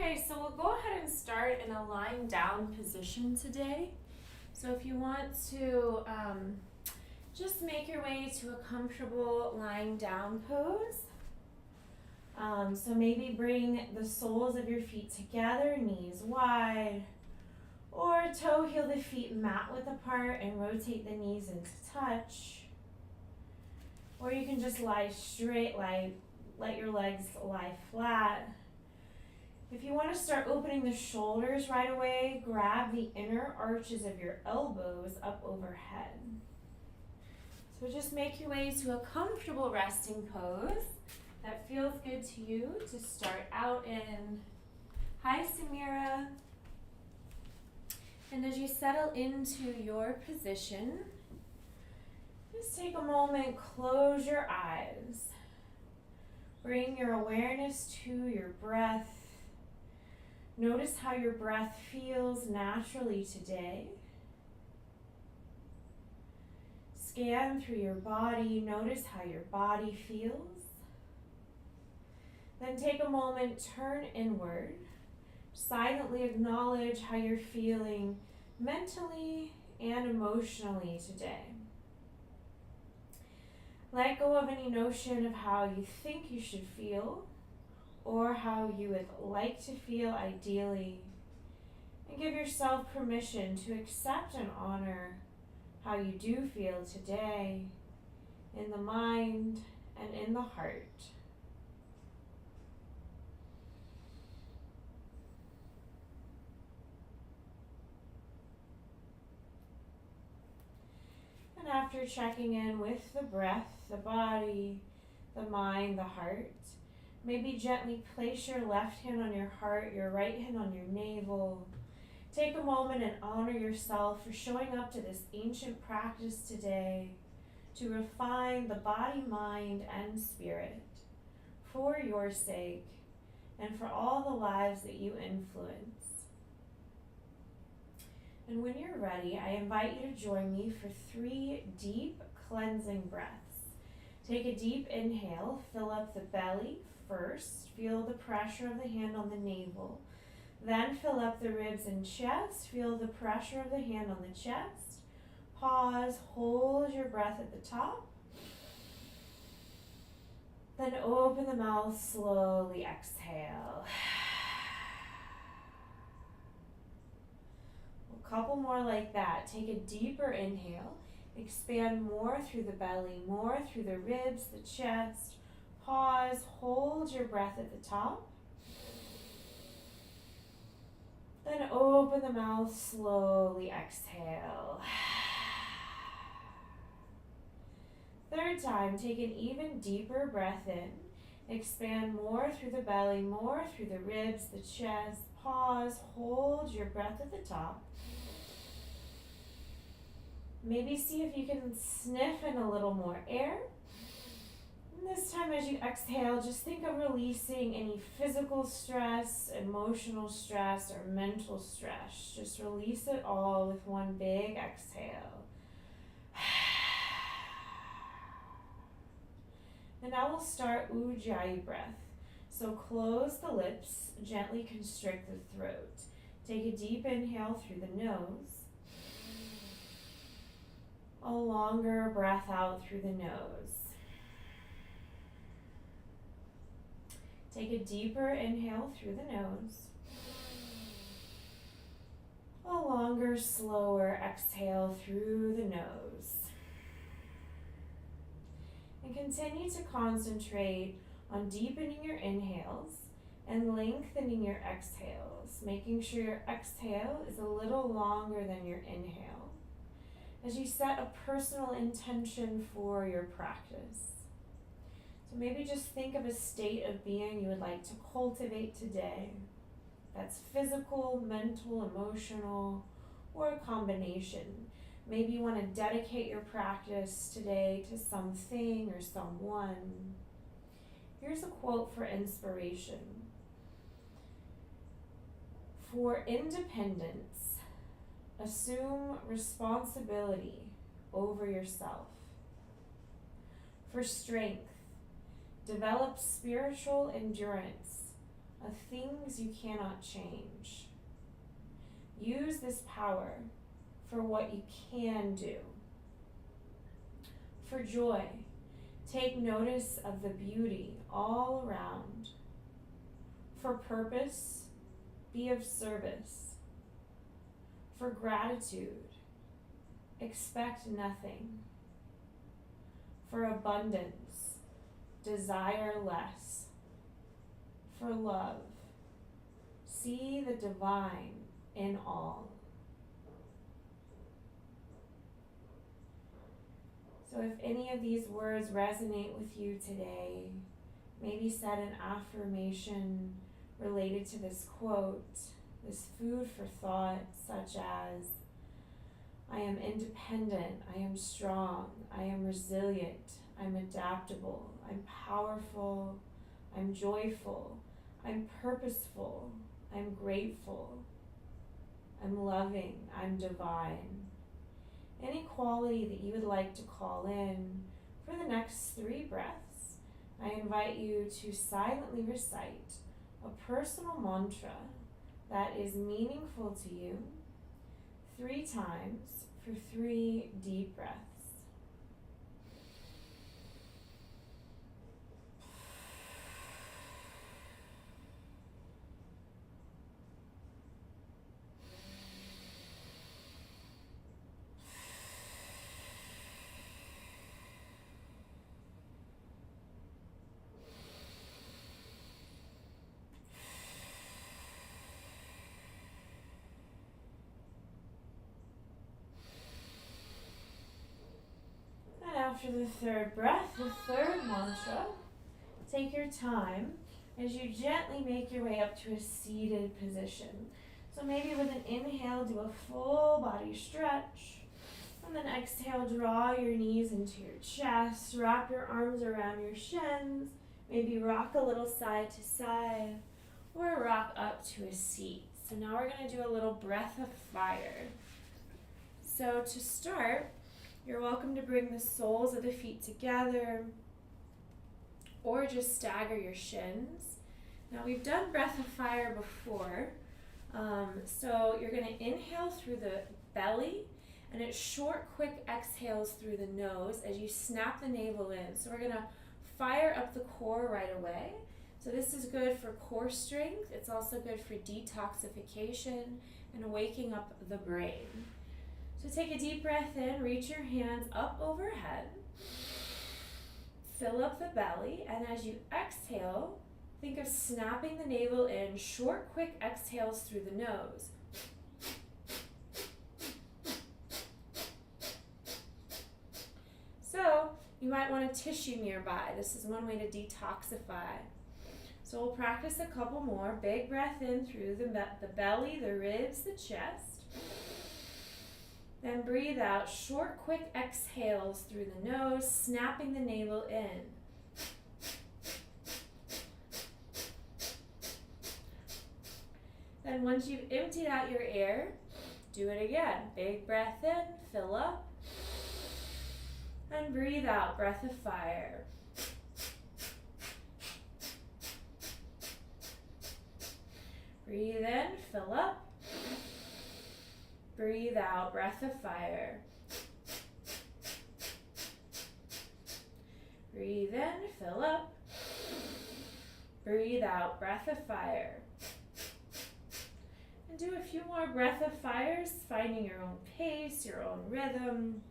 Okay, so we'll go ahead and start in a lying down position today. So if you want to just make your way to a comfortable lying down pose. So maybe bring the soles of your feet together, knees wide, or toe heel the feet mat width apart and rotate the knees into touch. Or you can just lie straight, let your legs lie flat. If you want to start opening the shoulders right away, grab the inner arches of your elbows up overhead. So just make your way to a comfortable resting pose that feels good to you to start out in. Hi, Samira. And as you settle into your position, just take a moment, close your eyes. Bring your awareness to your breath. Notice how your breath feels naturally today. Scan through your body, notice how your body feels. Then take a moment, turn inward. Silently acknowledge how you're feeling mentally and emotionally today. Let go of any notion of how you think you should feel or how you would like to feel ideally, and give yourself permission to accept and honor how you do feel today in the mind and in the heart. And after checking in with the breath, the body, the mind, the heart, maybe gently place your left hand on your heart, your right hand on your navel. Take a moment and honor yourself for showing up to this ancient practice today to refine the body, mind, and spirit for your sake and for all the lives that you influence. And when you're ready, I invite you to join me for 3 deep cleansing breaths. Take a deep inhale, fill up the belly first, feel the pressure of the hand on the navel. Then fill up the ribs and chest, feel the pressure of the hand on the chest. Pause, hold your breath at the top. Then open the mouth, slowly exhale. A couple more like that. Take a deeper inhale. Expand more through the belly, more through the ribs, the chest. Pause, hold your breath at the top. Then open the mouth, slowly exhale. Third time, take an even deeper breath in. Expand more through the belly, more through the ribs, the chest. Pause, hold your breath at the top. Maybe see if you can sniff in a little more air. And this time as you exhale, just think of releasing any physical stress, emotional stress, or mental stress. Just release it all with one big exhale. And now we'll start Ujjayi breath. So close the lips, gently constrict the throat. Take a deep inhale through the nose. A longer breath out through the nose. Take a deeper inhale through the nose. A longer, slower exhale through the nose. And continue to concentrate on deepening your inhales and lengthening your exhales, making sure your exhale is a little longer than your inhale as you set a personal intention for your practice. So maybe just think of a state of being you would like to cultivate today. That's physical, mental, emotional, or a combination. Maybe you want to dedicate your practice today to something or someone. Here's a quote for inspiration. For independence, assume responsibility over yourself. For strength, develop spiritual endurance, of things you cannot change. Use this power for what you can do. For joy, take notice of the beauty all around. For purpose, be of service. For gratitude, expect nothing. For abundance, desire less. For love, see the divine in all. So if any of these words resonate with you today, maybe set an affirmation related to this quote, this food for thought, such as, I am independent, I am strong, I am resilient, I'm adaptable, I'm powerful, I'm joyful, I'm purposeful, I'm grateful, I'm loving, I'm divine. Any quality that you would like to call in for the next 3 breaths, I invite you to silently recite a personal mantra that is meaningful to you 3 times for 3 deep breaths. After the 3rd breath, the 3rd mantra, take your time as you gently make your way up to a seated position. So maybe with an inhale, do a full body stretch. And then exhale, draw your knees into your chest, wrap your arms around your shins, maybe rock a little side to side, or rock up to a seat. So now we're going to do a little breath of fire. So to start, you're welcome to bring the soles of the feet together or just stagger your shins. Now we've done breath of fire before, so you're going to inhale through the belly and it's short, quick exhales through the nose as you snap the navel in. So we're going to fire up the core right away. So this is good for core strength. It's also good for detoxification and waking up the brain. So take a deep breath in, reach your hands up overhead, fill up the belly, and as you exhale, think of snapping the navel in, short, quick exhales through the nose. So you might want a tissue nearby. This is one way to detoxify. So we'll practice a couple more. Big breath in through the belly, the ribs, the chest. Then breathe out, short, quick exhales through the nose, snapping the navel in. Then once you've emptied out your air, do it again. Big breath in, fill up, and breathe out, breath of fire. Breathe in, fill up. Breathe out, breath of fire. Breathe in, fill up. Breathe out, breath of fire. And do a few more breath of fires, finding your own pace, your own rhythm.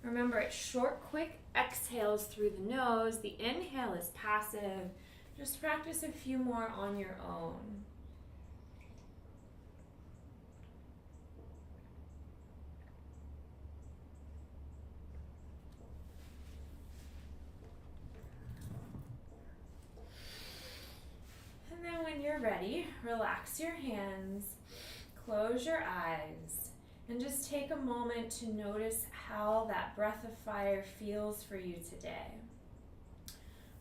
Remember, it's short, quick exhales through the nose. The inhale is passive. Just practice a few more on your own. And then when you're ready, relax your hands, close your eyes, and just take a moment to notice how that breath of fire feels for you today.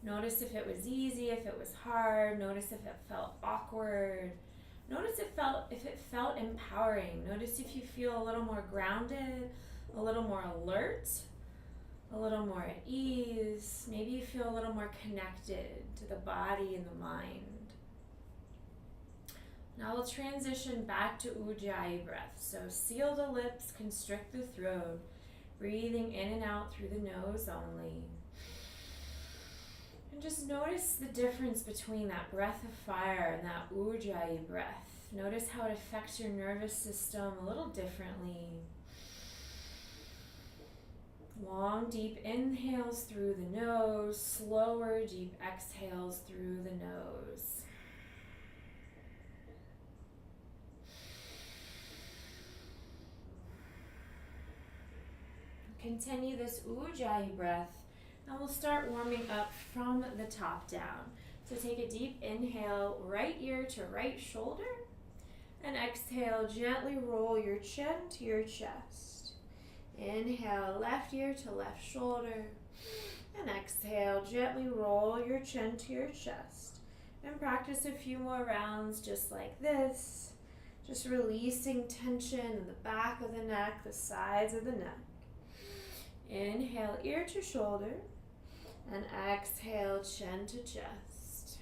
Notice if it was easy, if it was hard. Notice if it felt awkward. Notice if it felt empowering. Notice if you feel a little more grounded, a little more alert, a little more at ease. Maybe you feel a little more connected to the body and the mind. Now we'll transition back to Ujjayi breath. So seal the lips, constrict the throat, breathing in and out through the nose only. And just notice the difference between that breath of fire and that Ujjayi breath. Notice how it affects your nervous system a little differently. Long, deep inhales through the nose, slower, deep exhales through the nose. Continue this Ujjayi breath, and we'll start warming up from the top down. So take a deep inhale, right ear to right shoulder, and exhale, gently roll your chin to your chest. Inhale, left ear to left shoulder, and exhale, gently roll your chin to your chest. And practice a few more rounds just like this, just releasing tension in the back of the neck, the sides of the neck. Inhale, ear to shoulder, and exhale, chin to chest.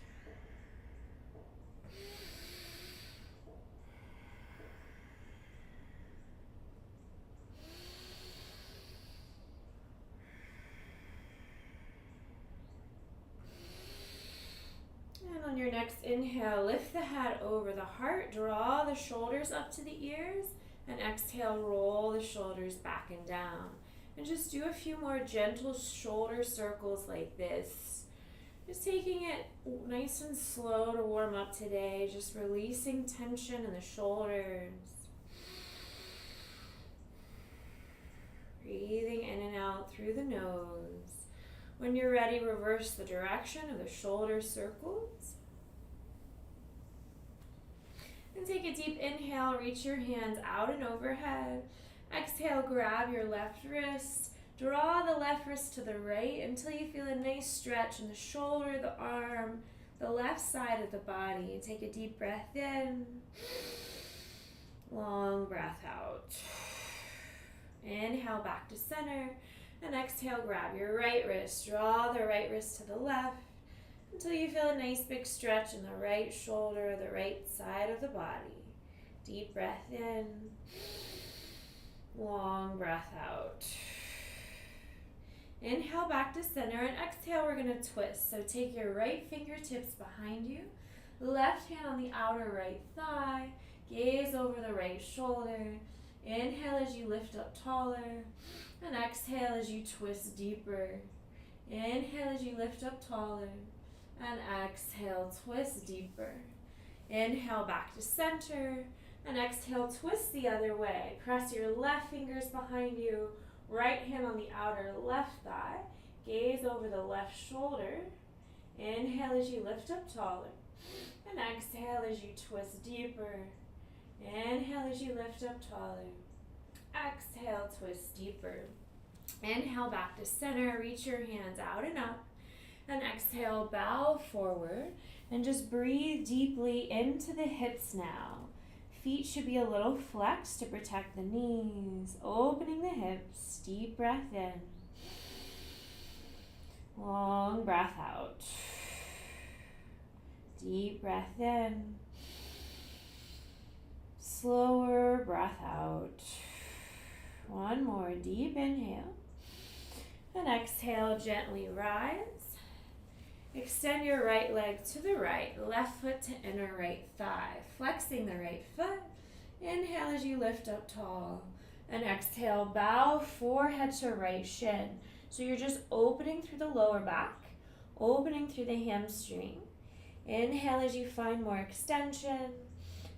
And on your next inhale, lift the head over the heart, draw the shoulders up to the ears, and exhale, roll the shoulders back and down. And just do a few more gentle shoulder circles like this. Just taking it nice and slow to warm up today, just releasing tension in the shoulders. Breathing in and out through the nose. When you're ready, reverse the direction of the shoulder circles. And take a deep inhale, reach your hands out and overhead. Exhale, grab your left wrist, draw the left wrist to the right until you feel a nice stretch in the shoulder, the arm, the left side of the body. Take a deep breath in, long breath out. Inhale back to center, and exhale, grab your right wrist, draw the right wrist to the left until you feel a nice big stretch in the right shoulder, the right side of the body. Deep breath in. Long breath out. Inhale back to center, and exhale, we're going to twist. So take your right fingertips behind you, left hand on the outer right thigh, gaze over the right shoulder. Inhale as you lift up taller, and exhale as you twist deeper. Inhale as you lift up taller, and exhale, twist deeper. Inhale back to center, and exhale, twist the other way. Press your left fingers behind you, right hand on the outer left thigh. Gaze over the left shoulder. Inhale as you lift up taller. And exhale as you twist deeper. Inhale as you lift up taller. Exhale, twist deeper. Inhale back to center. Reach your hands out and up. And exhale, bow forward. And just breathe deeply into the hips now. Feet should be a little flexed to protect the knees. Opening the hips. Deep breath in. Long breath out. Deep breath in. Slower breath out. One more deep inhale. And exhale, gently rise. Extend your right leg to the right, left foot to inner right thigh, flexing the right foot. Inhale as you lift up tall, and exhale, bow forehead to right shin. So you're just opening through the lower back, opening through the hamstring. Inhale as you find more extension,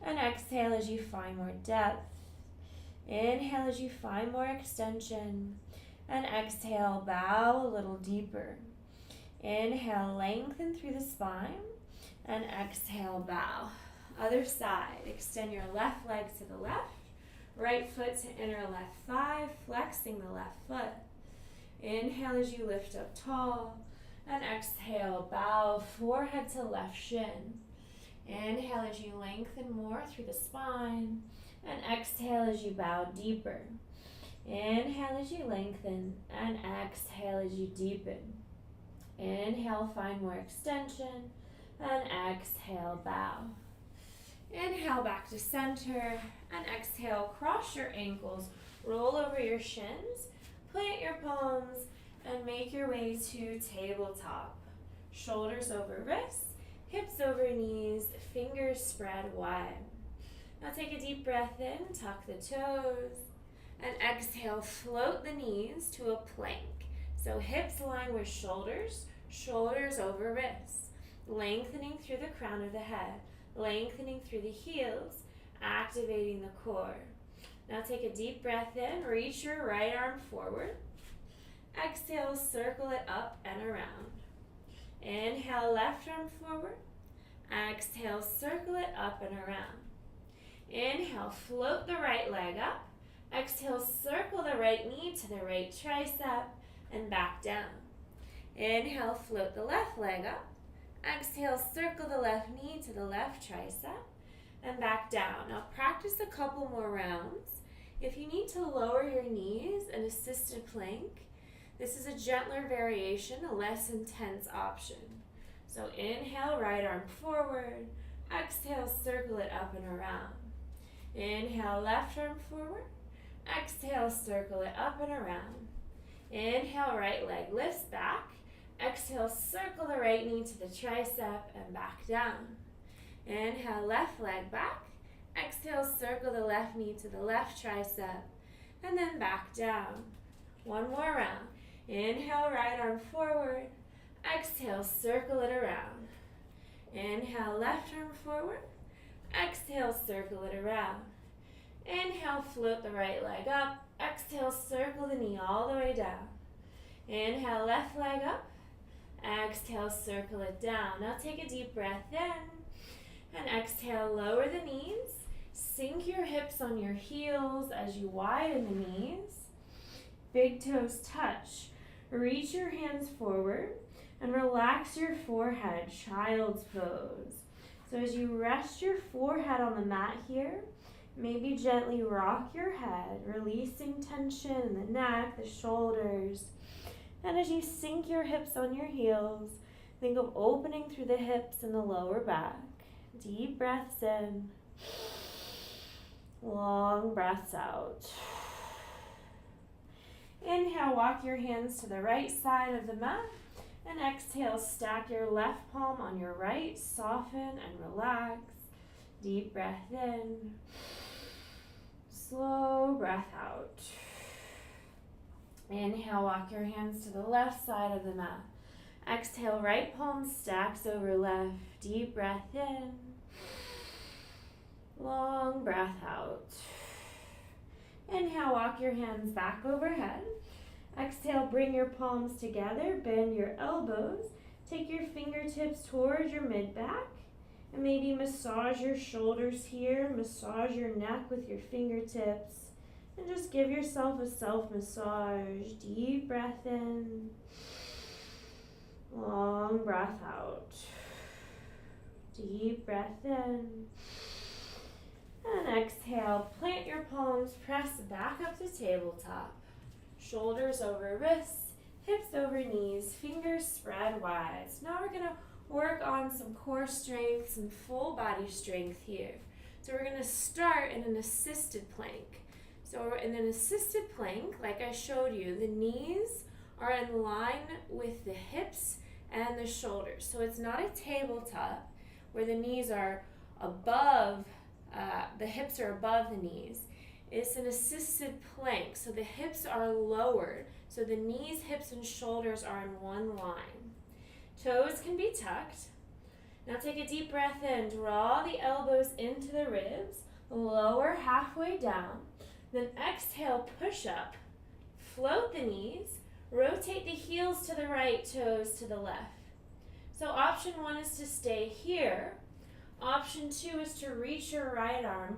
and exhale as you find more depth. Inhale as you find more extension, and exhale, bow a little deeper. Inhale, lengthen through the spine, and exhale, bow. Other side, extend your left leg to the left, right foot to inner left thigh, flexing the left foot. Inhale as you lift up tall, and exhale, bow forehead to left shin. Inhale as you lengthen more through the spine, and exhale as you bow deeper. Inhale as you lengthen, and exhale as you deepen. Inhale, find more extension, and exhale, bow. Inhale back to center, and exhale, cross your ankles, roll over your shins, plant your palms, and make your way to tabletop. Shoulders over wrists, hips over knees, fingers spread wide. Now take a deep breath in, tuck the toes, and exhale, float the knees to a plank. So hips align with shoulders, shoulders over wrists, lengthening through the crown of the head, lengthening through the heels, activating the core. Now take a deep breath in, reach your right arm forward. Exhale, circle it up and around. Inhale, left arm forward. Exhale, circle it up and around. Inhale, float the right leg up. Exhale, circle the right knee to the right tricep and back down. Inhale, float the left leg up. Exhale, circle the left knee to the left tricep and back down. Now practice a couple more rounds. If you need to lower your knees, an assisted plank. This is a gentler variation, a less intense option. So inhale, right arm forward. Exhale, circle it up and around. Inhale, left arm forward. Exhale, circle it up and around. Inhale, right leg lifts back. Exhale, circle the right knee to the tricep and back down. Inhale, left leg back. Exhale, circle the left knee to the left tricep and then back down. One more round. Inhale, right arm forward. Exhale, circle it around. Inhale, left arm forward. Exhale, circle it around. Inhale, float the right leg up. Exhale, circle the knee all the way down. Inhale, left leg up. Exhale, circle it down. Now take a deep breath in. And exhale, lower the knees. Sink your hips on your heels as you widen the knees. Big toes touch. Reach your hands forward and relax your forehead, child's pose. So as you rest your forehead on the mat here, maybe gently rock your head, releasing tension in the neck, the shoulders. And as you sink your hips on your heels, think of opening through the hips and the lower back. Deep breaths in, long breaths out. Inhale, walk your hands to the right side of the mat. And exhale, stack your left palm on your right, soften and relax. Deep breath in, slow breath out. Inhale, walk your hands to the left side of the mat. Exhale, right palm stacks over left. Deep breath in, long breath out. Inhale, walk your hands back overhead. Exhale, bring your palms together, bend your elbows, take your fingertips towards your mid-back, and maybe massage your shoulders here, massage your neck with your fingertips, and just give yourself a self-massage. Deep breath in, long breath out. Deep breath in, and exhale, plant your palms, press back up to tabletop. Shoulders over wrists, hips over knees, fingers spread wide. So now we're going to work on some core strength, some full body strength here. So we're going to start in an assisted plank. So in an assisted plank, like I showed you, the knees are in line with the hips and the shoulders. So it's not a tabletop where the knees are above, the hips are above the knees. It's an assisted plank, so the hips are lowered, so the knees, hips, and shoulders are in one line. Toes can be tucked. Now take a deep breath in, draw the elbows into the ribs, lower halfway down, then exhale, push up, float the knees, rotate the heels to the right, toes to the left. So option 1 is to stay here. Option 2 is to reach your right arm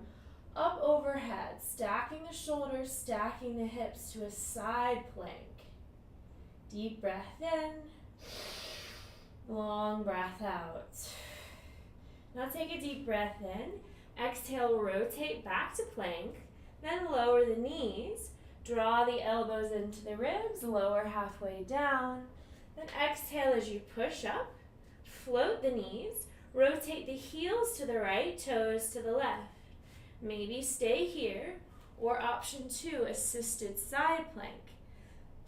up overhead, stacking the shoulders, stacking the hips to a side plank. Deep breath in, long breath out. Now take a deep breath in, exhale, rotate back to plank, then lower the knees, draw the elbows into the ribs, lower halfway down, then exhale as you push up, float the knees, rotate the heels to the right, toes to the left. Maybe stay here, or option 2, assisted side plank.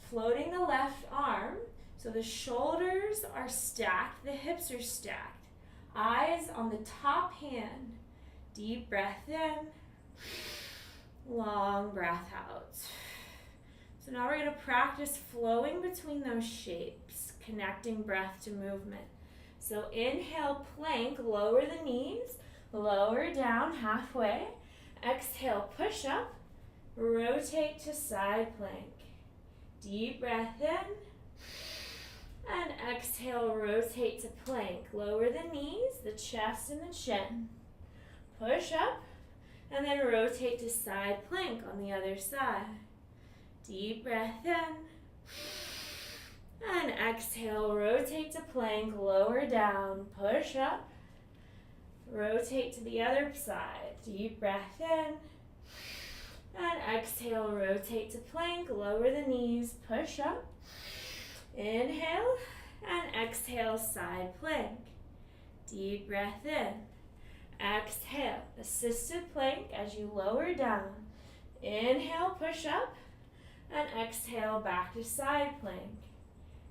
Floating the left arm, so the shoulders are stacked, the hips are stacked. Eyes on the top hand. Deep breath in, long breath out. So now we're going to practice flowing between those shapes, connecting breath to movement. So inhale, plank, lower the knees, lower down halfway. Exhale, push up, rotate to side plank. Deep breath in, and exhale, rotate to plank. Lower the knees, the chest and the chin. Push up, and then rotate to side plank on the other side. Deep breath in, and exhale, rotate to plank, lower down, push up, rotate to the other side. Deep breath in, and exhale, rotate to plank, lower the knees, push up. Inhale, and exhale, side plank. Deep breath in. Exhale, assisted plank as you lower down. Inhale, push up, and exhale, back to side plank.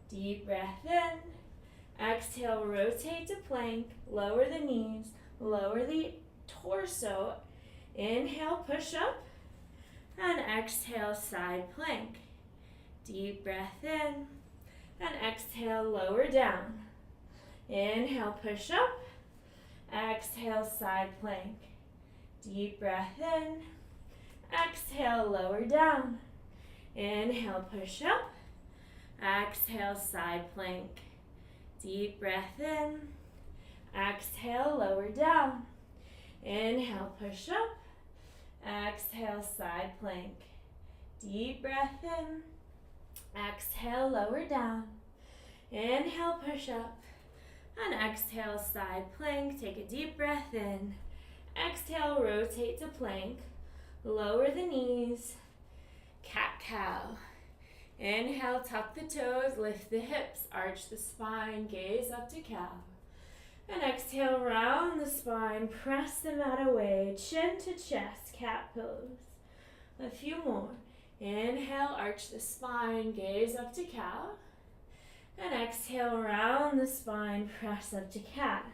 Deep breath in. Exhale, rotate to plank, lower the knees, lower the torso. Inhale, push up, and exhale, side plank. Deep breath in, and exhale, lower down. Inhale, push up, exhale, side plank. Deep breath in, exhale, lower down. Inhale, push up, exhale, side plank. Deep breath in, exhale, lower down. Inhale, push up, exhale, side plank. Deep breath in, exhale, lower down. Inhale, push up, and exhale, side plank. Take a deep breath in. Exhale, rotate to plank. Lower the knees. Cat-cow. Inhale, tuck the toes, lift the hips, arch the spine, gaze up to cow. And exhale, round the spine, press the mat away, chin to chest, cat pose. A few more. Inhale, arch the spine, gaze up to cow. And exhale, round the spine, press up to cat.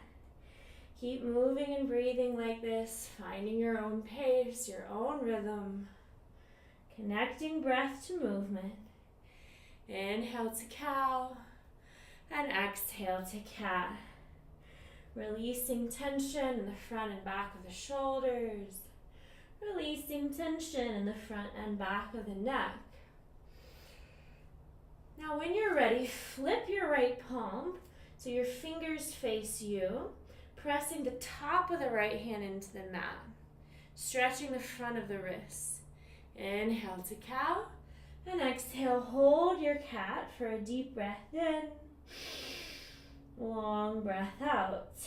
Keep moving and breathing like this, finding your own pace, your own rhythm. Connecting breath to movement. Inhale to cow, and exhale to cat. Releasing tension in the front and back of the shoulders. Releasing tension in the front and back of the neck. Now when you're ready, flip your right palm so your fingers face you, pressing the top of the right hand into the mat, stretching the front of the wrists. Inhale to cow, and exhale, hold your cat for a deep breath in, long breath out.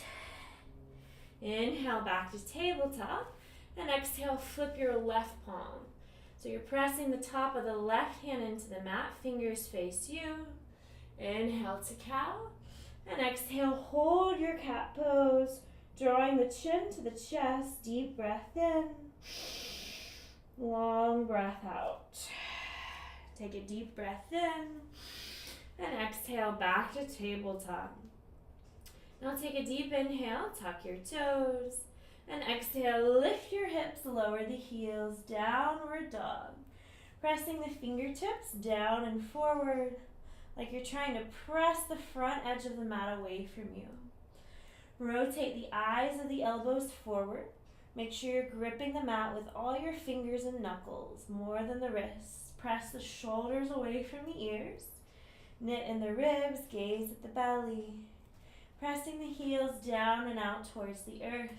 Inhale, back to tabletop, and exhale, flip your left palm. So you're pressing the top of the left hand into the mat, fingers face you. Inhale to cow, and exhale, hold your cat pose, drawing the chin to the chest, deep breath in, long breath out. Take a deep breath in, and exhale, back to tabletop. Now take a deep inhale, tuck your toes, and exhale, lift your hips, lower the heels, downward dog. Pressing the fingertips down and forward, like you're trying to press the front edge of the mat away from you. Rotate the eyes of the elbows forward. Make sure you're gripping the mat with all your fingers and knuckles, more than the wrists. Press the shoulders away from the ears. Knit in the ribs, gaze at the belly. Pressing the heels down and out towards the earth.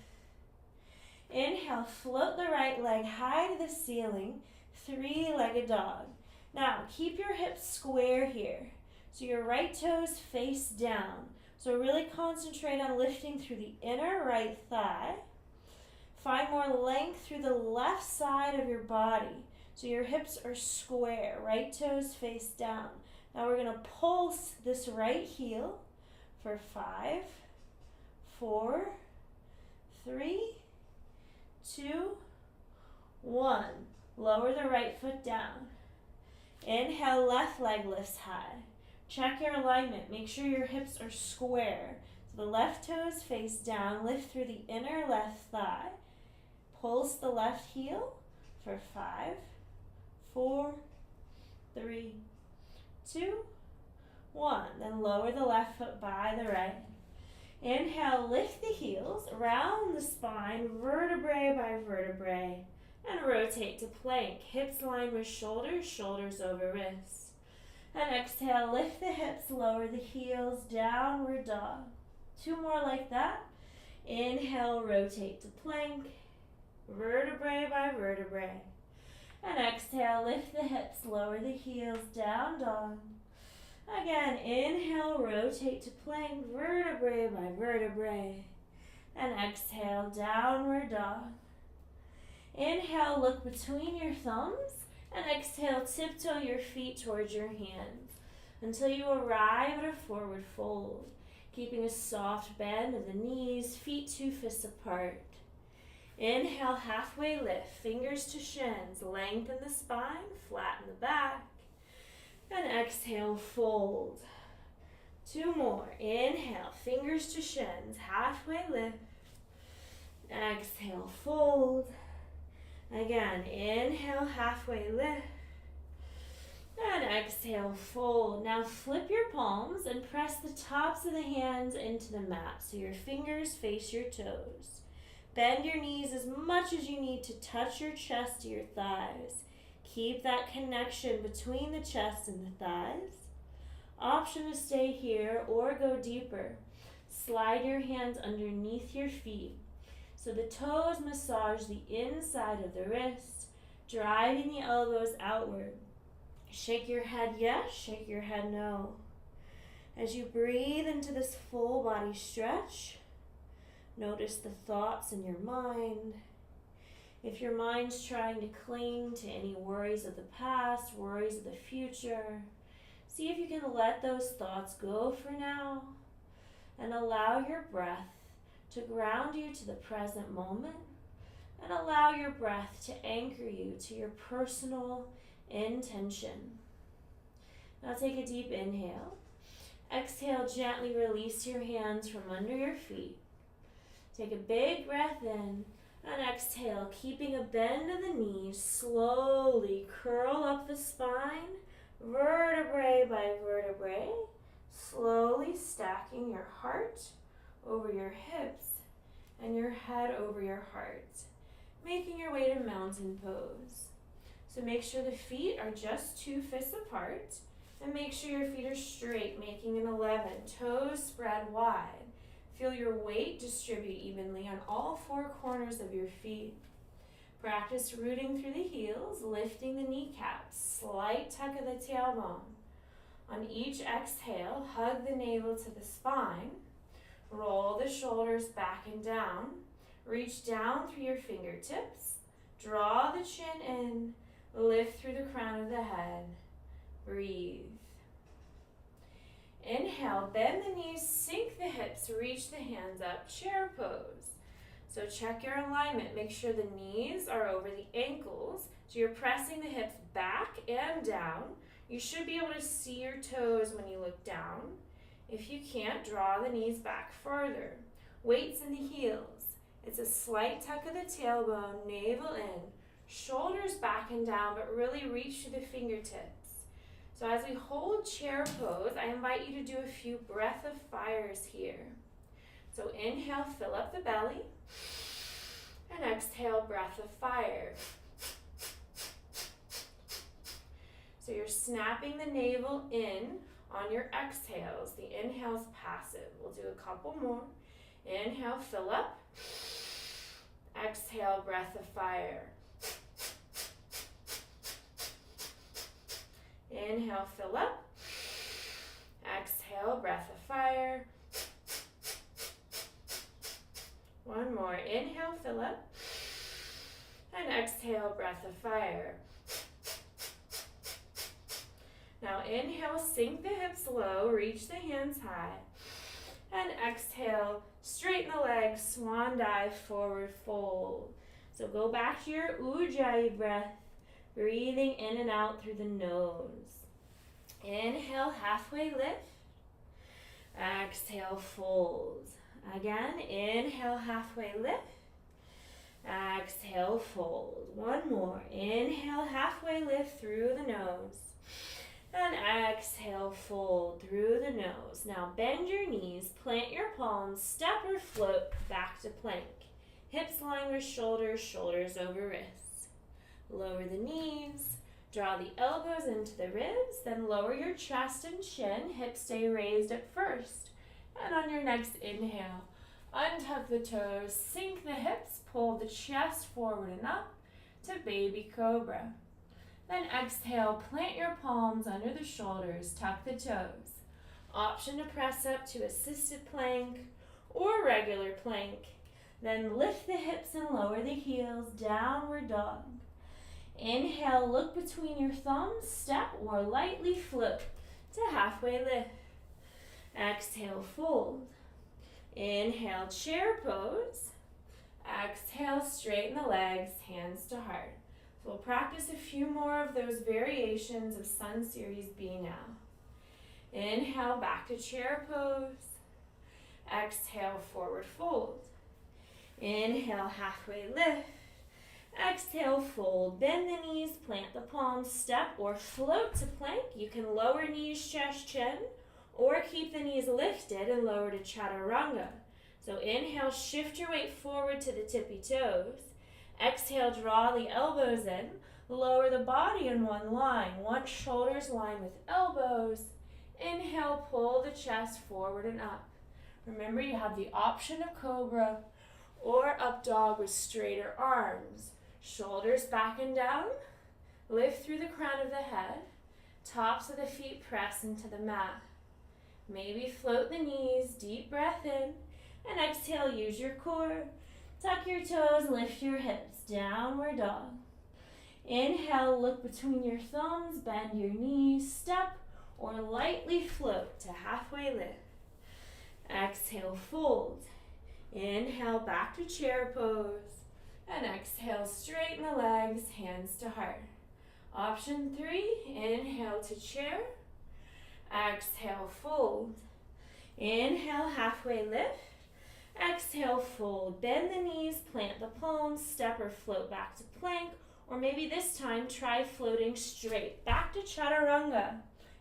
Inhale, float the right leg high to the ceiling, three-legged dog. Now, keep your hips square here. So your right toes face down. So really concentrate on lifting through the inner right thigh. Find more length through the left side of your body. So your hips are square, right toes face down. Now we're gonna pulse this right heel for 5, 4, 3, 2, 1. Lower the right foot down. Inhale, left leg lifts high. Check your alignment. Make sure your hips are square. So the left toes face down. Lift through the inner left thigh. Pulse the left heel for 5, 4, 3, 2, 1. Then lower the left foot by the right. Inhale, lift the heels, round the spine, vertebrae by vertebrae, and rotate to plank. Hips line with shoulders, shoulders over wrists. And exhale, lift the hips, lower the heels, downward dog. 2 more like that. Inhale, rotate to plank, vertebrae by vertebrae. And exhale, lift the hips, lower the heels, down dog. Again, inhale, rotate to plank, vertebrae by vertebrae. And exhale, downward dog. Inhale, look between your thumbs. And exhale, tiptoe your feet towards your hands until you arrive at a forward fold, keeping a soft bend of the knees, feet 2 fists apart. Inhale, halfway lift, fingers to shins, lengthen the spine, flatten the back. And exhale, fold. 2 more. Inhale, fingers to shins, halfway lift. Exhale, fold. Again, inhale, halfway lift. And exhale, fold. Now flip your palms and press the tops of the hands into the mat so your fingers face your toes. Bend your knees as much as you need to touch your chest to your thighs. Keep that connection between the chest and the thighs. Option to stay here or go deeper. Slide your hands underneath your feet so the toes massage the inside of the wrist, driving the elbows outward. Shake your head yes, shake your head no. As you breathe into this full body stretch, notice the thoughts in your mind. If your mind's trying to cling to any worries of the past, worries of the future, see if you can let those thoughts go for now and allow your breath to ground you to the present moment and allow your breath to anchor you to your personal intention. Now take a deep inhale. Exhale, gently release your hands from under your feet. Take a big breath in and exhale, keeping a bend of the knees. Slowly curl up the spine, vertebrae by vertebrae, slowly stacking your heart over your hips and your head over your heart, making your way to mountain pose. So make sure the feet are just 2 fists apart and make sure your feet are straight, making an 11. Toes spread wide. Feel your weight distribute evenly on all 4 corners of your feet. Practice rooting through the heels, lifting the kneecaps, slight tuck of the tailbone. On each exhale, hug the navel to the spine. Roll the shoulders back and down. Reach down through your fingertips. Draw the chin in. Lift through the crown of the head. Breathe. Inhale, bend the knees, sink the hips, reach the hands up, chair pose. So check your alignment. Make sure the knees are over the ankles. So you're pressing the hips back and down. You should be able to see your toes when you look down. If you can't, draw the knees back further. Weights in the heels. It's a slight tuck of the tailbone, navel in, shoulders back and down, but really reach to the fingertips. So as we hold chair pose, I invite you to do a few breath of fires here. So inhale, fill up the belly, and exhale, breath of fire. So you're snapping the navel in on your exhales. The inhale's passive. We'll do a couple more. Inhale, fill up. Exhale, breath of fire. Inhale, fill up. Exhale, breath of fire. One more. Inhale, fill up. And exhale, breath of fire. Now inhale, sink the hips low, reach the hands high. And exhale, straighten the legs, swan dive, forward fold. So go back to your ujjayi breath, breathing in and out through the nose. Inhale, halfway lift. Exhale, fold. Again, inhale, halfway lift. Exhale, fold. One more. Inhale, halfway lift through the nose. And exhale, fold through the nose. Now bend your knees, plant your palms, step or float back to plank. Hips line with shoulders, shoulders over wrists. Lower the knees, draw the elbows into the ribs, then lower your chest and chin, hips stay raised at first. And on your next inhale, untuck the toes, sink the hips, pull the chest forward and up to baby cobra. Then exhale, plant your palms under the shoulders, tuck the toes. Option to press up to assisted plank or regular plank. Then lift the hips and lower the heels, downward dog. Inhale, look between your thumbs, step or lightly float to halfway lift. Exhale, fold. Inhale, chair pose. Exhale, straighten the legs, hands to heart. We'll practice a few more of those variations of Sun Series B now. Inhale, back to chair pose. Exhale, forward fold. Inhale, halfway lift. Exhale, fold. Bend the knees, plant the palms, step or float to plank. You can lower knees, chest, chin, or keep the knees lifted and lower to chaturanga. So inhale, shift your weight forward to the tippy toes. Exhale, draw the elbows in. Lower the body in one line. One shoulders line with elbows. Inhale, pull the chest forward and up. Remember, you have the option of cobra or up dog with straighter arms. Shoulders back and down. Lift through the crown of the head. Tops of the feet press into the mat. Maybe float the knees, deep breath in. And exhale, use your core. Tuck your toes, lift your hips, downward dog. Inhale, look between your thumbs, bend your knees, step or lightly float to halfway lift. Exhale, fold. Inhale, back to chair pose. And exhale, straighten the legs, hands to heart. Option 3, inhale to chair. Exhale, fold. Inhale, halfway lift. Exhale, fold. Bend the knees, plant the palms, step or float back to plank, or maybe this time try floating straight. Back to chaturanga.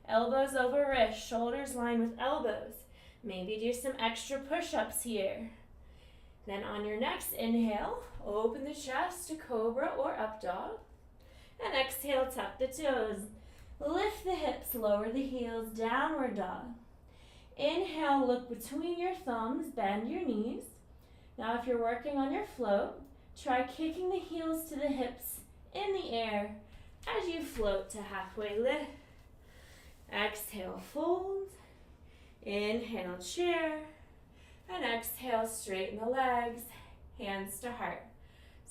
Elbows over wrists, shoulders line with elbows. Maybe do some extra push-ups here. Then on your next inhale, open the chest to cobra or up dog. And exhale, tuck the toes. Lift the hips, lower the heels, downward dog. Inhale, look between your thumbs, bend your knees. Now if you're working on your float, try kicking the heels to the hips in the air as you float to halfway lift. Exhale, fold. Inhale, chair. And exhale, straighten the legs, hands to heart.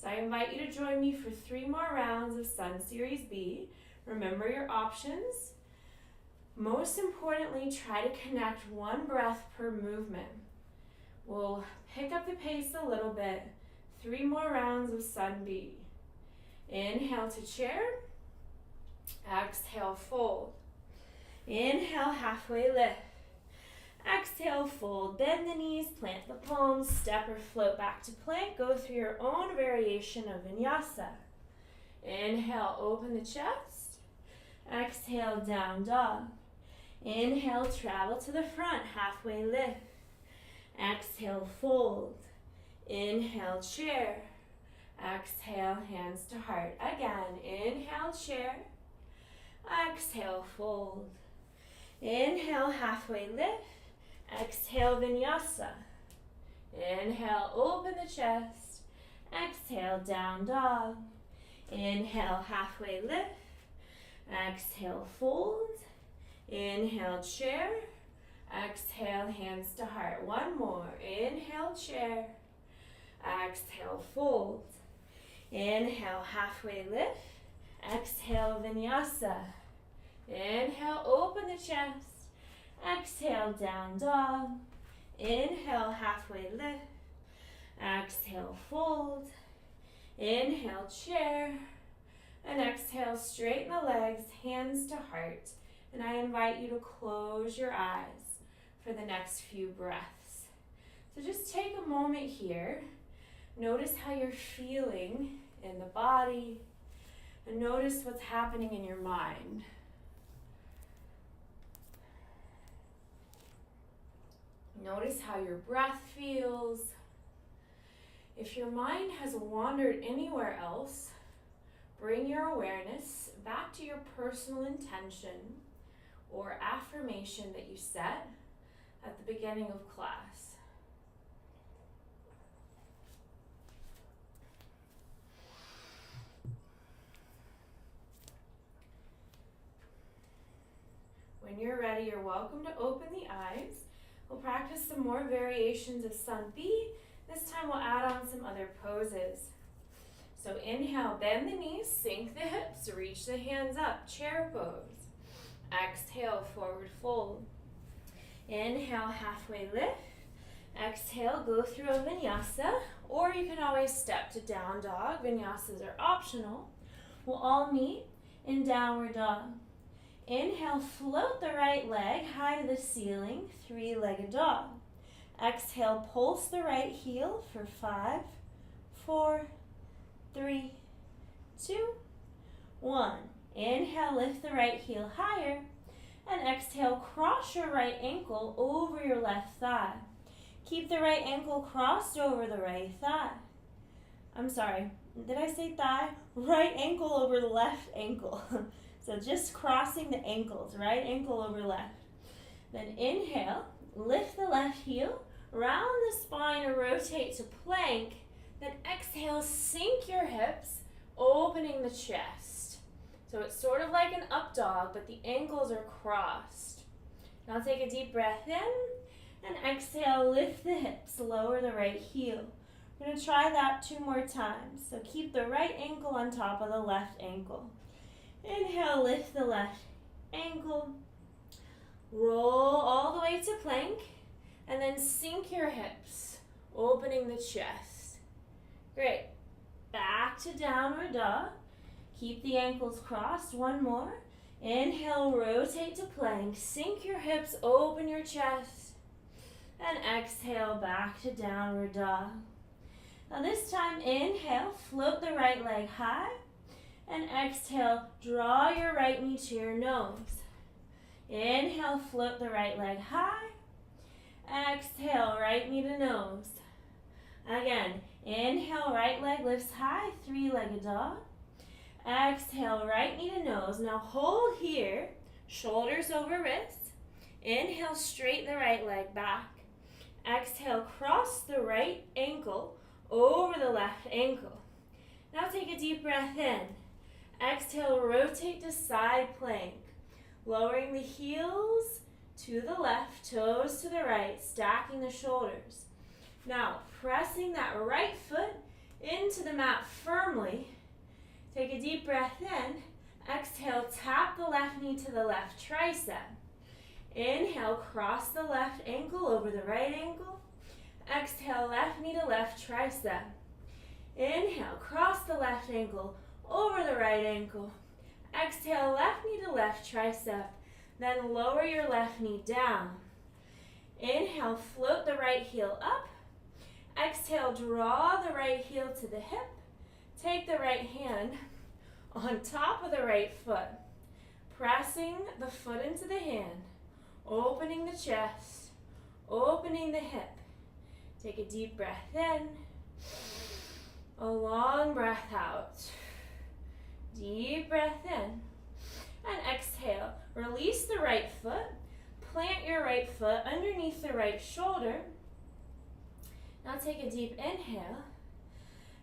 So I invite you to join me for 3 more rounds of Sun Series B. Remember your options. Most importantly, try to connect 1 breath per movement. We'll pick up the pace a little bit. 3 more rounds of Sun B. Inhale to chair. Exhale, fold. Inhale, halfway lift. Exhale, fold. Bend the knees, plant the palms, step or float back to plank. Go through your own variation of Vinyasa. Inhale, open the chest. Exhale, down dog. Inhale, travel to the front, halfway lift. Exhale, fold. Inhale, chair. Exhale, hands to heart. Again, inhale, chair. Exhale, fold. Inhale, halfway lift. Exhale, Vinyasa. Inhale, open the chest. Exhale, down dog. Inhale, halfway lift. Exhale, fold. Inhale, chair. Exhale, hands to heart. 1 more. Inhale, chair. Exhale, fold. Inhale, halfway lift. Exhale, Vinyasa. Inhale, open the chest. Exhale, down dog. Inhale, halfway lift. Exhale, fold. Inhale, chair. And exhale, straighten the legs, hands to heart. And I invite you to close your eyes for the next few breaths. So just take a moment here. Notice how you're feeling in the body. And notice what's happening in your mind. Notice how your breath feels. If your mind has wandered anywhere else, bring your awareness back to your personal intention or affirmation that you set at the beginning of class. When you're ready, you're welcome to open the eyes. We'll practice some more variations of Santi. This time we'll add on some other poses. So inhale, bend the knees, sink the hips, reach the hands up, chair pose. Exhale, forward fold. Inhale, halfway lift. Exhale, go through a vinyasa, or you can always step to down dog. Vinyasas are optional. We'll all meet in downward dog. Inhale, float the right leg high to the ceiling, three-legged dog. Exhale, pulse the right heel for 5, 4, 3, 2, 1. Inhale, lift the right heel higher. And exhale, cross your right ankle over your left thigh. Keep the right ankle crossed over the right thigh. I'm sorry, did I say thigh? Right ankle over the left ankle. So just crossing the ankles, right ankle over left. Then inhale, lift the left heel, round the spine or rotate to plank. Then exhale, sink your hips, opening the chest. So it's sort of like an up dog, but the ankles are crossed. Now take a deep breath in, and exhale, lift the hips, lower the right heel. We're going to try that 2 more times. So keep the right ankle on top of the left ankle. Inhale, lift the left ankle. Roll all the way to plank, and then sink your hips, opening the chest. Great. Back to downward dog. Keep the ankles crossed. 1 more. Inhale, rotate to plank. Sink your hips, open your chest. And exhale, back to downward dog. Now this time, inhale, float the right leg high. And exhale, draw your right knee to your nose. Inhale, float the right leg high. Exhale, right knee to nose. Again, inhale, right leg lifts high, three-legged dog. Exhale, right knee to nose. Now hold here, shoulders over wrists. Inhale, straighten the right leg back. Exhale, cross the right ankle over the left ankle. Now take a deep breath in. Exhale, rotate to side plank. Lowering the heels to the left, toes to the right, stacking the shoulders. Now, pressing that right foot into the mat firmly. Take a deep breath in. Exhale, tap the left knee to the left tricep. Inhale, cross the left ankle over the right ankle. Exhale, left knee to left tricep. Inhale, cross the left ankle over the right ankle. Exhale, left knee to left tricep. Then lower your left knee down. Inhale, float the right heel up. Exhale, draw the right heel to the hip. Take the right hand on top of the right foot. Pressing the foot into the hand. Opening the chest. Opening the hip. Take a deep breath in. A long breath out. Deep breath in. And exhale. Release the right foot. Plant your right foot underneath the right shoulder. Now take a deep inhale.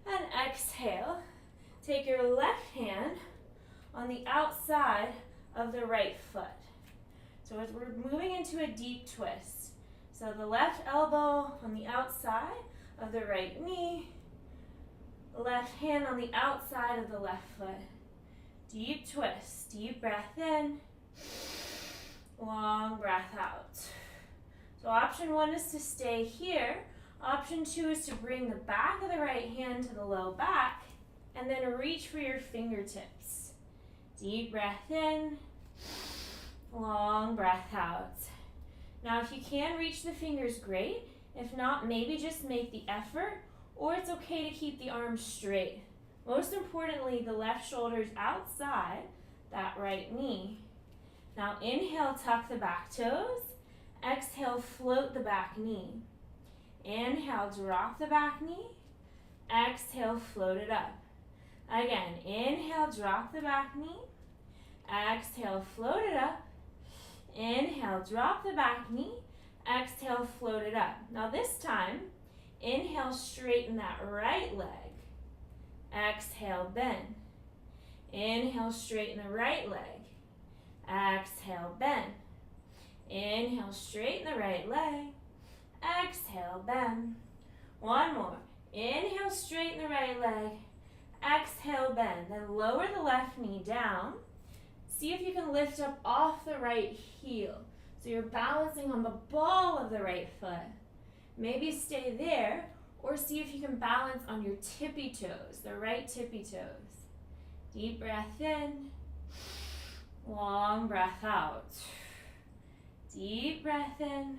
And exhale. Take your left hand on the outside of the right foot. So as we're moving into a deep twist. So the left elbow on the outside of the right knee. The left hand on the outside of the left foot. Deep twist, deep breath in, long breath out. So option 1 is to stay here. Option 2 is to bring the back of the right hand to the low back and then reach for your fingertips. Deep breath in, long breath out. Now if you can reach the fingers, great. If not, maybe just make the effort, or it's okay to keep the arms straight. Most importantly, the left shoulder is outside that right knee. Now inhale, tuck the back toes. Exhale, float the back knee. Inhale, drop the back knee. Exhale, float it up. Again, inhale, drop the back knee. Exhale, float it up. Inhale, drop the back knee. Exhale, float it up. Now this time, inhale, straighten that right leg. Exhale, bend. Inhale, straighten the right leg. Exhale, bend. Inhale, straighten the right leg. Exhale, bend. One more. Inhale, straighten the right leg. Exhale, bend. Then lower the left knee down. See if you can lift up off the right heel. So you're balancing on the ball of the right foot. Maybe stay there, or see if you can balance on your tippy toes, the right tippy toes. Deep breath in, long breath out. Deep breath in,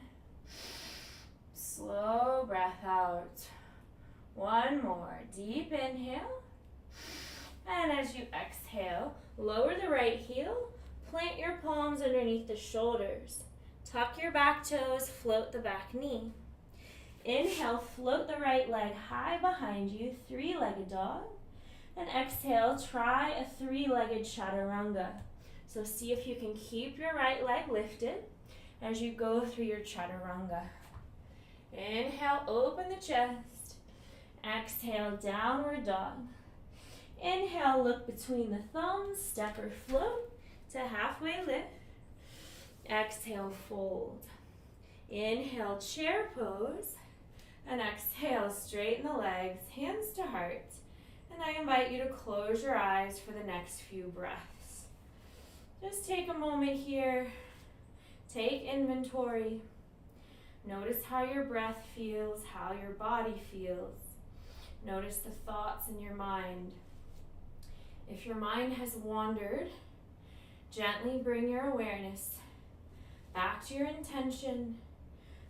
slow breath out. One more, deep inhale. And as you exhale, lower the right heel, plant your palms underneath the shoulders. Tuck your back toes, float the back knee. Inhale, float the right leg high behind you, three-legged dog. And exhale, try a three-legged chaturanga. So see if you can keep your right leg lifted as you go through your chaturanga. Inhale, open the chest. Exhale, downward dog. Inhale, look between the thumbs, step or float to halfway lift. Exhale, fold. Inhale, chair pose. And exhale, straighten the legs, hands to heart. And I invite you to close your eyes for the next few breaths. Just take a moment here. Take inventory. Notice how your breath feels, how your body feels. Notice the thoughts in your mind. If your mind has wandered, gently bring your awareness back to your intention,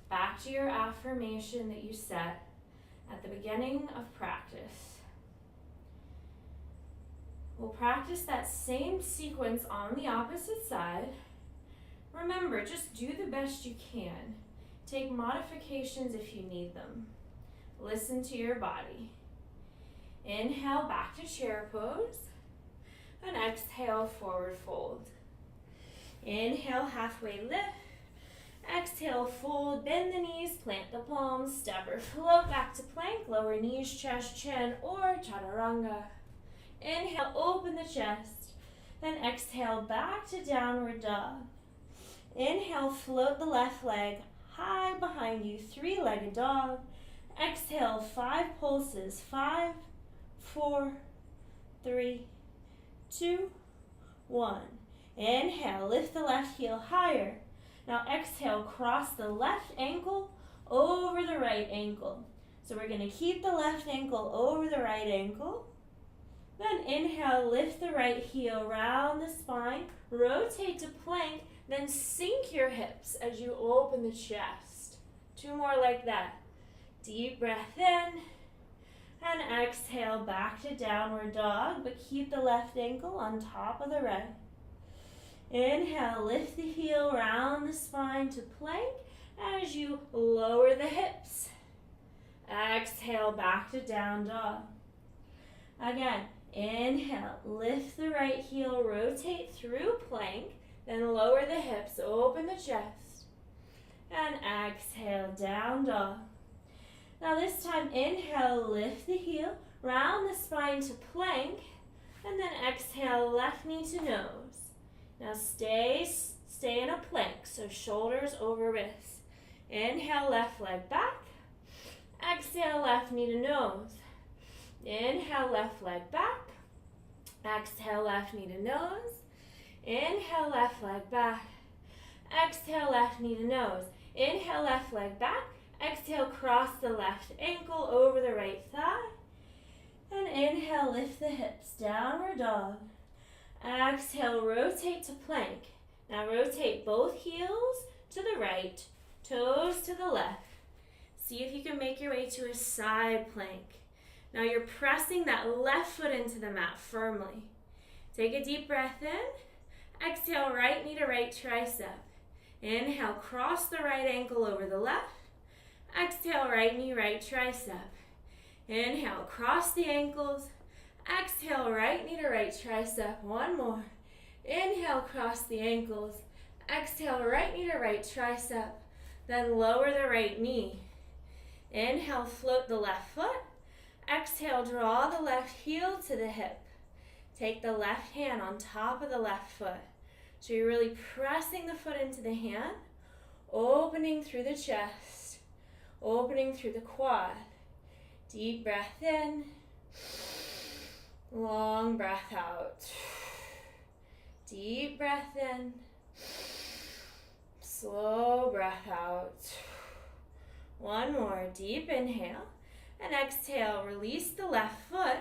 back to your affirmation that you set at the beginning of practice. We'll practice that same sequence on the opposite side. Remember, just do the best you can. Take modifications if you need them. Listen to your body. Inhale, back to chair pose. And exhale, forward fold. Inhale, halfway lift. Exhale, fold, bend the knees, plant the palms, step or float back to plank, lower knees, chest, chin, or chaturanga. Inhale, open the chest. Then exhale, back to downward dog. Inhale, float the left leg high behind you, three-legged dog. Exhale, 5 pulses, 5, 4, 3, 2, 1. Inhale, lift the left heel higher. Now exhale, cross the left ankle over the right ankle. So we're going to keep the left ankle over the right ankle. Then inhale, lift the right heel around the spine, rotate to plank, then sink your hips as you open the chest. 2 more like that. Deep breath in, and exhale back to downward dog, but keep the left ankle on top of the right. Inhale, lift the heel around the spine to plank as you lower the hips. Exhale, back to down dog. Again, inhale, lift the right heel, rotate through plank, then lower the hips, open the chest. And exhale, down dog. Now this time, inhale, lift the heel, round the spine to plank, and then exhale, left knee to nose. Now stay in a plank, so shoulders over wrists. Inhale, left leg back. Exhale, left knee to nose. Inhale, left leg back. Exhale, left knee to nose. Inhale, left leg back. Exhale, left knee to nose. Inhale, left leg back. Exhale, cross the left ankle over the right thigh. And inhale, lift the hips, downward dog. Exhale, rotate to plank. Now rotate both heels to the right, toes to the left. See if you can make your way to a side plank. Now you're pressing that left foot into the mat firmly. Take a deep breath in. Exhale, right knee to right tricep. Inhale, cross the right ankle over the left. Exhale, right knee, right tricep. Inhale, cross the ankles. Exhale, right knee to right tricep. One more. Inhale, cross the ankles. Exhale, right knee to right tricep. Then lower the right knee. Inhale, float the left foot. Exhale, draw the left heel to the hip. Take the left hand on top of the left foot. So you're really pressing the foot into the hand, opening through the chest, opening through the quad. Deep breath in, long breath out. Deep breath in, slow breath out. One more, deep inhale, and exhale, release the left foot,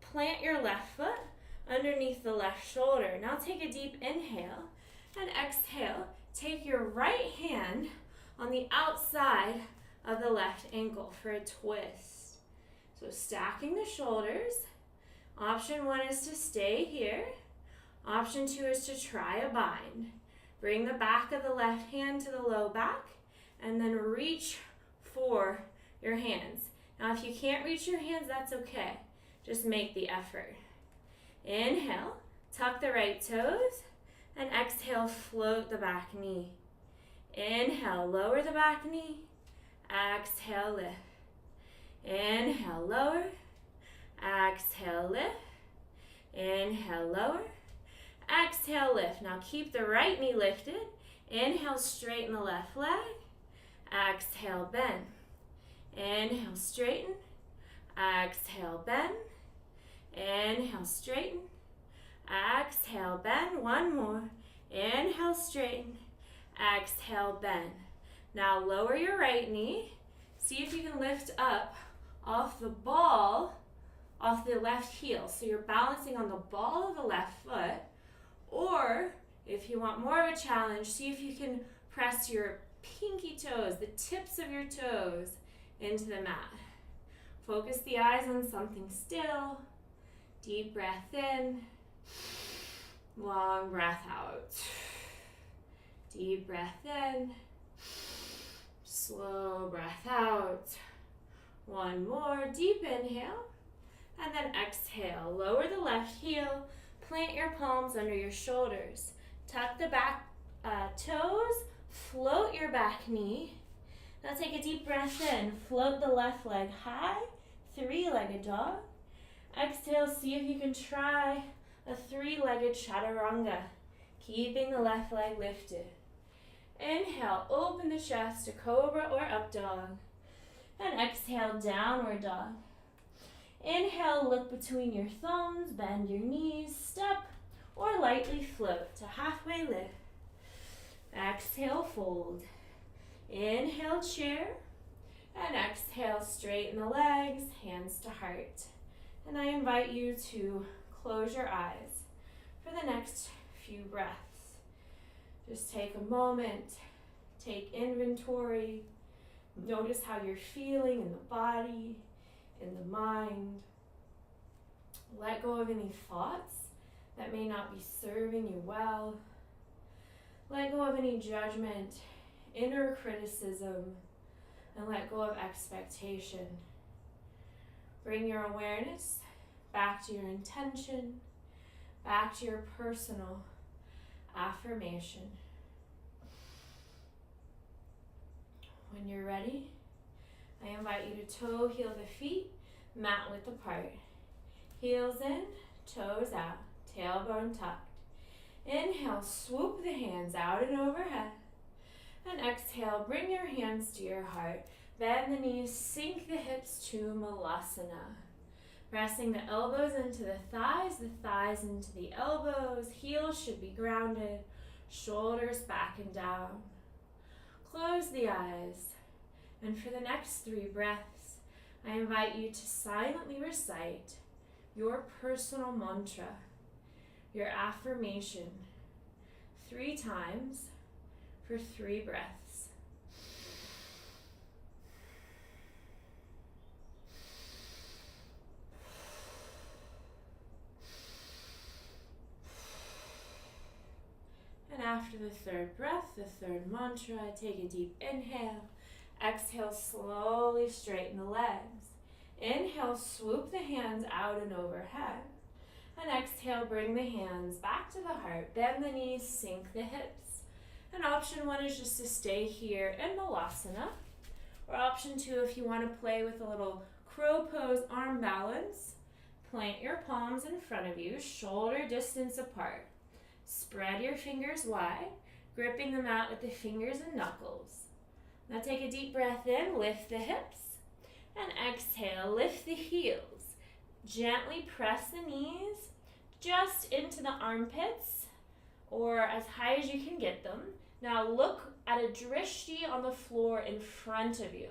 plant your left foot underneath the left shoulder. Now take a deep inhale, and exhale, take your right hand on the outside of the left ankle for a twist. So stacking the shoulders. Option 1 is to stay here. Option 2 is to try a bind. Bring the back of the left hand to the low back, and then reach for your hands. Now if you can't reach your hands, that's okay. Just make the effort. Inhale, tuck the right toes, and exhale, float the back knee. Inhale, lower the back knee. Exhale, lift. Inhale, lower. Exhale, lift. Inhale, lower. Exhale, lift. Now keep the right knee lifted. Inhale, straighten the left leg. Exhale, bend. Inhale, straighten. Exhale, bend. Inhale, straighten. Exhale, bend. One more. Inhale, straighten. Exhale, bend. Now lower your right knee. See if you can lift up off the ball, off the left heel. So you're balancing on the ball of the left foot. Or if you want more of a challenge, see if you can press your pinky toes, the tips of your toes, into the mat. Focus the eyes on something still. Deep breath in. Long breath out. Deep breath in. Slow breath out. One more. Deep inhale. And then exhale. Lower the left heel. Plant your palms under your shoulders. Tuck the back toes. Float your back knee. Now take a deep breath in. Float the left leg high. Three-legged dog. Exhale, see if you can try a three-legged chaturanga, keeping the left leg lifted. Inhale, open the chest to cobra or up dog. And exhale, downward dog. Inhale, look between your thumbs, bend your knees, step, or lightly float to halfway lift. Exhale, fold. Inhale, chair. And exhale, straighten the legs, hands to heart. And I invite you to close your eyes for the next few breaths. Just take a moment, take inventory, notice how you're feeling in the body, in the mind. Let go of any thoughts that may not be serving you well. Let go of any judgment, inner criticism, and let go of expectation. Bring your awareness back to your intention, back to your personal affirmation. When you're ready, I invite you to toe heel the feet, mat width apart. Heels in, toes out, tailbone tucked. Inhale, swoop the hands out and overhead. And exhale, bring your hands to your heart. Bend the knees, sink the hips to Malasana. Pressing the elbows into the thighs into the elbows. Heels should be grounded, shoulders back and down. Close the eyes. And for the next 3 breaths, I invite you to silently recite your personal mantra, your affirmation, 3 times for 3 breaths. And after the 3rd breath, the 3rd mantra, take a deep inhale. Exhale, slowly straighten the legs. Inhale, swoop the hands out and overhead. And exhale, bring the hands back to the heart. Bend the knees, sink the hips. And option 1 is just to stay here in Malasana. Or option 2, if you want to play with a little crow pose arm balance, plant your palms in front of you, shoulder distance apart. Spread your fingers wide, gripping them out with the fingers and knuckles. Now take a deep breath in, lift the hips, and exhale, lift the heels. Gently press the knees just into the armpits or as high as you can get them. Now look at a drishti on the floor in front of you.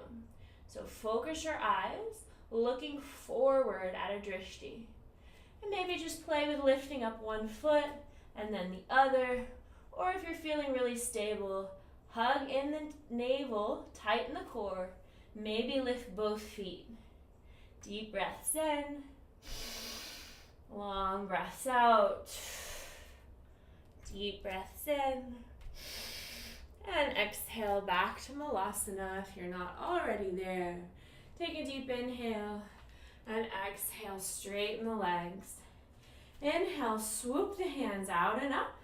So focus your eyes, looking forward at a drishti. And maybe just play with lifting up one foot and then the other. Or if you're feeling really stable, hug in the navel, tighten the core, maybe lift both feet. Deep breaths in, long breaths out. Deep breaths in, and exhale back to Malasana if you're not already there. Take a deep inhale, and exhale, straighten the legs. Inhale, swoop the hands out and up.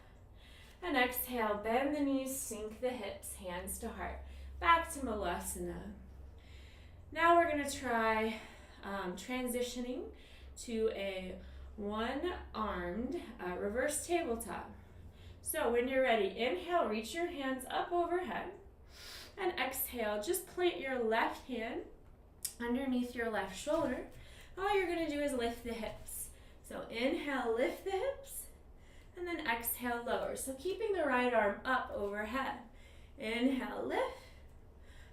And exhale, bend the knees, sink the hips, hands to heart. Back to Malasana. Now we're going to try transitioning to a one-armed reverse tabletop. So when you're ready, inhale, reach your hands up overhead. And exhale, just plant your left hand underneath your left shoulder. All you're going to do is lift the hips. So inhale, lift the hips. And then exhale, lower. So keeping the right arm up overhead. Inhale, lift.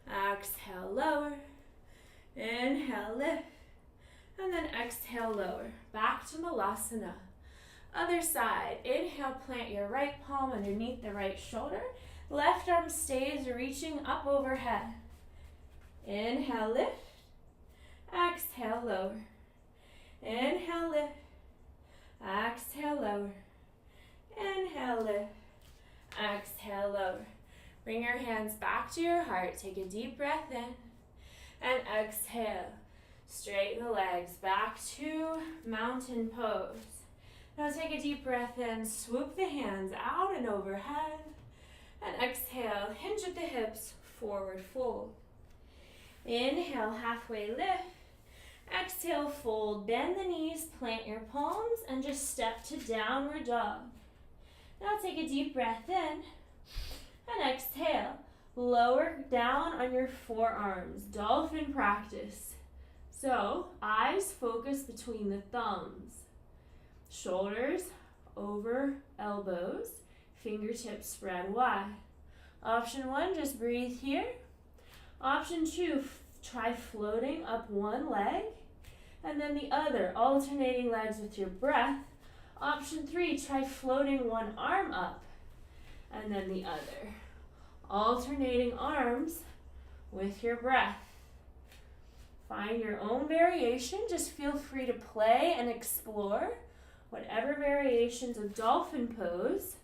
Exhale, lower. Inhale, lift. And then exhale, lower. Back to Malasana. Other side. Inhale, plant your right palm underneath the right shoulder. Left arm stays reaching up overhead. Inhale, lift. Exhale, lower. Inhale, lift. Exhale, lower. Inhale, lift. Exhale, lower. Bring your hands back to your heart. Take a deep breath in. And exhale. Straighten the legs back to mountain pose. Now take a deep breath in. Swoop the hands out and overhead. And exhale. Hinge at the hips. Forward fold. Inhale. Halfway lift. Exhale. Fold. Bend the knees. Plant your palms. And just step to downward dog. Now take a deep breath in, and exhale. Lower down on your forearms, dolphin practice. So, eyes focus between the thumbs. Shoulders over elbows, fingertips spread wide. Option 1, just breathe here. Option 2, try floating up one leg, and then the other, alternating legs with your breath. Option 3, try floating one arm up and then the other. Alternating arms with your breath. Find your own variation. Just feel free to play and explore whatever variations of dolphin pose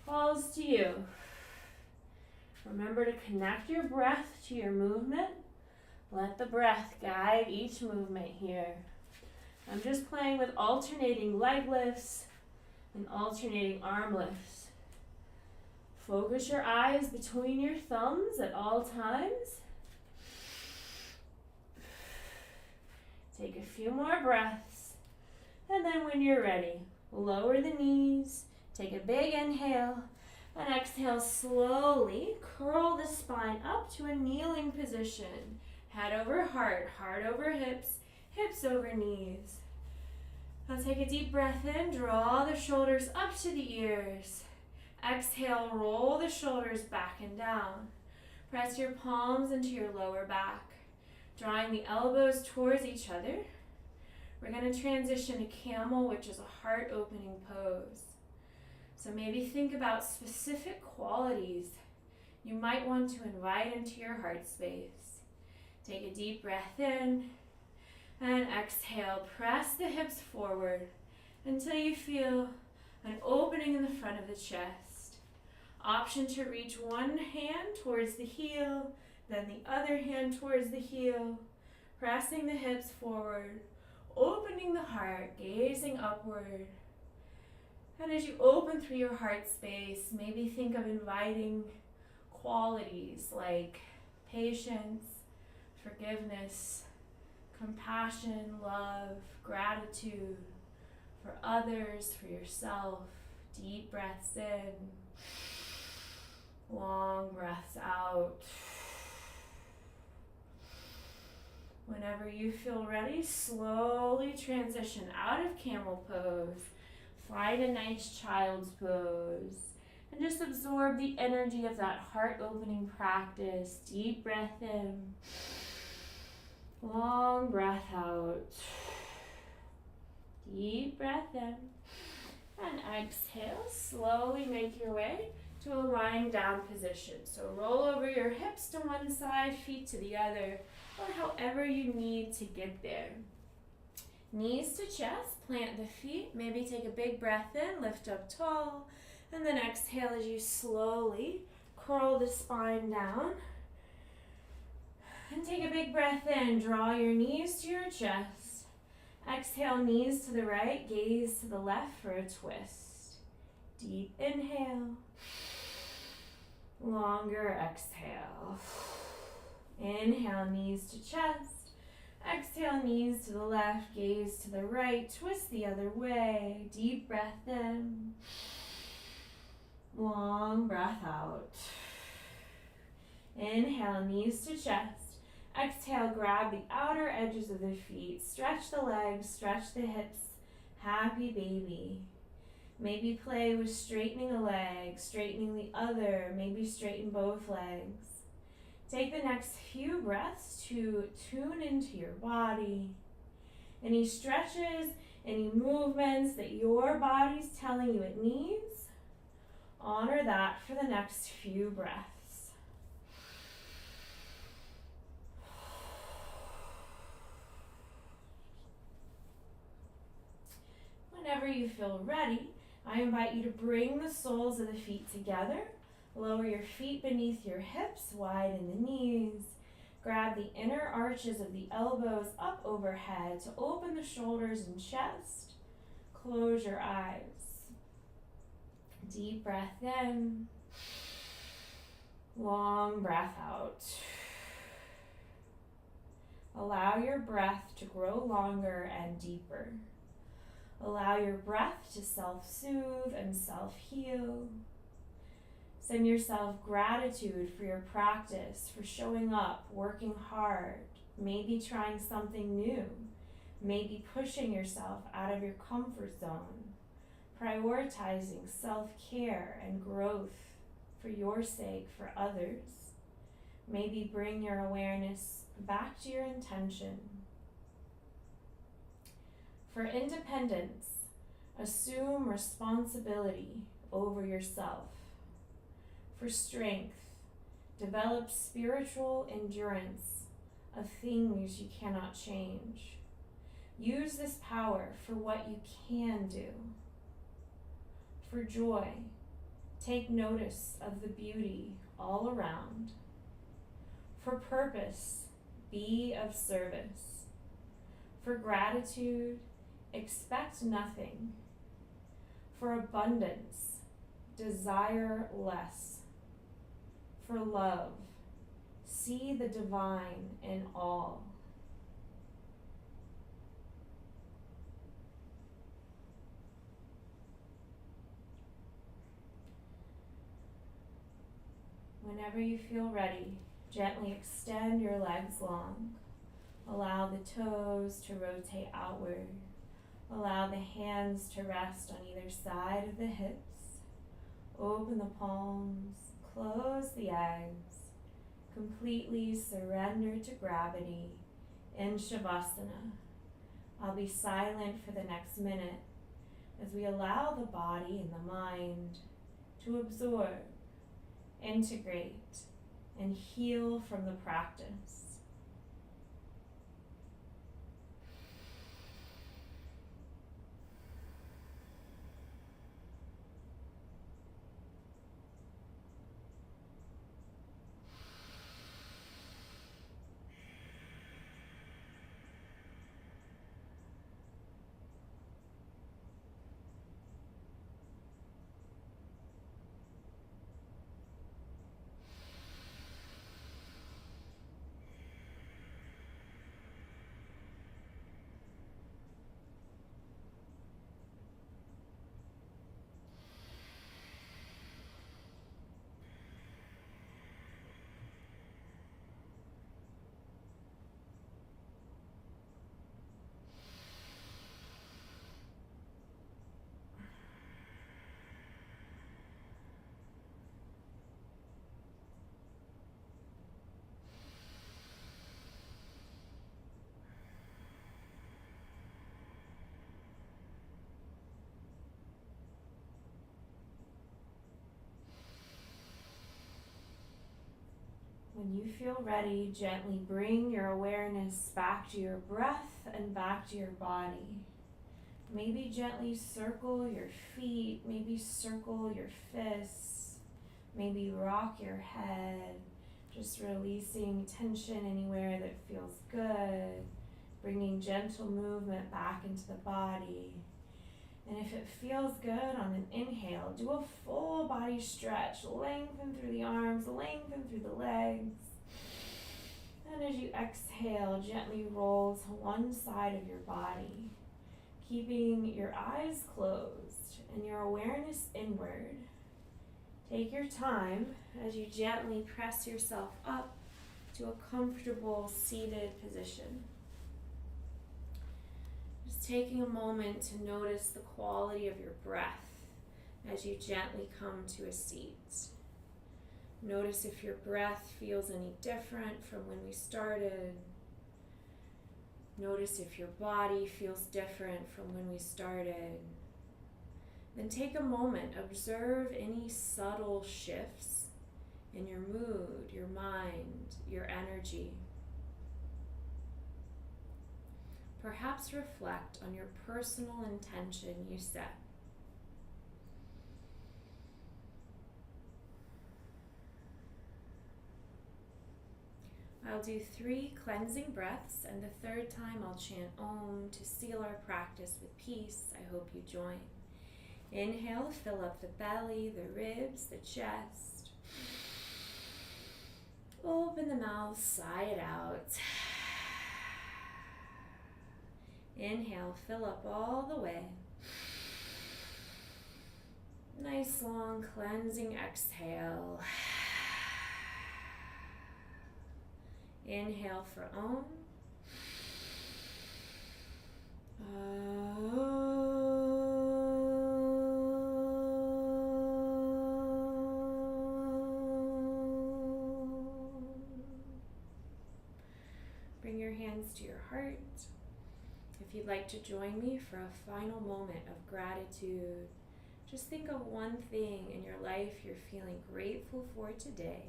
falls to you. Remember to connect your breath to your movement. Let the breath guide each movement here. I'm just playing with alternating leg lifts and alternating arm lifts. Focus your eyes between your thumbs at all times. Take a few more breaths. And then when you're ready, lower the knees, take a big inhale, and exhale slowly. Curl the spine up to a kneeling position. Head over heart, heart over hips, hips over knees. Now take a deep breath in, draw the shoulders up to the ears. Exhale, roll the shoulders back and down. Press your palms into your lower back, drawing the elbows towards each other. We're going to transition to camel, which is a heart-opening pose. So maybe think about specific qualities you might want to invite into your heart space. Take a deep breath in and exhale. Press the hips forward until you feel an opening in the front of the chest. Option to reach one hand towards the heel, then the other hand towards the heel, pressing the hips forward, opening the heart, gazing upward. And as you open through your heart space, maybe think of inviting qualities like patience, forgiveness, compassion, love, gratitude for others, for yourself. Deep breaths in, long breaths out. Whenever you feel ready, slowly transition out of camel pose. Find a nice child's pose. And just absorb the energy of that heart-opening practice. Deep breath in. Long breath out. Deep breath in. And exhale. Slowly make your way to a lying down position. So roll over your hips to one side, feet to the other, or however you need to get there. Knees to chest, plant the feet, maybe take a big breath in, lift up tall, and then exhale as you slowly curl the spine down. And take a big breath in, draw your knees to your chest. Exhale, knees to the right, gaze to the left for a twist. Deep inhale, longer exhale. Inhale, knees to chest. Exhale, knees to the left, gaze to the right, twist the other way. Deep breath in. Long breath out. Inhale, knees to chest. Exhale, grab the outer edges of the feet. Stretch the legs, stretch the hips. Happy baby. Maybe play with straightening a leg, straightening the other, maybe straighten both legs. Take the next few breaths to tune into your body. Any stretches, any movements that your body's telling you it needs, honor that for the next few breaths. Whenever you feel ready, I invite you to bring the soles of the feet together. Lower your feet beneath your hips, widen the knees. Grab the inner arches of the elbows up overhead to open the shoulders and chest. Close your eyes. Deep breath in. Long breath out. Allow your breath to grow longer and deeper. Allow your breath to self-soothe and self-heal. Send yourself gratitude for your practice, for showing up, working hard, maybe trying something new, maybe pushing yourself out of your comfort zone, prioritizing self-care and growth for your sake, for others. Maybe bring your awareness back to your intention. For independence, assume responsibility over yourself. For strength, develop spiritual endurance of things you cannot change. Use this power for what you can do. For joy, take notice of the beauty all around. For purpose, be of service. For gratitude, expect nothing. For abundance, desire less. For love, see the divine in all. Whenever you feel ready, gently extend your legs long. Allow the toes to rotate outward. Allow the hands to rest on either side of the hips. Open the palms, close the eyes. completely surrender to gravity in Shavasana. I'll be silent for the next minute as we allow the body and the mind to absorb, integrate, and heal from the practice. When you feel ready, gently bring your awareness back to your breath and back to your body. Maybe gently circle your feet, maybe circle your fists, maybe rock your head, just releasing tension anywhere that feels good, bringing gentle movement back into the body. And if it feels good on an inhale, do a full body stretch. Lengthen through the arms, lengthen through the legs. And as you exhale, gently roll to one side of your body, keeping your eyes closed and your awareness inward. Take your time as you gently press yourself up to a comfortable seated position. Taking a moment to notice the quality of your breath as you gently come to a seat. Notice if your breath feels any different from when we started. Notice if your body feels different from when we started. Then take a moment, observe any subtle shifts in your mood, your mind, your energy. Perhaps reflect on your personal intention you set. I'll do 3 cleansing breaths, and the third time I'll chant Om to seal our practice with peace. I hope you join. Inhale, fill up the belly, the ribs, the chest. Open the mouth, sigh it out. Inhale, fill up all the way. Nice long cleansing exhale. Inhale for Om. Bring your hands to your heart. If you'd like to join me for a final moment of gratitude, just think of one thing in your life you're feeling grateful for today.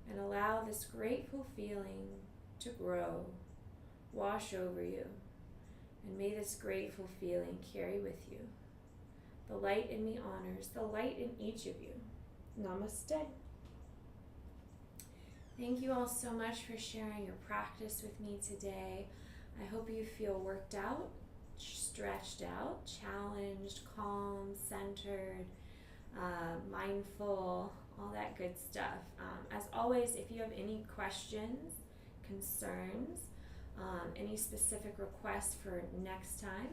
And allow this grateful feeling to grow, wash over you, and may this grateful feeling carry with you. The light in me honors the light in each of you. Namaste. Thank you all so much for sharing your practice with me today. I hope you feel worked out, stretched out, challenged, calm, centered, mindful, all that good stuff. As always, if you have any questions, concerns, any specific requests for next time,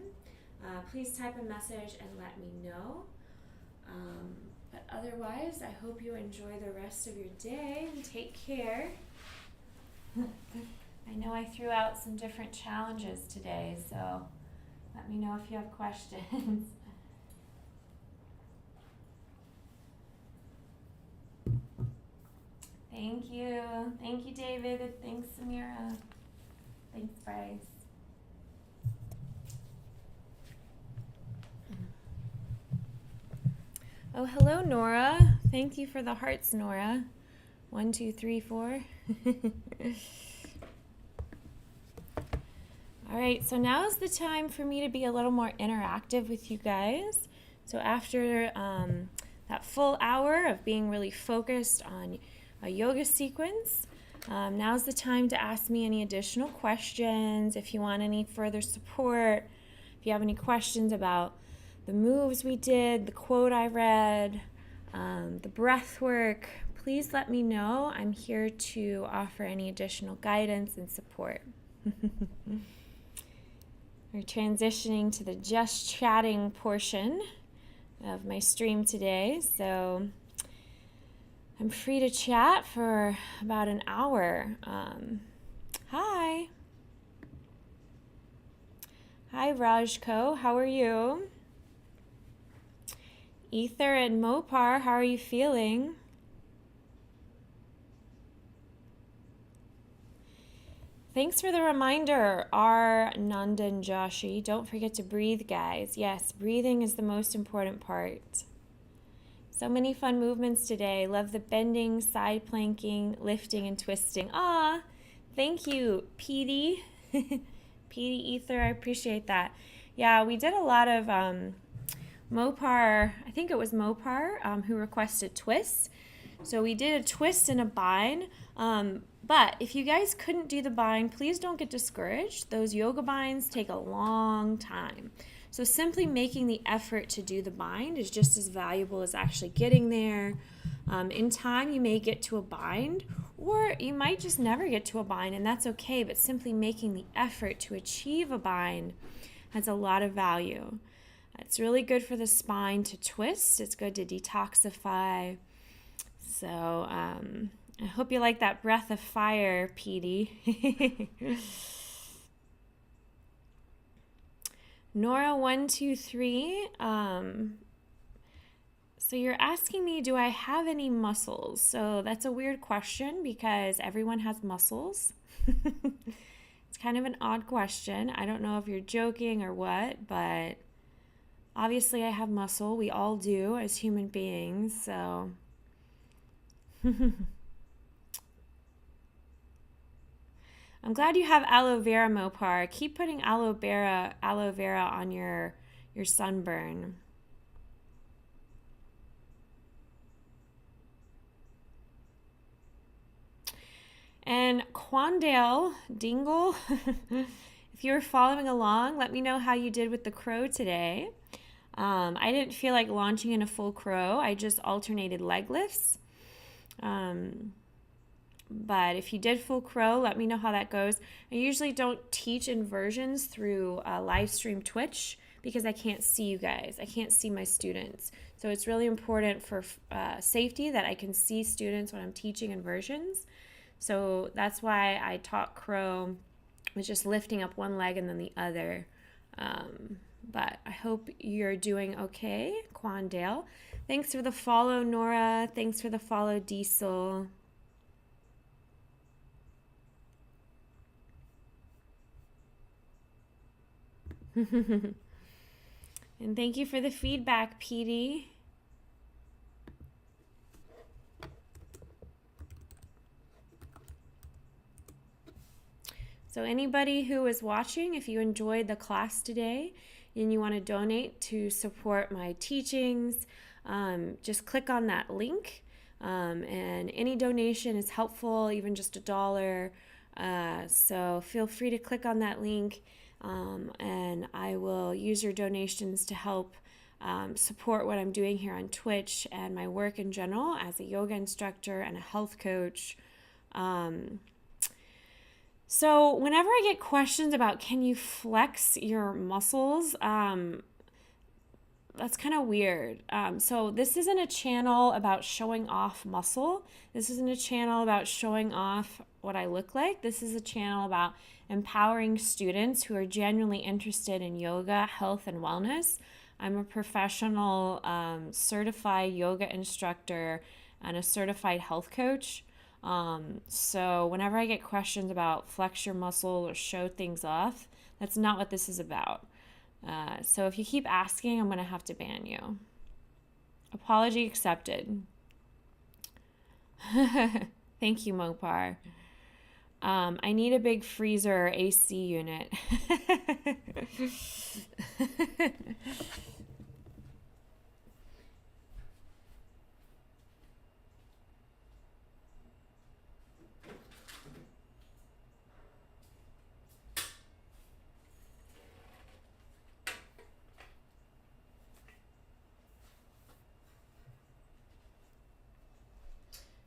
please type a message and let me know. But otherwise, I hope you enjoy the rest of your day and take care. I know I threw out some different challenges today, so let me know if you have questions. Thank you. Thank you, David. Thanks, Samira. Thanks, Bryce. Oh, hello, Nora. Thank you for the hearts, Nora. 1, 2, 3, 4. All right, so now is the time for me to be a little more interactive with you guys. So after that full hour of being really focused on a yoga sequence, now's the time to ask me any additional questions. If you want any further support, if you have any questions about the moves we did, the quote I read, the breath work, please let me know. I'm here to offer any additional guidance and support. We're transitioning to the just chatting portion of my stream today, so I'm free to chat for about an hour. Hi. Hi, Rajko. How are you? Ether and Mopar, how are you feeling? Thanks for the reminder, R. Nandan Joshi. Don't forget to breathe, guys. Yes, breathing is the most important part. So many fun movements today. Love the bending, side planking, lifting, and twisting. Ah, thank you, Petey. Petey Ether, I appreciate that. Yeah, we did a lot of Mopar, I think it was Mopar, who requested twists. So we did a twist and a bind. But if you guys couldn't do the bind, please don't get discouraged. Those yoga binds take a long time. So simply making the effort to do the bind is just as valuable as actually getting there. In time, you may get to a bind, or you might just never get to a bind, and that's okay. But simply making the effort to achieve a bind has a lot of value. It's really good for the spine to twist. It's good to detoxify. So I hope you like that breath of fire, Petey. Nora 123. So you're asking me, do I have any muscles? So that's a weird question because everyone has muscles. It's kind of an odd question. I don't know if you're joking or what, but obviously I have muscle. We all do as human beings, so I'm glad you have aloe vera, Mopar. Keep putting aloe vera on your sunburn. And Quandale Dingle, if you were following along, let me know how you did with the crow today. I didn't feel like launching in a full crow. I just alternated leg lifts. But if you did full crow, let me know how that goes. I usually don't teach inversions through live stream Twitch because I can't see you guys. I can't see my students. So it's really important for safety that I can see students when I'm teaching inversions. So that's why I taught crow with just lifting up one leg and then the other. But I hope you're doing okay, Quandale. Thanks for the follow, Nora. Thanks for the follow, Diesel. And thank you for the feedback, Petey. So anybody who is watching, if you enjoyed the class today and you want to donate to support my teachings, just click on that link. And any donation is helpful, even just $1. So feel free to click on that link. And I will use your donations to help support what I'm doing here on Twitch and my work in general as a yoga instructor and a health coach. So whenever I get questions about can you flex your muscles, that's kind of weird. So this isn't a channel about showing off muscle. This isn't a channel about showing off what I look like. This is a channel about empowering students who are genuinely interested in yoga, health, and wellness. I'm a professional certified yoga instructor and a certified health coach. So whenever I get questions about flex your muscle or show things off, that's not what this is about. So if you keep asking, I'm going to have to ban you. Apology accepted. Thank you, Mopar. I need a big freezer or AC unit.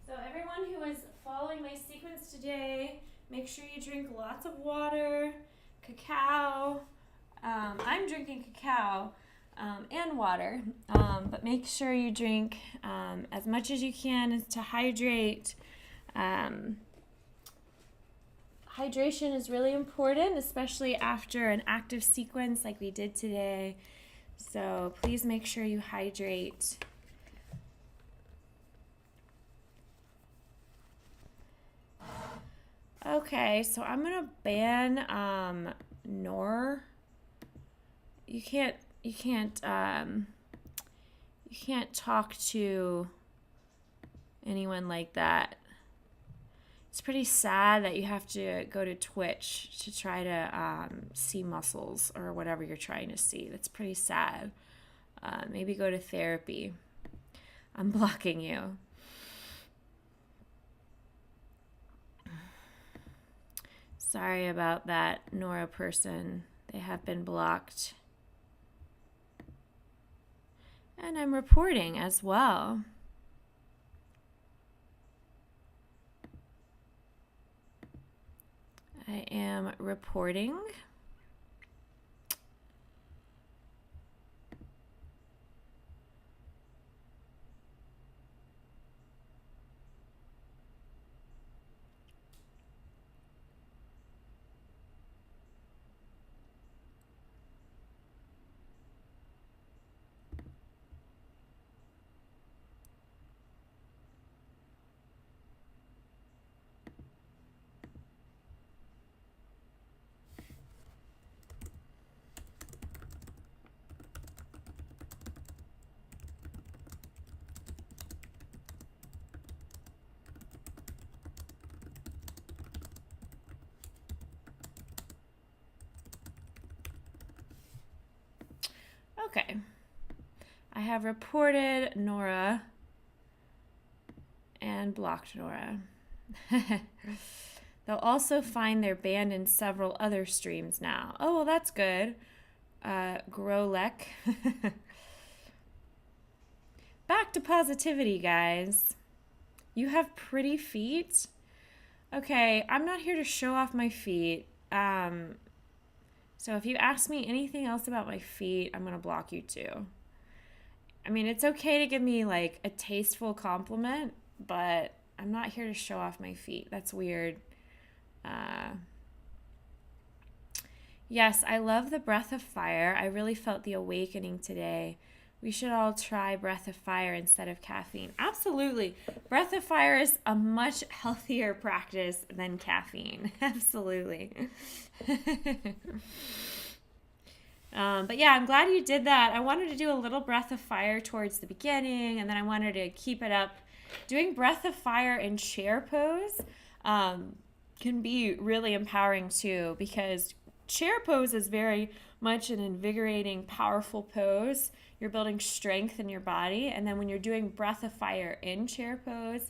So everyone who is following my sequence today, make sure you drink lots of water, cacao. I'm drinking cacao and water, but make sure you drink as much as you can to hydrate. Hydration is really important, especially after an active sequence like we did today. So please make sure you hydrate. Okay, so I'm gonna ban You can't talk to anyone like that. It's pretty sad that you have to go to Twitch to try to see muscles or whatever you're trying to see. That's pretty sad. Maybe go to therapy. I'm blocking you. Sorry about that, Nora person. They have been blocked. And I'm reporting as well. I am reporting. Okay. I have reported Nora and blocked Nora. They'll also find they're banned in several other streams now. Oh, well, that's good. Grolek. Back to positivity, guys. You have pretty feet? Okay, I'm not here to show off my feet. So if you ask me anything else about my feet, I'm going to block you too. I mean, it's okay to give me like a tasteful compliment, but I'm not here to show off my feet. That's weird. Yes, I love the breath of fire. I really felt the awakening today. We should all try breath of fire instead of caffeine. Absolutely. Breath of fire is a much healthier practice than caffeine. Absolutely. But yeah, I'm glad you did that. I wanted to do a little breath of fire towards the beginning, and then I wanted to keep it up. Doing breath of fire in chair pose can be really empowering too, because chair pose is very much an invigorating, powerful pose. You're building strength in your body, and then when you're doing breath of fire in chair pose,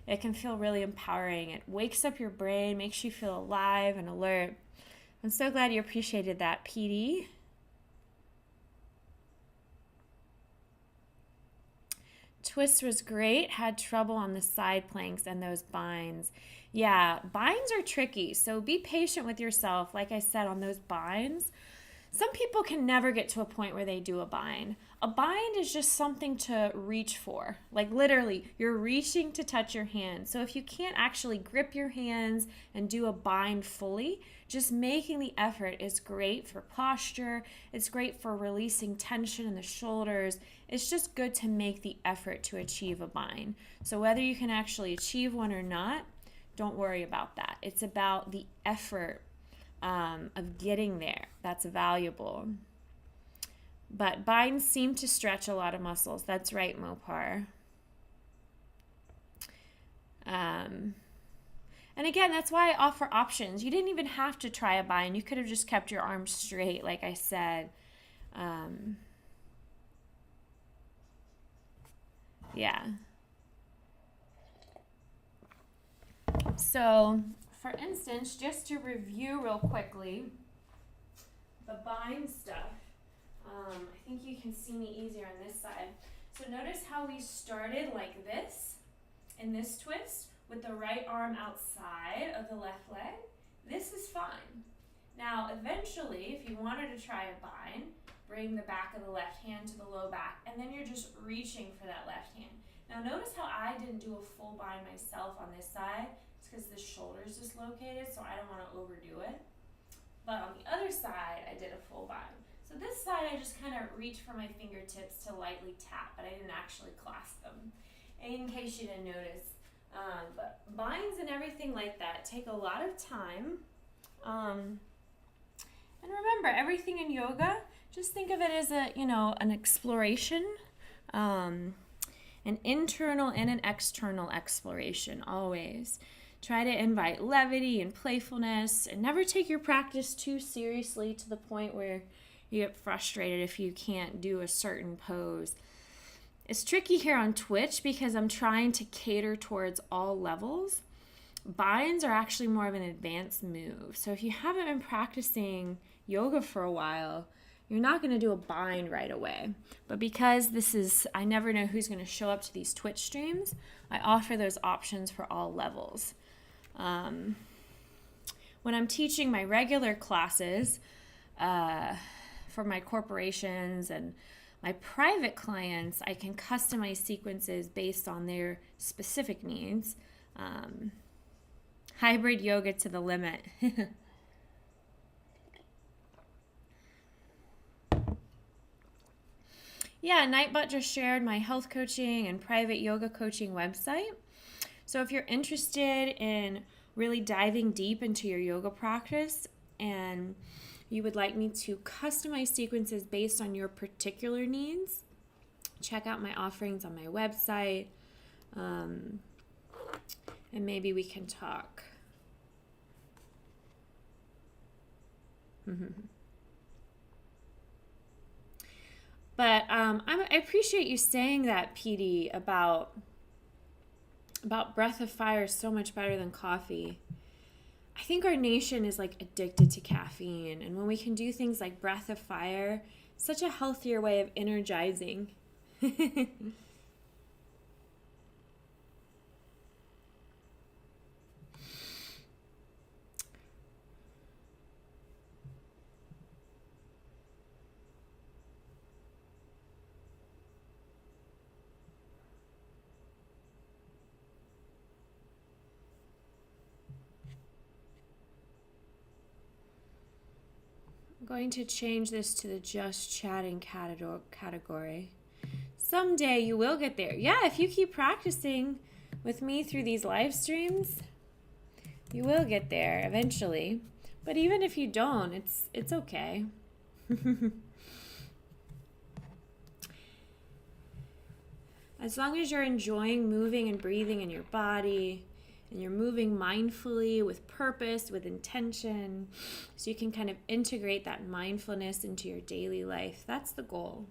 it can feel really empowering. It wakes up your brain, makes you feel alive and alert. I'm so glad you appreciated that, PD. Twist was great, had trouble on the side planks and those binds. Yeah, binds are tricky, so be patient with yourself. Like I said, on those binds, some people can never get to a point where they do a bind. A bind is just something to reach for. Like literally, you're reaching to touch your hand. So if you can't actually grip your hands and do a bind fully, just making the effort is great for posture. It's great for releasing tension in the shoulders. It's just good to make the effort to achieve a bind. So whether you can actually achieve one or not, don't worry about that. It's about the effort of getting there. That's valuable. But binds seem to stretch a lot of muscles. That's right, Mopar. And again, that's why I offer options. You didn't even have to try a bind. You could have just kept your arms straight, like I said. Yeah. So, for instance, just to review real quickly, the bind stuff. I think you can see me easier on this side. So notice how we started like this, in this twist, with the right arm outside of the left leg. This is fine. Now, eventually, if you wanted to try a bind, bring the back of the left hand to the low back, and then you're just reaching for that left hand. Now, notice how I didn't do a full bind myself on this side. It's because the shoulder's dislocated, so I don't want to overdo it. But on the other side, I did a full bind. So this side, I just kind of reached for my fingertips to lightly tap, but I didn't actually clasp them, in case you didn't notice. But binds and everything like that take a lot of time. And remember, everything in yoga, just think of it as an exploration, an internal and an external exploration, always. Try to invite levity and playfulness, and never take your practice too seriously to the point where you get frustrated if you can't do a certain pose. It's tricky here on Twitch because I'm trying to cater towards all levels. Binds are actually more of an advanced move. So if you haven't been practicing yoga for a while, you're not going to do a bind right away. But because I never know who's going to show up to these Twitch streams, I offer those options for all levels. When I'm teaching my regular classes for my corporations and my private clients, I can customize sequences based on their specific needs. Hybrid yoga to the limit. Yeah, Nightbot just shared my health coaching and private yoga coaching website. So if you're interested in really diving deep into your yoga practice and you would like me to customize sequences based on your particular needs, check out my offerings on my website, and maybe we can talk. But I appreciate you saying that, PD, about breath of fire is so much better than coffee. I think our nation is like addicted to caffeine, and when we can do things like breath of fire, such a healthier way of energizing. I'm going to change this to the just chatting category. Someday you will get there. Yeah, if you keep practicing with me through these live streams, you will get there eventually. But even if you don't, it's okay. As long as you're enjoying moving and breathing in your body, and you're moving mindfully with purpose, with intention, so you can kind of integrate that mindfulness into your daily life. That's the goal.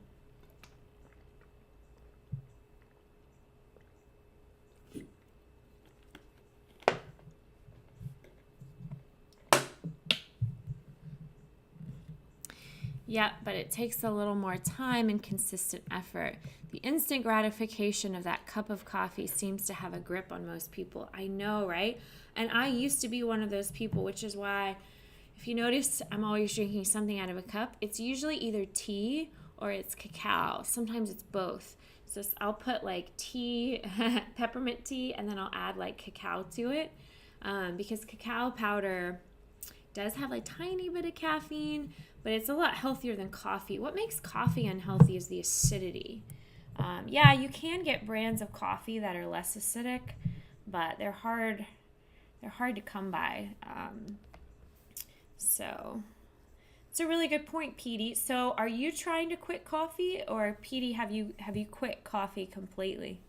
Yeah, but it takes a little more time and consistent effort. The instant gratification of that cup of coffee seems to have a grip on most people. I know, right? And I used to be one of those people, which is why, if you notice, I'm always drinking something out of a cup. It's usually either tea or it's cacao. Sometimes it's both. So I'll put like tea, peppermint tea, and then I'll add like cacao to it, because cacao powder does have a tiny bit of caffeine, but it's a lot healthier than coffee. What makes coffee unhealthy is the acidity. Yeah, you can get brands of coffee that are less acidic, but they're hard they're hard to come by. So it's a really good point, Petey. So are you trying to quit coffee, or Petey, have you quit coffee completely?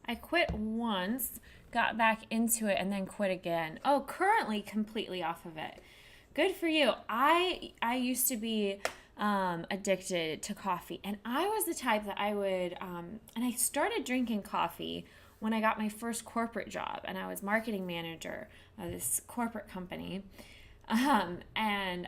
I quit once, got back into it, and then quit again. Oh, currently completely off of it. Good for you. I used to be addicted to coffee, and I was the type that I would and I started drinking coffee when I got my first corporate job, and I was marketing manager of this corporate company, and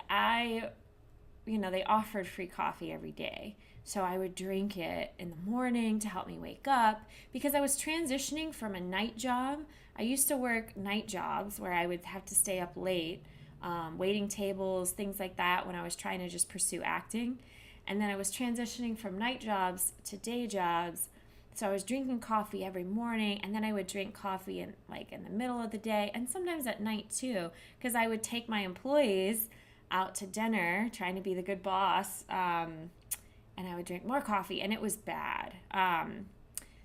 they offered free coffee every day. So I would drink it in the morning to help me wake up because I was transitioning from a night job. I used to work night jobs where I would have to stay up late, waiting tables, things like that when I was trying to just pursue acting. And then I was transitioning from night jobs to day jobs. So I was drinking coffee every morning, and then I would drink coffee in the middle of the day and sometimes at night too, because I would take my employees out to dinner, trying to be the good boss, and I would drink more coffee, and it was bad.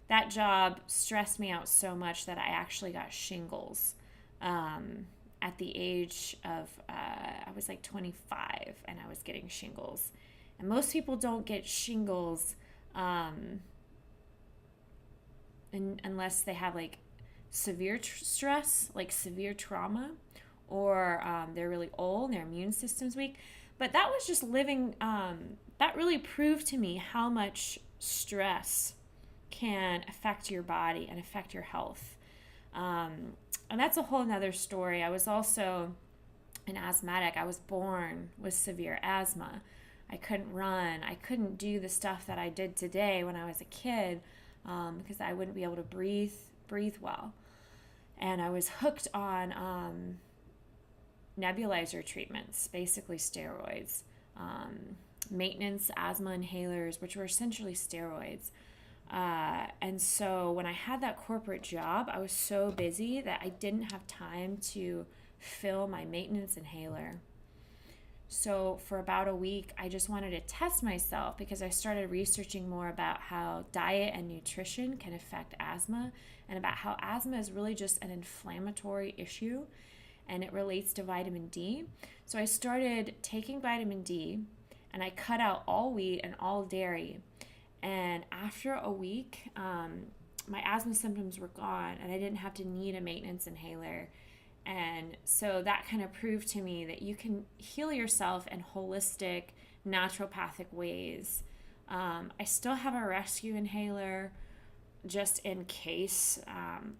That job stressed me out so much that I actually got shingles at the age of, I was like 25, and I was getting shingles. And most people don't get shingles unless they have like severe stress, like severe trauma, or they're really old and their immune system's weak. But that was just living, that really proved to me how much stress can affect your body and affect your health. And that's a whole nother story. I was also an asthmatic. I was born with severe asthma. I couldn't run. I couldn't do the stuff that I did today when I was a kid because I wouldn't be able to breathe well. And I was hooked on nebulizer treatments, basically steroids, maintenance asthma inhalers, which were essentially steroids. And so when I had that corporate job, I was so busy that I didn't have time to fill my maintenance inhaler. So for about a week, I just wanted to test myself because I started researching more about how diet and nutrition can affect asthma and about how asthma is really just an inflammatory issue and it relates to vitamin D. So I started taking vitamin D and I cut out all wheat and all dairy. And after a week, my asthma symptoms were gone and I didn't have to need a maintenance inhaler. And so that kind of proved to me that you can heal yourself in holistic, naturopathic ways. I still have a rescue inhaler just in case,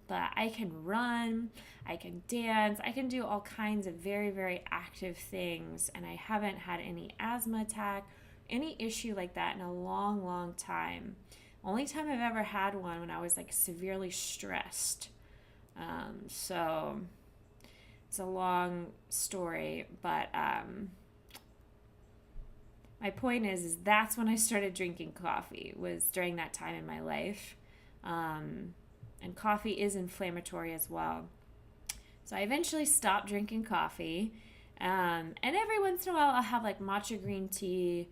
but I can run, I can dance, I can do all kinds of very, very active things, and I haven't had any asthma attack, any issue like that in a long, long time. Only time I've ever had one when I was like severely stressed. So it's a long story, but my point is that's when I started drinking coffee, was during that time in my life. And coffee is inflammatory as well. So I eventually stopped drinking coffee. And every once in a while I'll have like matcha green tea.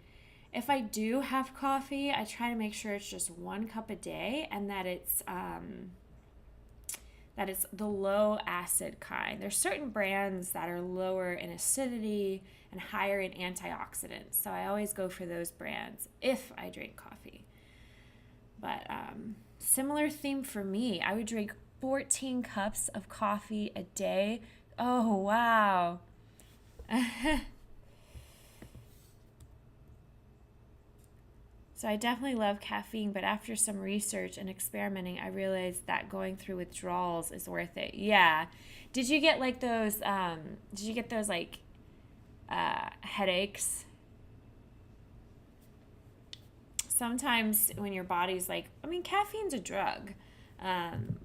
If I do have coffee, I try to make sure it's just 1 cup a day and that it's the low acid kind. There's certain brands that are lower in acidity and higher in antioxidants. So I always go for those brands if I drink coffee. But similar theme for me. I would drink 14 cups of coffee a day. Oh, wow. So I definitely love caffeine, but after some research and experimenting, I realized that going through withdrawals is worth it. Yeah. Did you get like those, headaches? Sometimes when your body's like, I mean, caffeine's a drug.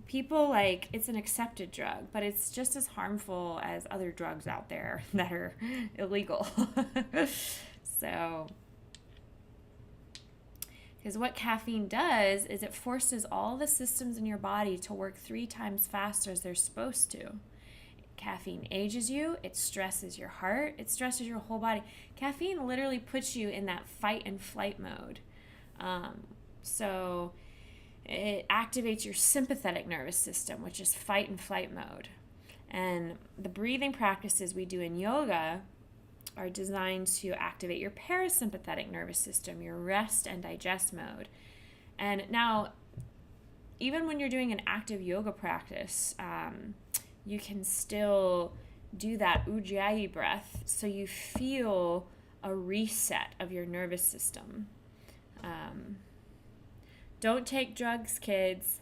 People like, it's an accepted drug, but it's just as harmful as other drugs out there that are illegal. So, because what caffeine does is it forces all the systems in your body to work 3 times faster as they're supposed to. Caffeine ages you, it stresses your heart, it stresses your whole body. Caffeine literally puts you in that fight and flight mode. So it activates your sympathetic nervous system, which is fight and flight mode. And the breathing practices we do in yoga are designed to activate your parasympathetic nervous system, your rest and digest mode. And now, even when you're doing an active yoga practice, you can still do that ujjayi breath so you feel a reset of your nervous system. Don't take drugs, kids.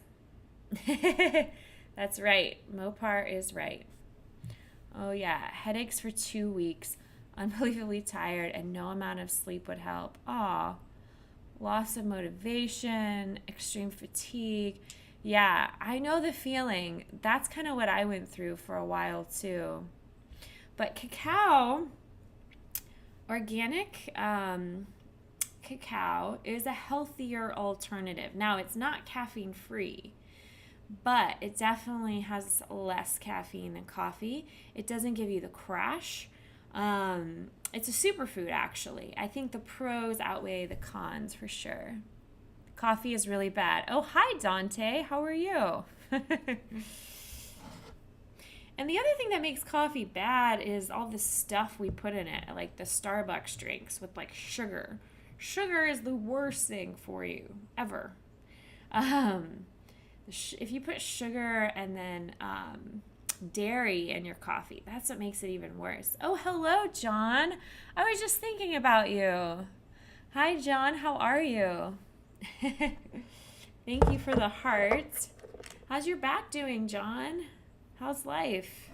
That's right. Mopar is right. Oh, yeah. Headaches for 2 weeks. Unbelievably tired, and no amount of sleep would help. Aw. Loss of motivation, extreme fatigue. Yeah, I know the feeling. That's kind of what I went through for a while, too. But cacao, organic cacao, is a healthier alternative. Now, it's not caffeine free, but it definitely has less caffeine than coffee. It doesn't give you the crash. It's a superfood, actually. I think the pros outweigh the cons for sure. Coffee is really bad. Oh, hi, Dante. How are you? And the other thing that makes coffee bad is all the stuff we put in it, like the Starbucks drinks with like sugar. Sugar is the worst thing for you ever. If you put sugar and then dairy in your coffee, that's what makes it even worse. Oh, hello, John. I was just thinking about you. Hi, John. How are you? Thank you for the heart. How's your back doing, John? How's life?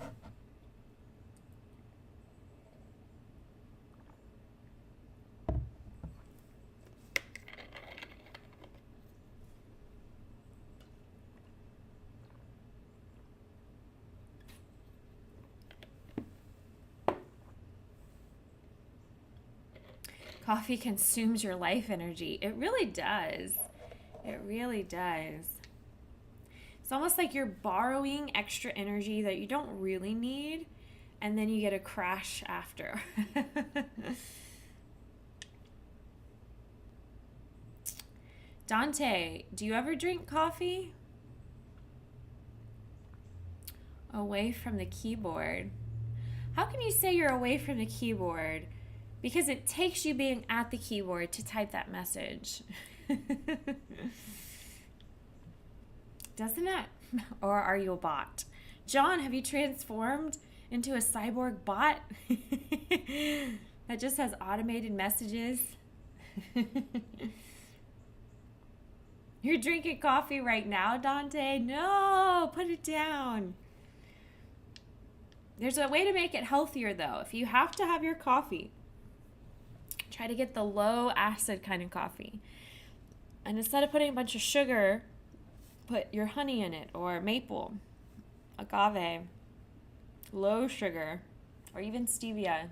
Coffee consumes your life energy. It really does. It really does. It's almost like you're borrowing extra energy that you don't really need, and then you get a crash after. Dante, do you ever drink coffee? Away from the keyboard. How can you say you're away from the keyboard? Because it takes you being at the keyboard to type that message. Doesn't it? Or are you a bot? John, have you transformed into a cyborg bot that just has automated messages? You're drinking coffee right now, Dante? No, put it down. There's a way to make it healthier, though. If you have to have your coffee, try to get the low acid kind of coffee. And instead of putting a bunch of sugar, put your honey in it, or maple, agave, low sugar, or even stevia.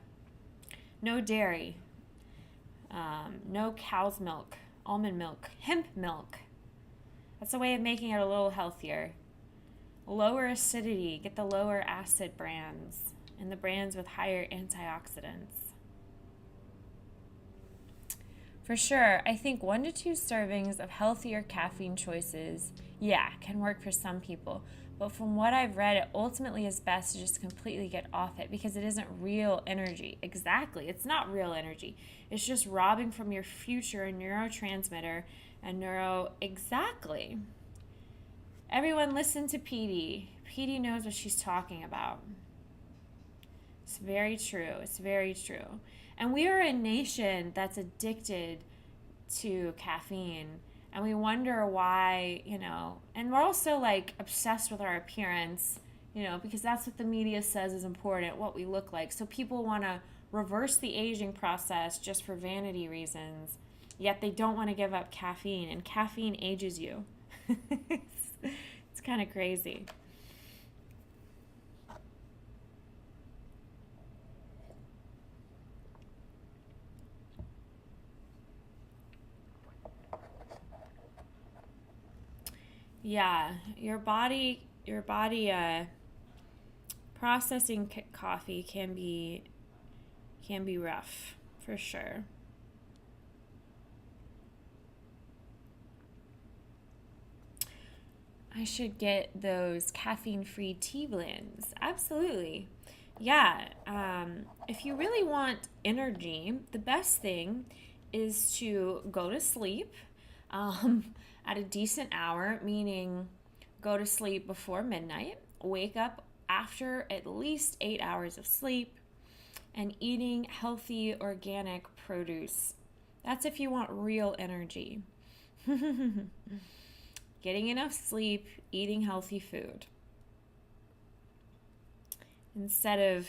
No dairy, no cow's milk, almond milk, hemp milk. That's a way of making it a little healthier. Lower acidity, get the lower acid brands, and the brands with higher antioxidants. For sure, I think 1 to 2 servings of healthier caffeine choices, can work for some people. But from what I've read, it ultimately is best to just completely get off it because it isn't real energy. Exactly, it's not real energy. It's just robbing from your future neurotransmitter and exactly. Everyone listen to Petey. Petey knows what she's talking about. It's very true. It's very true. And we are a nation that's addicted to caffeine. And we wonder why, and we're also like obsessed with our appearance, because that's what the media says is important, what we look like. So people want to reverse the aging process just for vanity reasons, yet they don't want to give up caffeine, and caffeine ages you. It's kind of crazy. Yeah, your body processing coffee can be rough, for sure. I should get those caffeine-free tea blends. Absolutely. Yeah, if you really want energy, the best thing is to go to sleep at a decent hour, meaning go to sleep before midnight, wake up after at least 8 hours of sleep, and eating healthy organic produce. That's if you want real energy. Getting enough sleep, eating healthy food. Instead of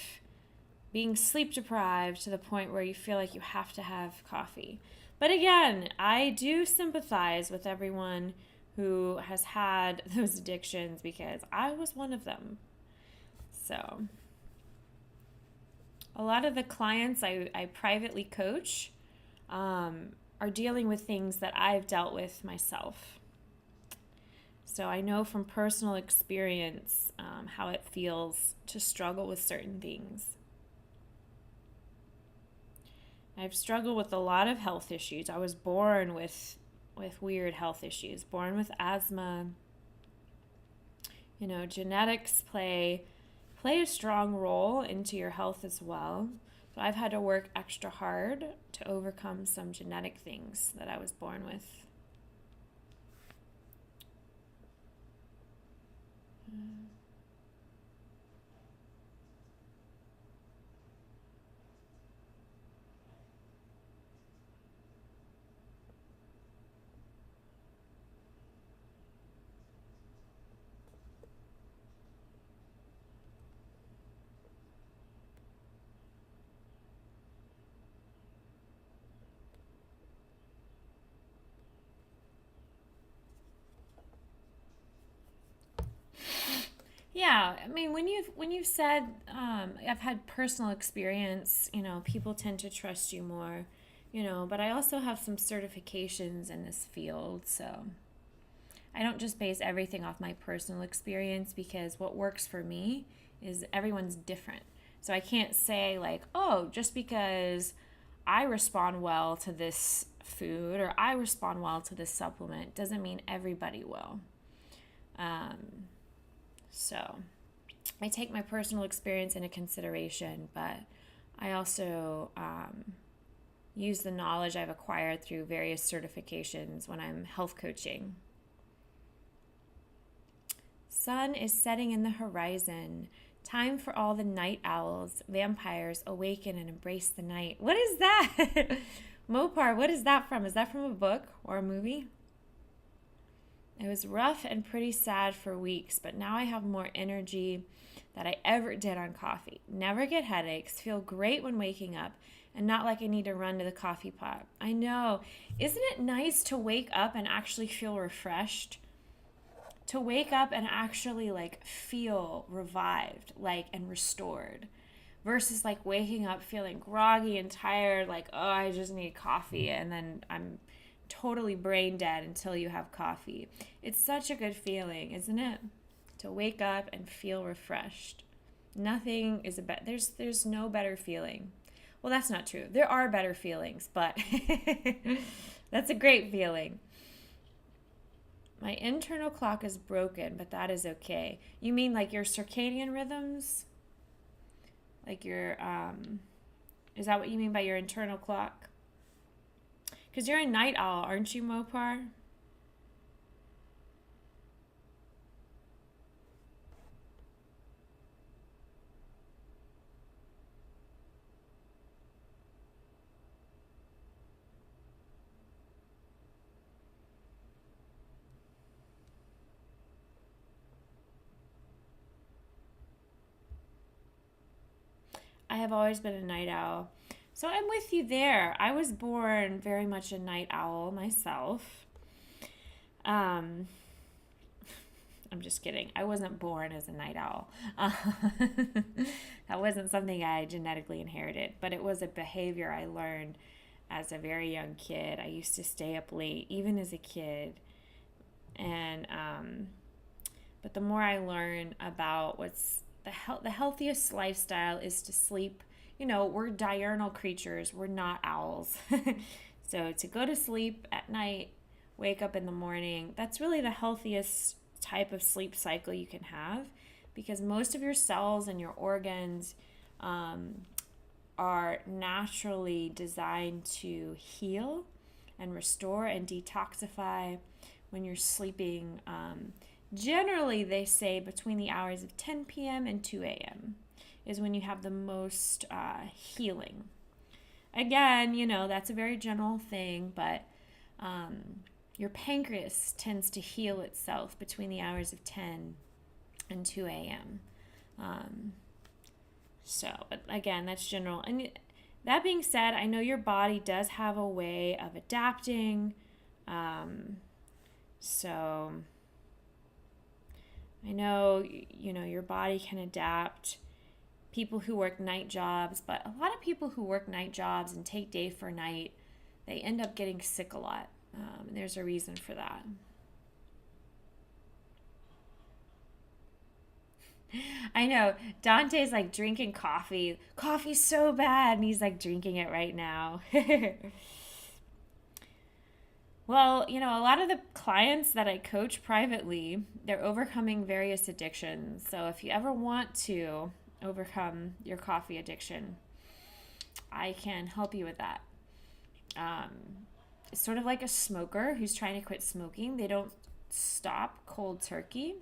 being sleep deprived to the point where you feel like you have to have coffee. But again, I do sympathize with everyone who has had those addictions because I was one of them. So, a lot of the clients I privately coach are dealing with things that I've dealt with myself. So I know from personal experience how it feels to struggle with certain things. I've struggled with a lot of health issues. I was born with weird health issues, born with asthma. Genetics play a strong role into your health as well. So I've had to work extra hard to overcome some genetic things that I was born with. Yeah, I mean, when you've said I've had personal experience, people tend to trust you more, but I also have some certifications in this field, so I don't just base everything off my personal experience because what works for me is everyone's different. So I can't say like, oh, just because I respond well to this food or I respond well to this supplement doesn't mean everybody will. So I take my personal experience into consideration, but I also use the knowledge I've acquired through various certifications when I'm health coaching. Sun is setting in the horizon. Time for all the night owls, vampires, awaken and embrace the night. What is that? Mopar, what is that from? Is that from a book or a movie? It was rough and pretty sad for weeks, but now I have more energy than I ever did on coffee. Never get headaches, feel great when waking up, and not like I need to run to the coffee pot. I know. Isn't it nice to wake up and actually feel refreshed? To wake up and actually like feel revived, like, and restored, versus like waking up feeling groggy and tired, like, oh, I just need coffee, and then I'm totally brain dead until you have coffee. It's such a good feeling, isn't it? To wake up and feel refreshed. Nothing is there's no better feeling. Well, that's not true. There are better feelings, but that's a great feeling. My internal clock is broken, but that is okay. You mean like your circadian rhythms? Like your, is that what you mean by your internal clock? Because you're a night owl, aren't you, Mopar? I have always been a night owl. So I'm with you there. I was born very much a night owl myself. I'm just kidding. I wasn't born as a night owl. That wasn't something I genetically inherited, but it was a behavior I learned as a very young kid. I used to stay up late, even as a kid. And but the more I learn about what's the healthiest lifestyle is to sleep. We're diurnal creatures. We're not owls. So to go to sleep at night, wake up in the morning, that's really the healthiest type of sleep cycle you can have, because most of your cells and your organs are naturally designed to heal and restore and detoxify when you're sleeping. Generally, they say between the hours of 10 p.m. and 2 a.m. is when you have the most healing. Again, that's a very general thing, but your pancreas tends to heal itself between the hours of 10 and 2 a.m. But again, that's general. And that being said, I know your body does have a way of adapting. So I know, your body can adapt. People who work night jobs, but a lot of people who work night jobs and take day for night, they end up getting sick a lot. And there's a reason for that. I know. Dante's like drinking coffee. Coffee's so bad, and he's like drinking it right now. Well, a lot of the clients that I coach privately, they're overcoming various addictions. So if you ever want to overcome your coffee addiction, I can help you with that. It's sort of like a smoker who's trying to quit smoking. They don't stop cold turkey.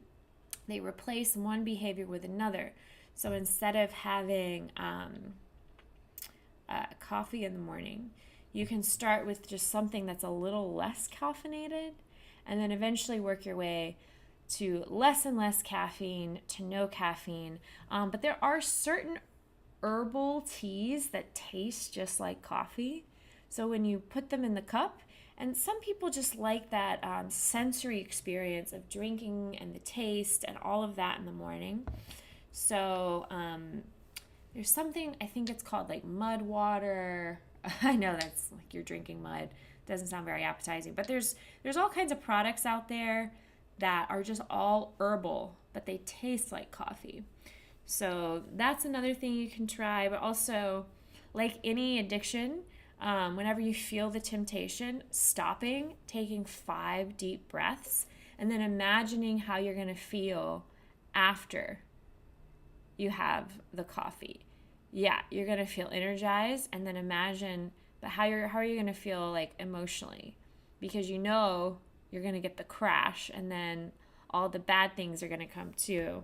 They replace one behavior with another. So instead of having coffee in the morning, you can start with just something that's a little less caffeinated, and then eventually work your way to less and less caffeine to no caffeine. But there are certain herbal teas that taste just like coffee. So when you put them in the cup, and some people just like that sensory experience of drinking and the taste and all of that in the morning. So there's something, I think it's called like mud water. I know that's like you're drinking mud. Doesn't sound very appetizing, but there's all kinds of products out there that are just all herbal, but they taste like coffee. So that's another thing you can try. But also, like any addiction, whenever you feel the temptation, stopping, taking 5 deep breaths, and then imagining how you're going to feel after you have the coffee. Yeah, you're going to feel energized, and then imagine how are you going to feel like emotionally, because you're going to get the crash, and then all the bad things are going to come too.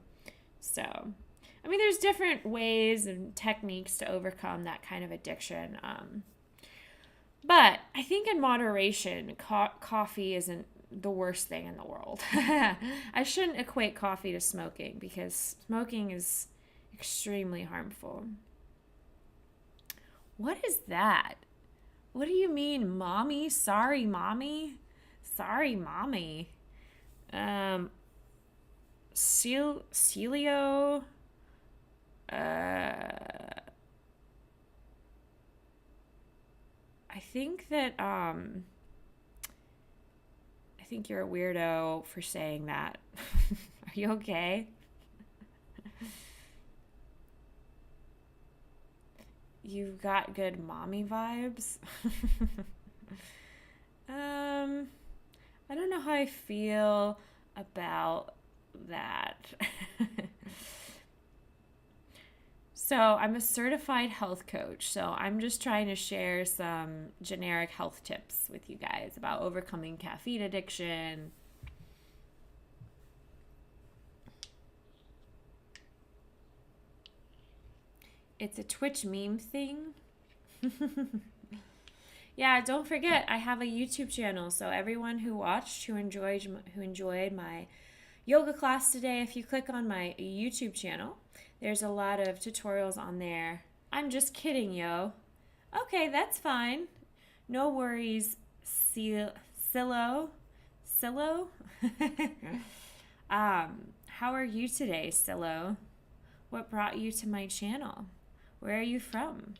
So, I mean, there's different ways and techniques to overcome that kind of addiction. But I think in moderation, coffee isn't the worst thing in the world. I shouldn't equate coffee to smoking, because smoking is extremely harmful. What is that? What do you mean, mommy? Sorry, mommy. Sorry, mommy. Celio. I think that I think you're a weirdo for saying that. Are you okay? You've got good mommy vibes. I don't know how I feel about that. So I'm a certified health coach, so I'm just trying to share some generic health tips with you guys about overcoming caffeine addiction. It's a Twitch meme thing. Yeah, don't forget, I have a YouTube channel, so everyone who watched, who enjoyed my yoga class today, if you click on my YouTube channel, there's a lot of tutorials on there. I'm just kidding, yo. Okay, that's fine. No worries, Silo. Silo? How are you today, Silo? What brought you to my channel? Where are you from?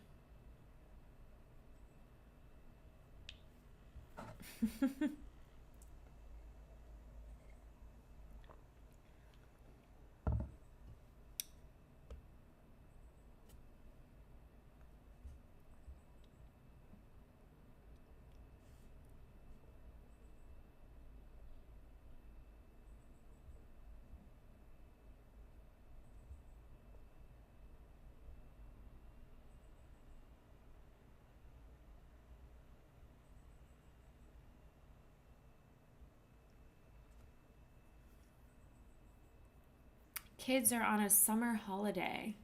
Kids are on a summer holiday.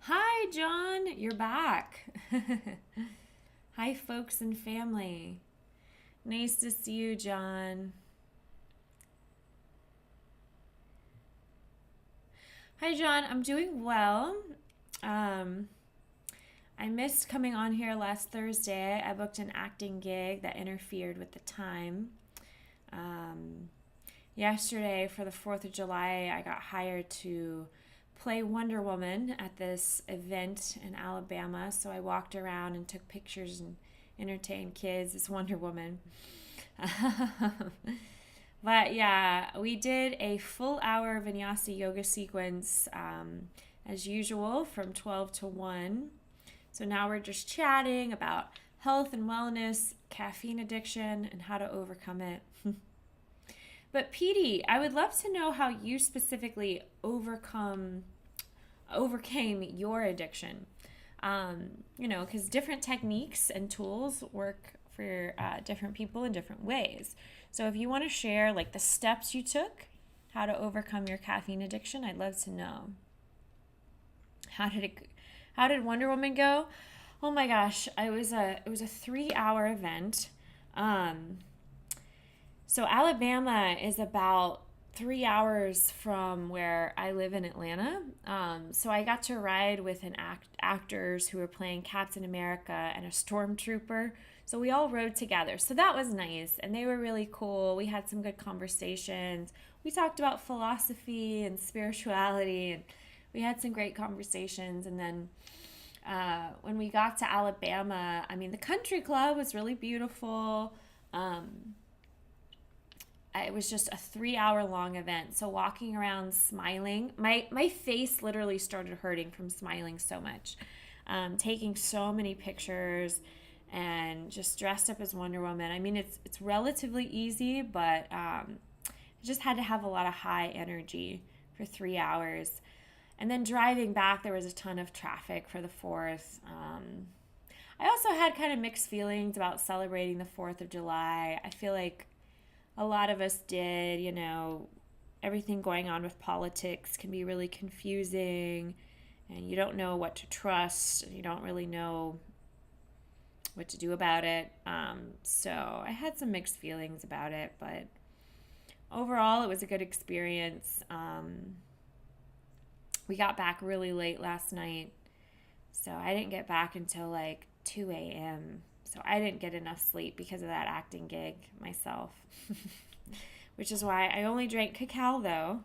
Hi, John. You're back. Hi, folks and family. Nice to see you, John. Hi, John. I'm doing well. I missed coming on here last Thursday. I booked an acting gig that interfered with the time. Yesterday, for the 4th of July, I got hired to play Wonder Woman at this event in Alabama. So I walked around and took pictures and entertained kids as Wonder Woman. But yeah, we did a full hour Vinyasa yoga sequence as usual from 12 to 1. So now we're just chatting about health and wellness, caffeine addiction, and how to overcome it. But Petey, I would love to know how you specifically overcame your addiction. Because different techniques and tools work for different people in different ways. So if you want to share like the steps you took, how to overcome your caffeine addiction, I'd love to know. How did Wonder Woman go? Oh my gosh, it was a 3-hour event. So Alabama is about 3 hours from where I live in Atlanta. So I got to ride with actors who were playing Captain America and a stormtrooper. So we all rode together. So that was nice. And they were really cool. We had some good conversations. We talked about philosophy and spirituality, and we had some great conversations. And then when we got to Alabama, I mean, the country club was really beautiful. It was just a 3-hour long event. So walking around smiling, my face literally started hurting from smiling so much. Taking so many pictures and just dressed up as Wonder Woman. I mean, it's relatively easy, but I just had to have a lot of high energy for 3 hours. And then driving back, there was a ton of traffic for the 4th. I also had kind of mixed feelings about celebrating the 4th of July. I feel like a lot of us did, everything going on with politics can be really confusing, and you don't know what to trust, and you don't really know what to do about it. So I had some mixed feelings about it, but overall it was a good experience. We got back really late last night, so I didn't get back until like 2 a.m., so I didn't get enough sleep because of that acting gig myself. Which is why I only drank cacao, though,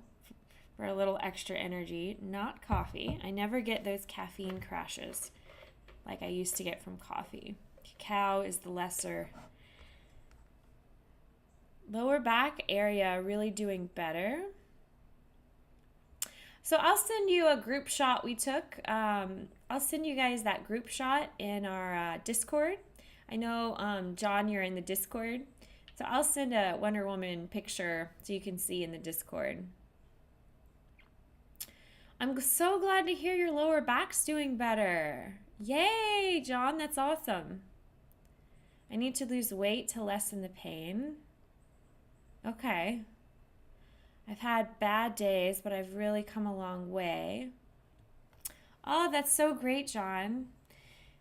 for a little extra energy, not coffee. I never get those caffeine crashes like I used to get from coffee. Cacao is the lesser. Lower back area really doing better. So I'll send you a group shot we took. I'll send you guys that group shot in our Discord. I know, John, you're in the Discord. So I'll send a Wonder Woman picture so you can see in the Discord. I'm so glad to hear your lower back's doing better. Yay, John, that's awesome. I need to lose weight to lessen the pain. Okay. I've had bad days, but I've really come a long way. Oh, that's so great, John.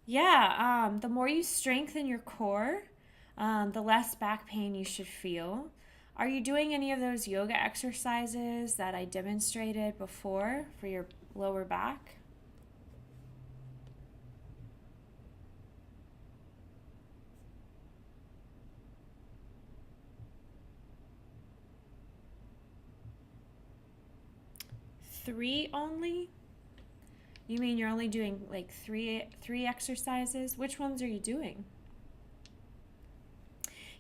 Yeah, the more you strengthen your core, the less back pain you should feel. Are you doing any of those yoga exercises that I demonstrated before for your lower back? 3 only? You mean you're only doing like three exercises? Which ones are you doing?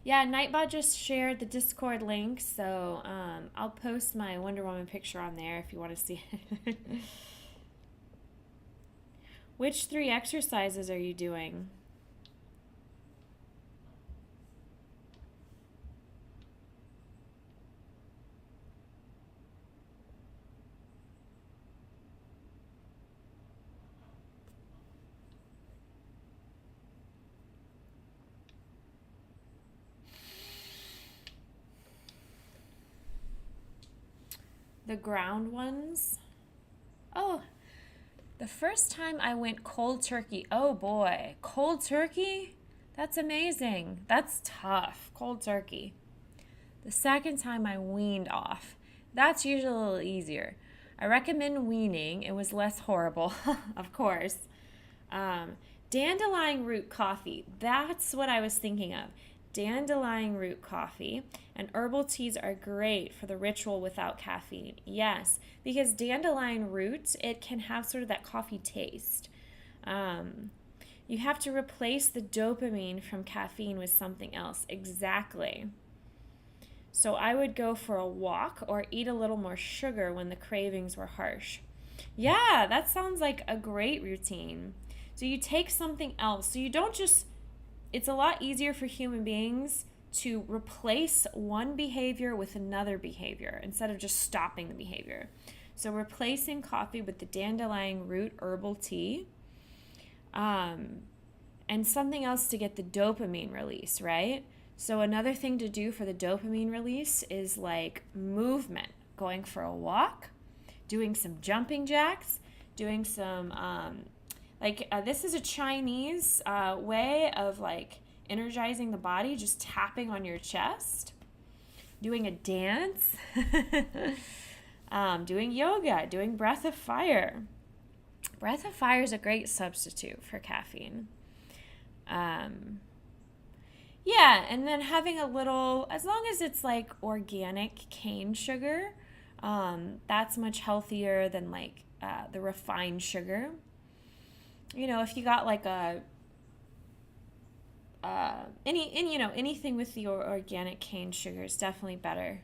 Yeah, Nightbot just shared the Discord link, so I'll post my Wonder Woman picture on there if you want to see it. Which 3 exercises are you doing? The ground ones? Oh, the first time I went cold turkey, oh boy, cold turkey? That's amazing. That's tough, cold turkey. The second time I weaned off. That's usually a little easier. I recommend weaning. It was less horrible, of course. Dandelion root coffee. That's what I was thinking of. Dandelion root coffee and herbal teas are great for the ritual without caffeine. Yes, because dandelion root, it can have sort of that coffee taste. You have to replace the dopamine from caffeine with something else. Exactly. So I would go for a walk or eat a little more sugar when the cravings were harsh. Yeah, that sounds like a great routine. So you take something else. So you don't just, it's a lot easier for human beings to replace one behavior with another behavior instead of just stopping the behavior. So replacing coffee with the dandelion root herbal tea, and something else to get the dopamine release, right? So another thing to do for the dopamine release is like movement, going for a walk, doing some jumping jacks, doing some, this is a Chinese way of like energizing the body, just tapping on your chest, doing a dance, doing yoga, doing breath of fire. Breath of fire is a great substitute for caffeine. Yeah, and then having a little, as long as it's like organic cane sugar, that's much healthier than like the refined sugar. You know, if you got like anything with the organic cane sugar is definitely better.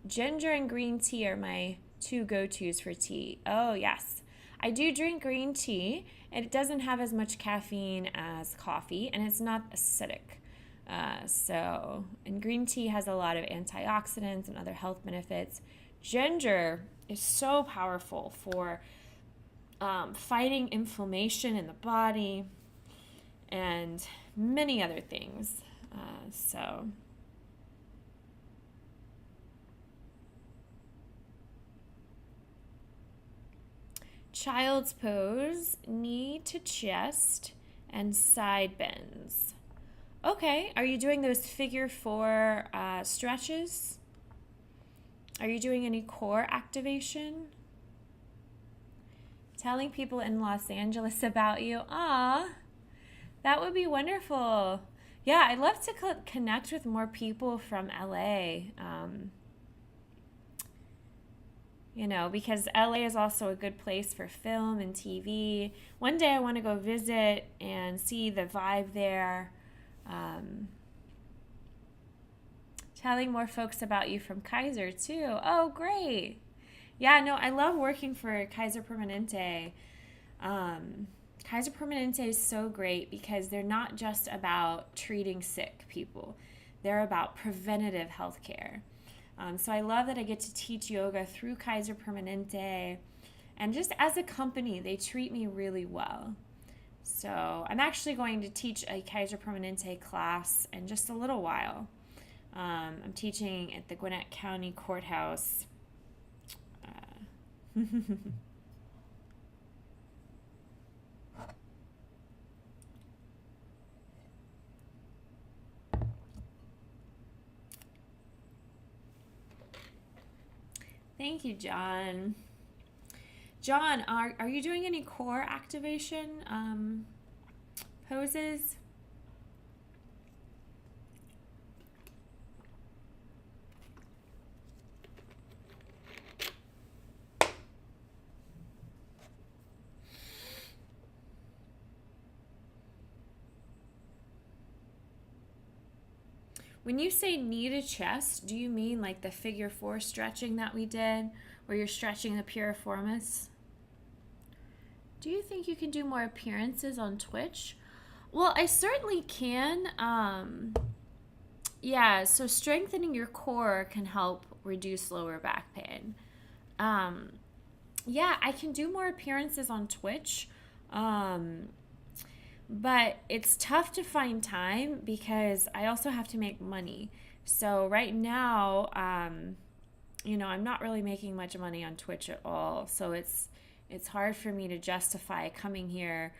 Ginger and green tea are my 2 go-tos for tea. Oh, yes. I do drink green tea, and it doesn't have as much caffeine as coffee, and it's not acidic. And green tea has a lot of antioxidants and other health benefits. Ginger is so powerful for fighting inflammation in the body and many other things. Child's pose, knee to chest, and side bends. Okay, are you doing those figure 4 stretches? Are you doing any core activation? Telling people in Los Angeles about you. Aw, that would be wonderful. Yeah, I'd love to connect with more people from LA. Because LA is also a good place for film and TV. One day I want to go visit and see the vibe there. Telling more folks about you from Kaiser too. Oh, great. Yeah, no, I love working for Kaiser Permanente. Kaiser Permanente is so great because they're not just about treating sick people. They're about preventative health care. So I love that I get to teach yoga through Kaiser Permanente. And just as a company, they treat me really well. So I'm actually going to teach a Kaiser Permanente class in just a little while. I'm teaching at the Gwinnett County Courthouse. Thank you, John. John, are you doing any core activation poses? When you say knee to chest, do you mean like the figure 4 stretching that we did, where you're stretching the piriformis? Do you think you can do more appearances on Twitch? Well, I certainly can. Yeah, so strengthening your core can help reduce lower back pain. Yeah, I can do more appearances on Twitch. But it's tough to find time because I also have to make money. So right now, I'm not really making much money on Twitch at all. So it's hard for me to justify coming here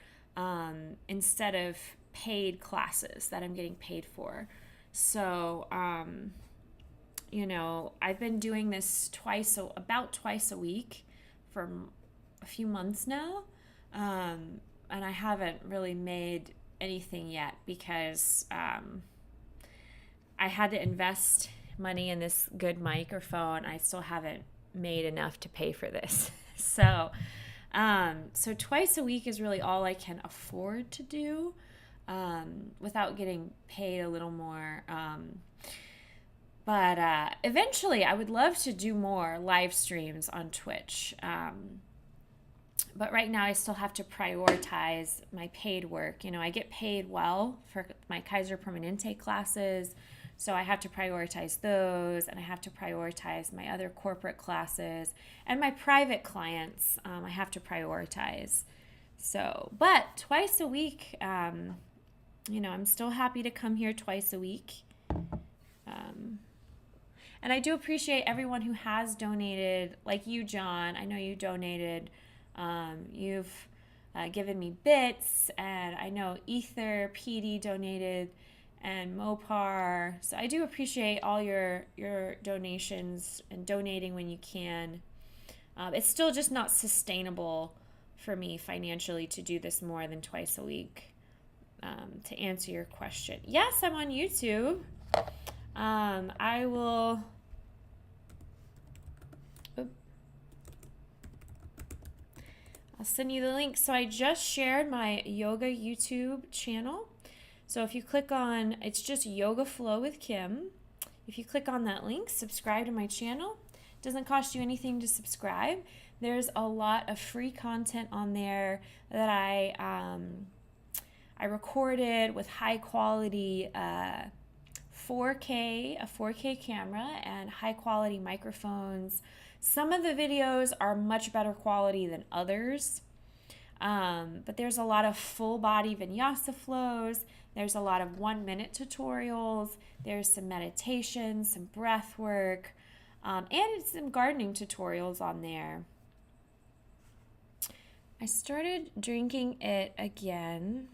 instead of paid classes that I'm getting paid for. So, I've been doing this about twice a week for a few months now. And I haven't really made anything yet because I had to invest money in this good microphone. I still haven't made enough to pay for this. So twice a week is really all I can afford to do without getting paid a little more. But eventually I would love to do more live streams on Twitch. But right now I still have to prioritize my paid work. I get paid well for my Kaiser Permanente classes, so I have to prioritize those, and I have to prioritize my other corporate classes, and my private clients I have to prioritize. So, but twice a week, I'm still happy to come here twice a week. And I do appreciate everyone who has donated, like you, John. I know you donated. You've given me bits, and I know Ether, PD donated, and Mopar. So I do appreciate all your donations and donating when you can. It's still just not sustainable for me financially to do this more than twice a week. To answer your question, yes, I'm on YouTube. I will. I'll send you the link. So I just shared my yoga YouTube channel. So if you click on, it's just Yoga Flow with Kim. If you click on that link, subscribe to my channel. It doesn't cost you anything to subscribe. There's a lot of free content on there that I recorded with high quality 4K camera and high quality microphones. Some of the videos are much better quality than others, but there's a lot of full body vinyasa flows. There's a lot of 1-minute tutorials. There's some meditation, some breath work, and some gardening tutorials on there. I started drinking it again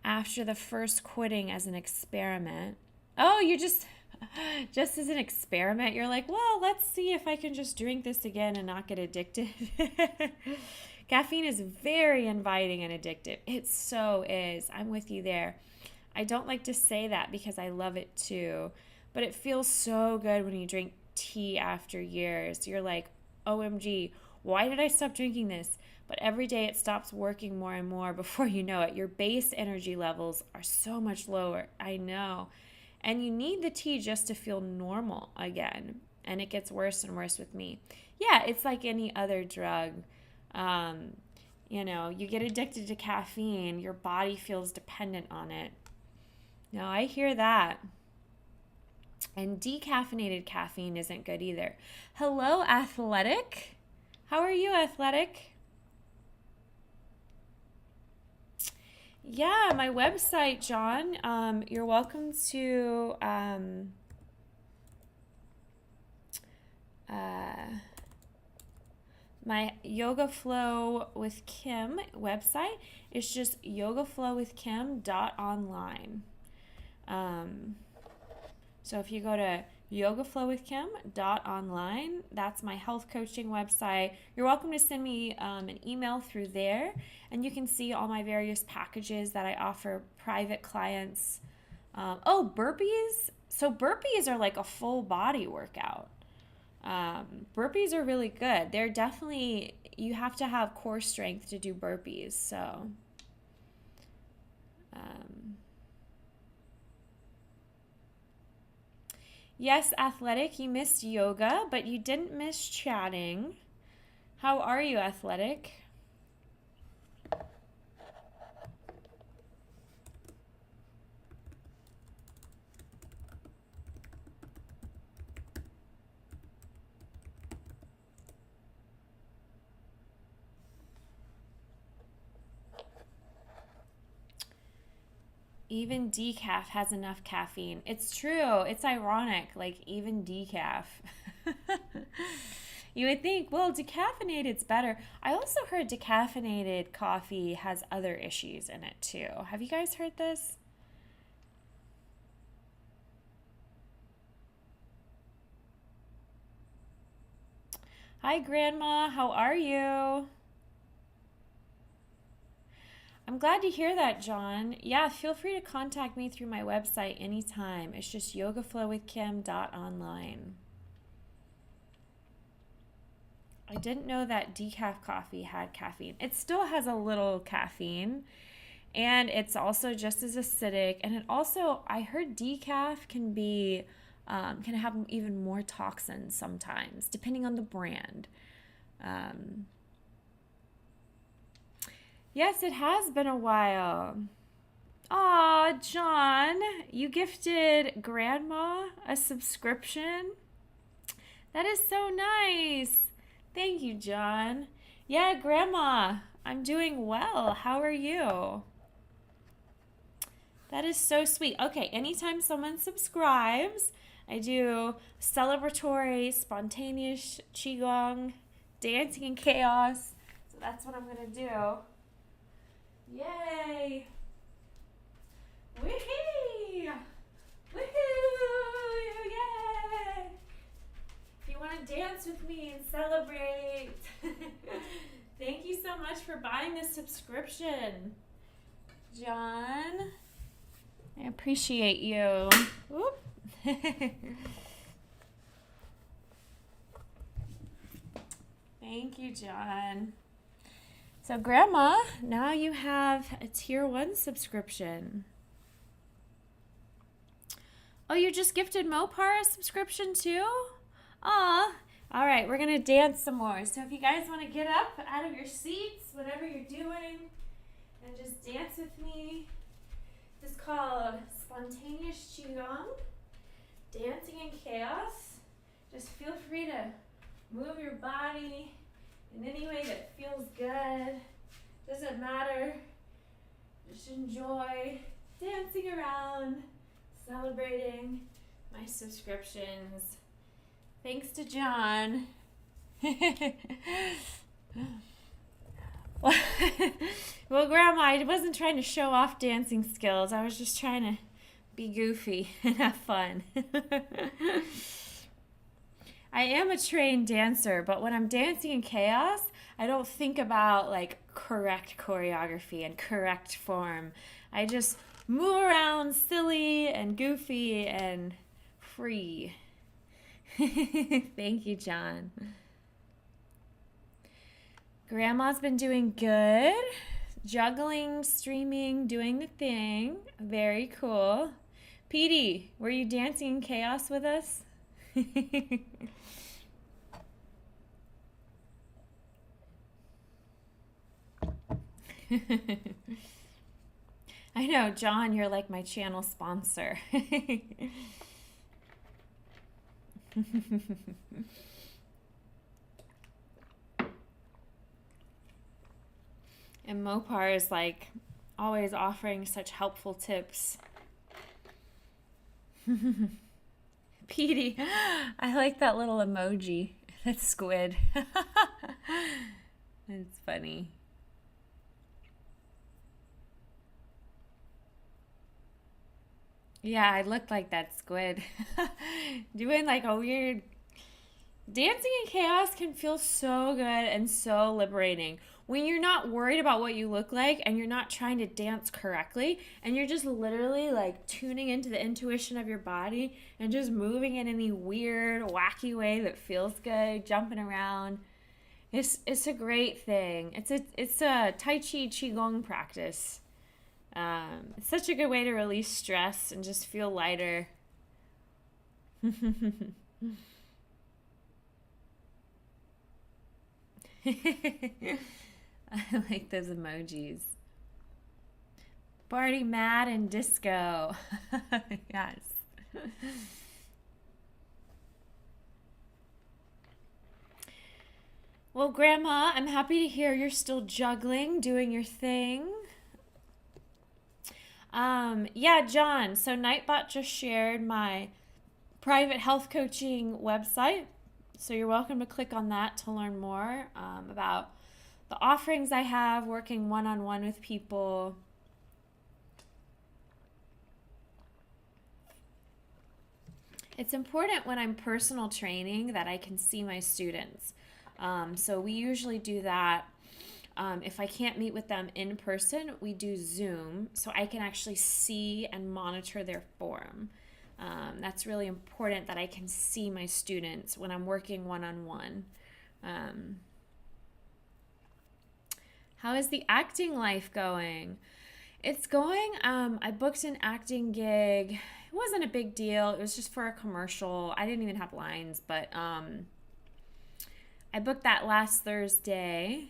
after the first quitting as an experiment. Oh, you just as an experiment, you're like, well, let's see if I can just drink this again and not get addicted. Caffeine is very inviting and addictive. It so is. I'm with you there. I don't like to say that because I love it too, but it feels so good when you drink tea after years. You're like, OMG, why did I stop drinking this? But every day it stops working more and more. Before you know it, your base energy levels are so much lower. I know. And you need the tea just to feel normal again. And it gets worse and worse with me. Yeah, it's like any other drug. You get addicted to caffeine. Your body feels dependent on it. No, I hear that. And decaffeinated caffeine isn't good either. Hello, Athletic. How are you, Athletic? Yeah, my website, John. You're welcome to my Yoga Flow with Kim website. It's just yogaflowwithkim.online. So if you go to yogaflowwithkim.online, that's my health coaching website. You're welcome to send me an email through there, and you can see all my various packages that I offer private clients. Burpees. So burpees are like a full body workout. Burpees are really good. They're definitely, you have to have core strength to do burpees. So, Yes, Athletic, you missed yoga, but you didn't miss chatting. How are you, Athletic? Even decaf has enough caffeine. It's true. It's ironic. Like, even decaf. You would think, well, decaffeinated's better. I also heard decaffeinated coffee has other issues in it too. Have you guys heard this? Hi, Grandma. How are you? I'm glad to hear that, John. Yeah, feel free to contact me through my website anytime. It's just yogaflowwithkim.online. I didn't know that decaf coffee had caffeine. It still has a little caffeine, and it's also just as acidic. And it also, I heard decaf can have even more toxins sometimes, depending on the brand. Um, yes, it has been a while. Aw, John, you gifted Grandma a subscription? That is so nice. Thank you, John. Yeah, Grandma, I'm doing well. How are you? That is so sweet. Okay, anytime someone subscribes, I do celebratory, spontaneous qigong, dancing in chaos. So that's what I'm going to do. Yay! Wee-hee! Woohoo! Yay! If you want to dance with me and celebrate, thank you so much for buying this subscription, John. I appreciate you. Whoop. Thank you, John. So, Grandma, now you have a Tier 1 subscription. Oh, you just gifted Mopar a subscription too? Aw. All right, we're going to dance some more. So if you guys want to get up out of your seats, whatever you're doing, and just dance with me. This is called Spontaneous Qigong, Dancing in Chaos. Just feel free to move your body in any way that feels good. Doesn't matter. Just enjoy dancing around, celebrating my subscriptions. Thanks to John. Well, Grandma, I wasn't trying to show off dancing skills. I was just trying to be goofy and have fun. I am a trained dancer, but when I'm dancing in chaos, I don't think about like correct choreography and correct form. I just move around silly and goofy and free. Thank you, John. Grandma's been doing good. Juggling, streaming, doing the thing. Very cool. Petey, were you dancing in chaos with us? I know, John, you're like my channel sponsor. And Mopar is like always offering such helpful tips. Petey, I like that little emoji. That's squid. It's funny. Yeah, I looked like that squid. Doing like a weird... Dancing in chaos can feel so good and so liberating when you're not worried about what you look like and you're not trying to dance correctly and you're just literally like tuning into the intuition of your body and just moving in any weird, wacky way that feels good, jumping around. It's a great thing. It's a Tai Chi Qigong practice. It's such a good way to release stress and just feel lighter. I like those emojis. Party mad and disco. Yes. Well, Grandma, I'm happy to hear you're still juggling, doing your thing. Yeah, John. So Nightbot just shared my private health coaching website. So you're welcome to click on that to learn more about the offerings I have, working one-on-one with people. It's important when I'm personal training that I can see my students. So we usually do that. If I can't meet with them in person, we do Zoom so I can actually see and monitor their form. That's really important that I can see my students when I'm working one-on-one. How is the acting life going? It's going. I booked an acting gig. It wasn't a big deal. It was just for a commercial. I didn't even have lines, but I booked that last Thursday.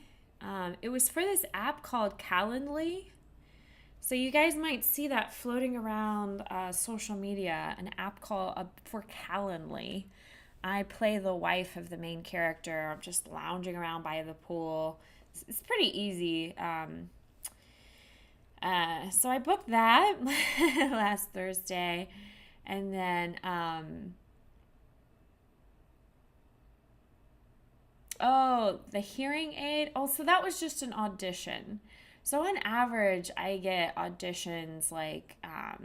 It was for this app called Calendly. So you guys might see that floating around social media, an app called for Calendly. I play the wife of the main character. I'm just lounging around by the pool. It's pretty easy. So I booked that last Thursday. And then, the hearing aid. Oh, so that was just an audition. So on average, I get auditions like, I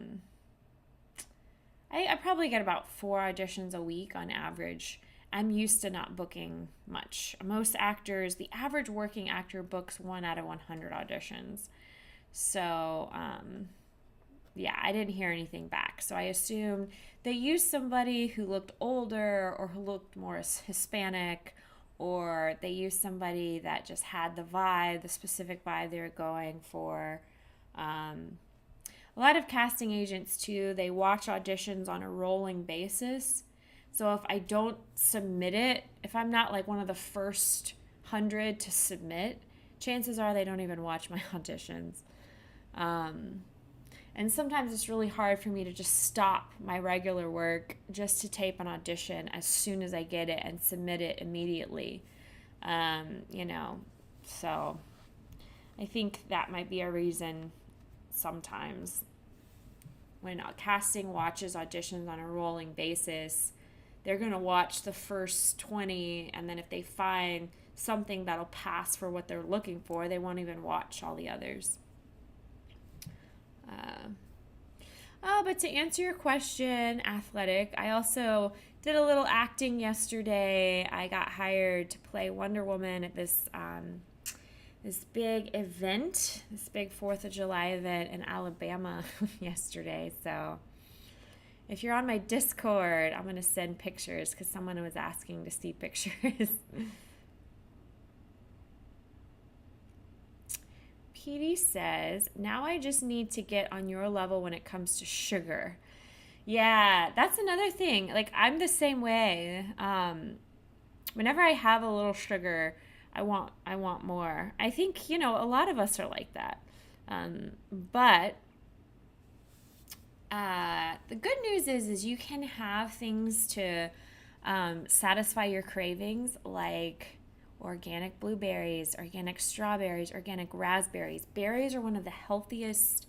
probably get about 4 auditions a week on average. I'm used to not booking much. Most actors, the average working actor books 1 out of 100 auditions. So, yeah, I didn't hear anything back. So I assumed they used somebody who looked older or who looked more Hispanic, or they used somebody that just had the vibe, the specific vibe they were going for. A lot of casting agents, too, they watch auditions on a rolling basis. So if I don't submit it, if I'm not like one of the first 100 to submit, chances are they don't even watch my auditions. And sometimes it's really hard for me to just stop my regular work just to tape an audition as soon as I get it and submit it immediately. So I think that might be a reason sometimes when a casting watches auditions on a rolling basis, they're going to watch the first 20, and then if they find something that'll pass for what they're looking for, they won't even watch all the others. But to answer your question, athletic, I also did a little acting yesterday. I got hired to play Wonder Woman at this big event, this big 4th of July event in Alabama yesterday. So if you're on my Discord, I'm going to send pictures because someone was asking to see pictures. Petey says, now I just need to get on your level when it comes to sugar. Yeah, that's another thing. Like, I'm the same way. Whenever I have a little sugar, I want more. I think, a lot of us are like that. But the good news is you can have things to satisfy your cravings, like organic blueberries, organic strawberries, organic raspberries. Berries are one of the healthiest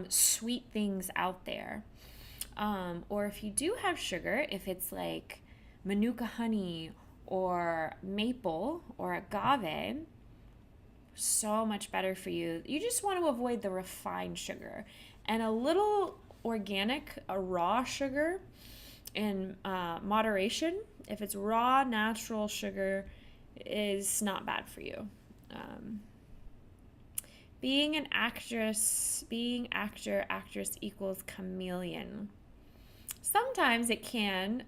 sweet things out there. Or if you do have sugar, if it's like Manuka honey or maple or agave, so much better for you. You just want to avoid the refined sugar. And a little organic, a raw sugar in moderation, if it's raw, natural sugar, is not bad for you. Being an actress, actress equals chameleon. Sometimes it can.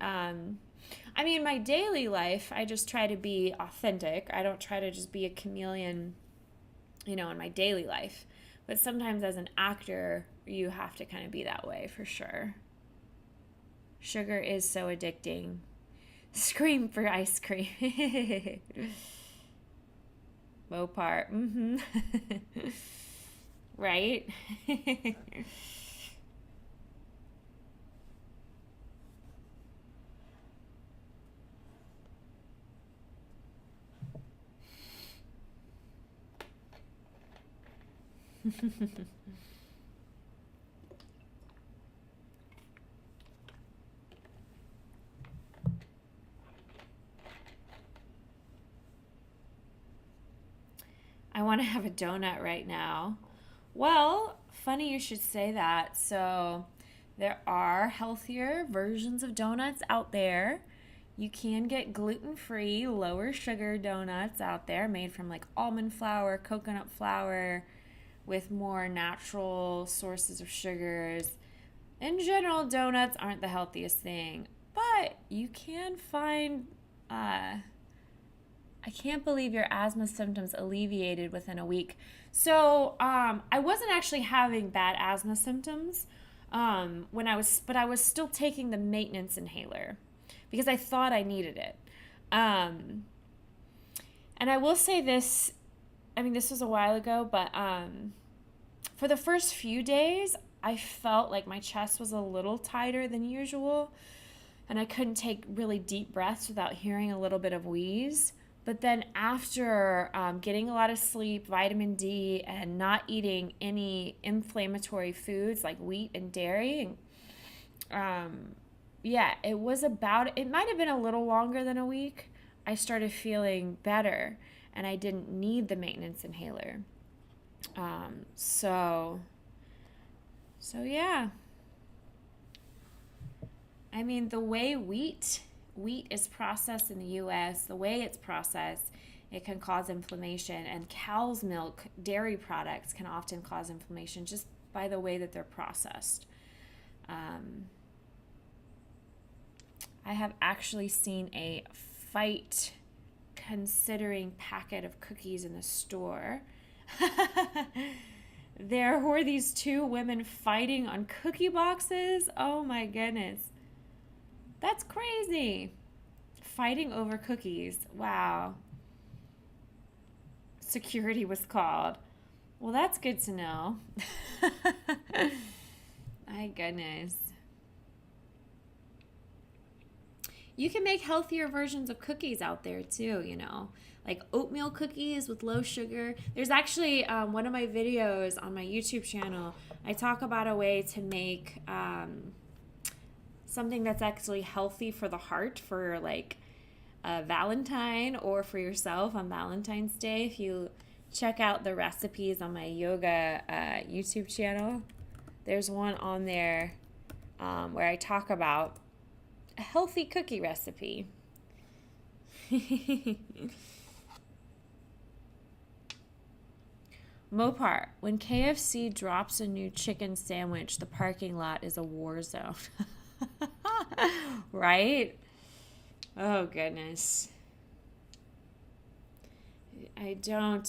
In my daily life, I just try to be authentic. I don't try to just be a chameleon, in my daily life. But sometimes as an actor, you have to kind of be that way for sure. Sugar is so addicting. Scream for ice cream. Mopar. Mm-hmm. Right? I want to have a donut right now. Well, funny you should say that. So, there are healthier versions of donuts out there. You can get gluten free, lower sugar donuts out there made from like almond flour, coconut flour, with more natural sources of sugars. In general, donuts aren't the healthiest thing, but you can find I can't believe your asthma symptoms alleviated within a week. So I wasn't actually having bad asthma symptoms but I was still taking the maintenance inhaler because I thought I needed it. Um, and I will say this, I mean, this was a while ago, but for the first few days, I felt like my chest was a little tighter than usual, and I couldn't take really deep breaths without hearing a little bit of wheeze. But then after getting a lot of sleep, vitamin D, and not eating any inflammatory foods like wheat and dairy, yeah, it might have been a little longer than a week. I started feeling better, and I didn't need the maintenance inhaler. Um, so, so yeah. I mean, the way wheat is processed in the US, the way it's processed, it can cause inflammation, and cow's milk, dairy products can often cause inflammation just by the way that they're processed. Um, I have actually seen a fight considering packet of cookies in the store. There were these two women fighting on cookie boxes. Oh my goodness. That's crazy. Fighting over cookies. Wow. Security was called. Well, that's good to know. My goodness. You can make healthier versions of cookies out there too, like oatmeal cookies with low sugar. There's actually one of my videos on my YouTube channel. I talk about a way to make something that's actually healthy for the heart for like a Valentine or for yourself on Valentine's Day. If you check out the recipes on my yoga YouTube channel, there's one on there where I talk about a healthy cookie recipe. Mopar, when KFC drops a new chicken sandwich, the parking lot is a war zone. Right? Oh, goodness. I don't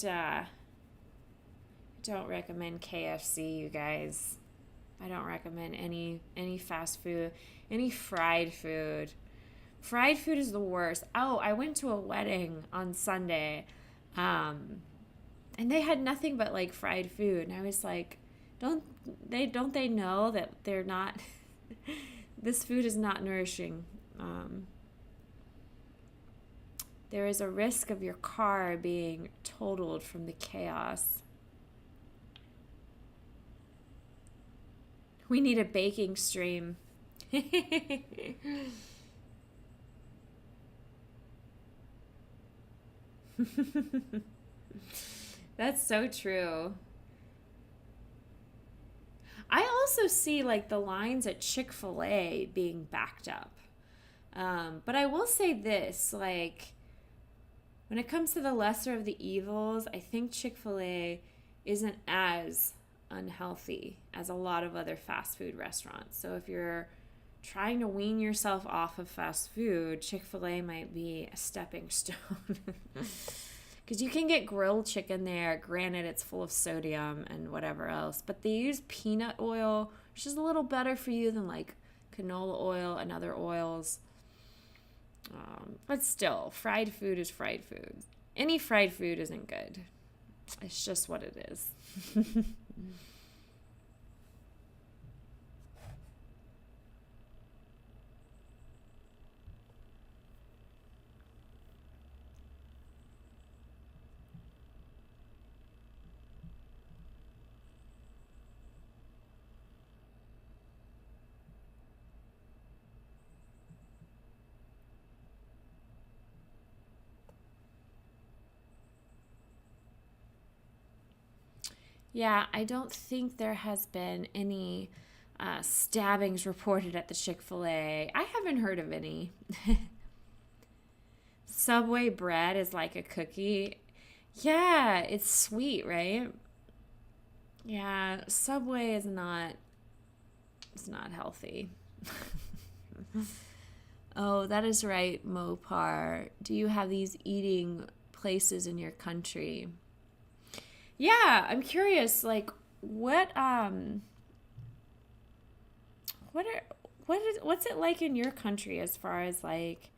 recommend KFC, you guys. I don't recommend any fast food, any fried food. Fried food is the worst. Oh, I went to a wedding on Sunday, and they had nothing but like fried food, and I was like, don't they know that they're not this food is not nourishing. There is a risk of your car being totaled from the chaos. We need a baking stream. That's so true. I also see like the lines at Chick-fil-A being backed up. But I will say this, like, when it comes to the lesser of the evils, I think Chick-fil-A isn't as unhealthy as a lot of other fast food restaurants. So if you're trying to wean yourself off of fast food, Chick-fil-A might be a stepping stone. Because you can get grilled chicken there. Granted, it's full of sodium and whatever else. But they use peanut oil, which is a little better for you than like canola oil and other oils. But still, fried food is fried food. Any fried food isn't good. It's just what it is. Yeah, I don't think there has been any stabbings reported at the Chick-fil-A. I haven't heard of any. Subway bread is like a cookie. Yeah, it's sweet, right? Yeah, Subway is not, it's not healthy. Oh, that is right, Mopar. Do you have these eating places in your country? Yeah, I'm curious, like what are what's it like in your country as far as like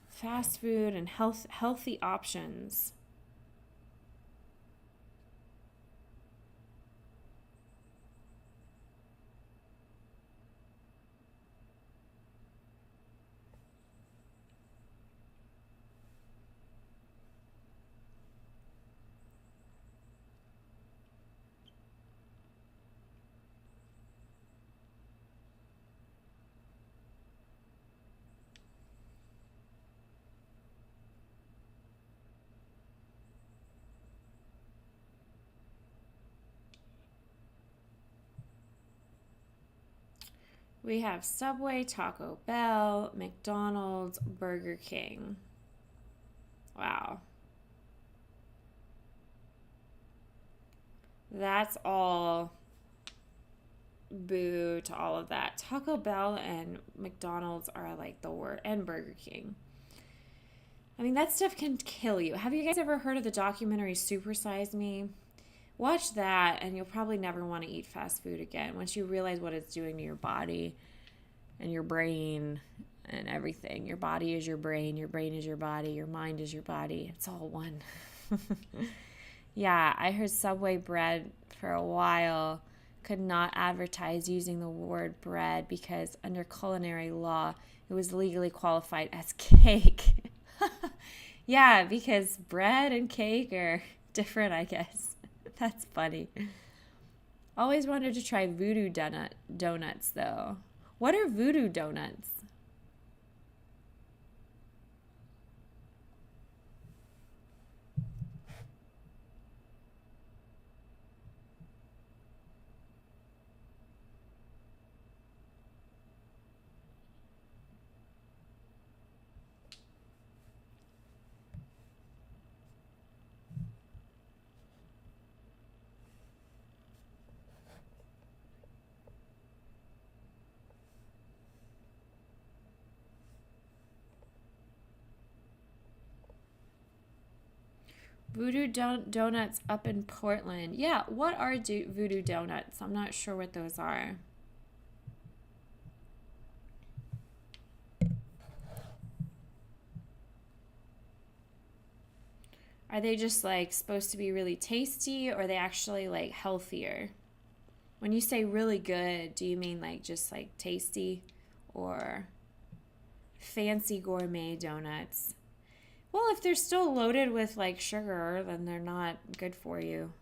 fast food and healthy options? We have Subway, Taco Bell, McDonald's, Burger King. Wow. That's all boo to all of that. Taco Bell and McDonald's are like the word, and Burger King. I mean, that stuff can kill you. Have you guys ever heard of the documentary Super Size Me? Watch that, and you'll probably never want to eat fast food again once you realize what it's doing to your body and your brain and everything. Your body is your brain is your body, your mind is your body. It's all one. Yeah, I heard Subway bread for a while could not advertise using the word bread because under culinary law, it was legally qualified as cake. Yeah, because bread and cake are different, I guess. That's funny. Always wanted to try voodoo donuts though. What are voodoo donuts? Donuts up in Portland. Yeah, what are voodoo donuts? I'm not sure what those are. Are they just like supposed to be really tasty or are they actually like healthier? When you say really good, do you mean like just like tasty or fancy gourmet donuts? Well, if they're still loaded with like sugar, then they're not good for you.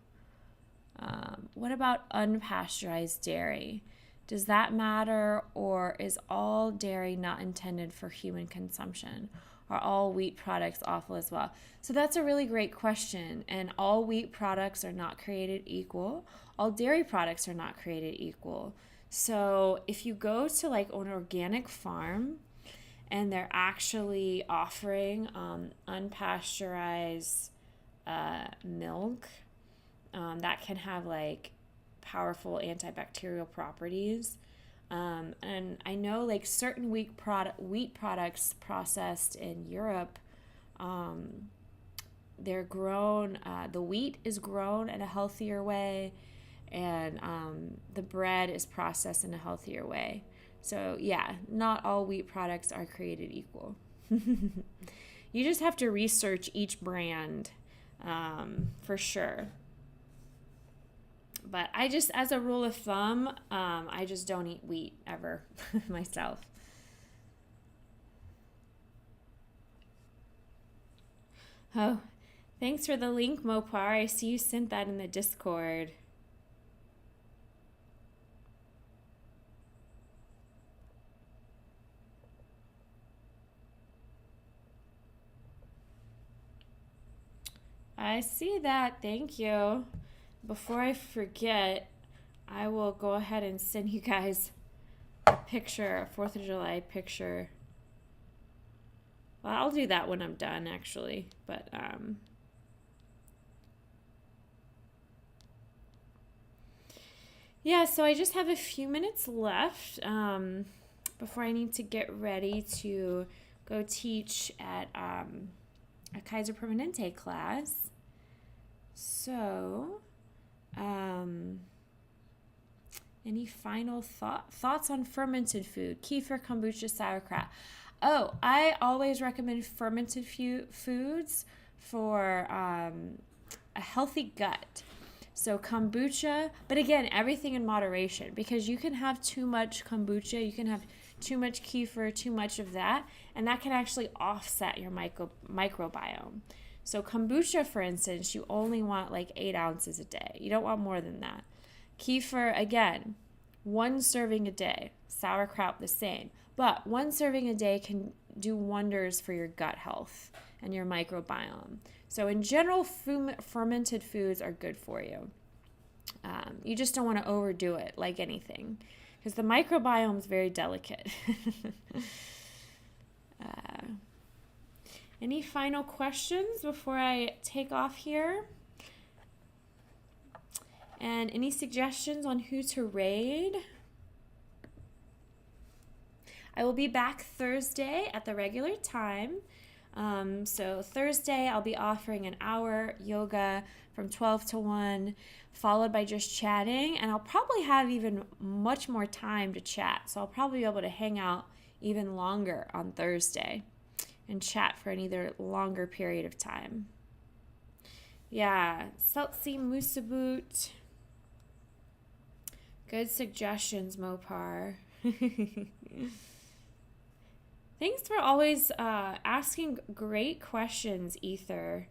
What about unpasteurized dairy? Does that matter, or is all dairy not intended for human consumption? Are all wheat products awful as well? So that's a really great question. And all wheat products are not created equal. All dairy products are not created equal. So if you go to like an organic farm and they're actually offering unpasteurized milk that can have like powerful antibacterial properties. And I know like certain wheat products processed in Europe, they're grown, the wheat is grown in a healthier way, and the bread is processed in a healthier way. So yeah, not all wheat products are created equal. You just have to research each brand for sure. But I just, as a rule of thumb, I just don't eat wheat ever myself. Oh, thanks for the link, Mopar. I see you sent that in the Discord. I see that. Thank you. Before I forget, I will go ahead and send you guys a picture, a 4th of July picture. Well, I'll do that when I'm done, actually. But, yeah, so I just have a few minutes left before I need to get ready to go teach at a Kaiser Permanente class. So, any final thoughts on fermented food? Kefir, kombucha, sauerkraut. Oh, I always recommend fermented foods for a healthy gut. So kombucha, but again, everything in moderation, because you can have too much kombucha, you can have too much kefir, too much of that, and that can actually offset your microbiome. So kombucha, for instance, you only want like 8 ounces a day. You don't want more than that. Kefir, again, 1 serving a day. Sauerkraut, the same. But 1 serving a day can do wonders for your gut health and your microbiome. So in general, fermented foods are good for you. You just don't want to overdo it like anything, because the microbiome is very delicate. Any final questions before I take off here? And any suggestions on who to raid? I will be back Thursday at the regular time. So Thursday, I'll be offering an hour yoga from 12 to 1, followed by just chatting. And I'll probably have even much more time to chat. So I'll probably be able to hang out even longer on Thursday and chat for an either longer period of time. Yeah, Seltzi Musabut. Good suggestions, Mopar. Thanks for always asking great questions, Ether.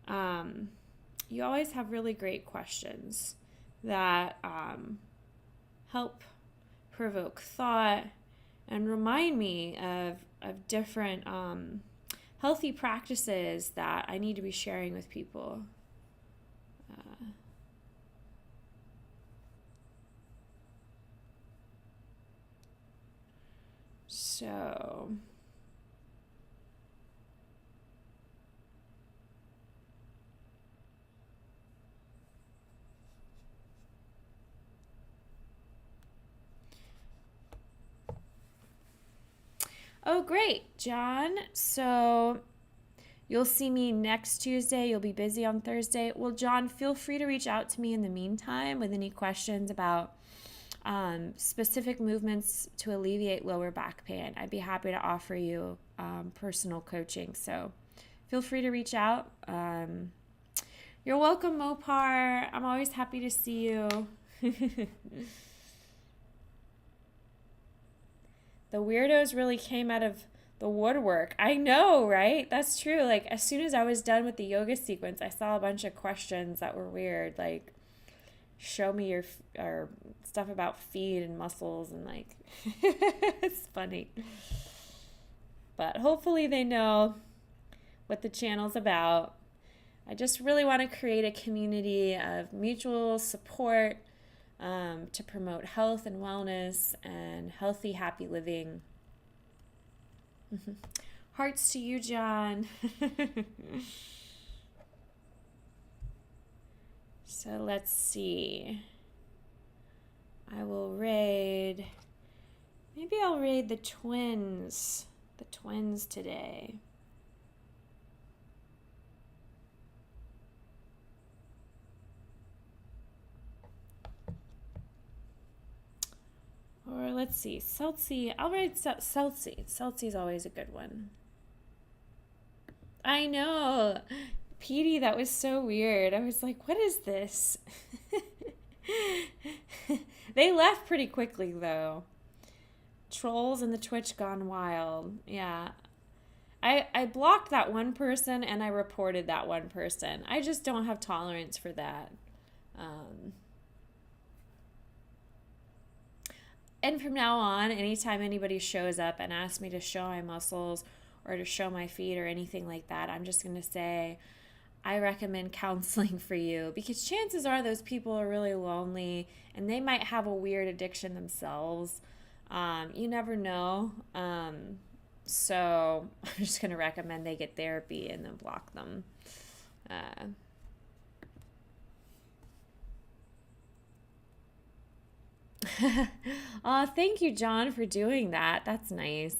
You always have really great questions that help provoke thought and remind me of different healthy practices that I need to be sharing with people. So, oh, great, John. So you'll see me next Tuesday. You'll be busy on Thursday. Well, John, feel free to reach out to me in the meantime with any questions about specific movements to alleviate lower back pain. I'd be happy to offer you personal coaching. So feel free to reach out. You're welcome, Mopar. I'm always happy to see you. The weirdos really came out of the woodwork. I know, right? That's true. Like, as soon as I was done with the yoga sequence, I saw a bunch of questions that were weird. Like, show me your or stuff about feet and muscles, and like, it's funny. But hopefully they know what the channel's about. I just really want to create a community of mutual support to promote health and wellness and healthy, happy living. Hearts to you, John. So let's see. I will raid. Maybe I'll raid the twins. The twins today. Or let's see, Celsi. I'll write Celsi. Celsi's always a good one. I know. Petey, that was so weird. I was like, what is this? They left pretty quickly, though. Trolls and the Twitch gone wild. Yeah. I blocked that one person and I reported that one person. I just don't have tolerance for that. And from now on, anytime anybody shows up and asks me to show my muscles or to show my feet or anything like that, I'm just going to say, I recommend counseling for you, because chances are those people are really lonely and they might have a weird addiction themselves. You never know. So I'm just going to recommend they get therapy and then block them. Thank you, John, for doing that. That's nice.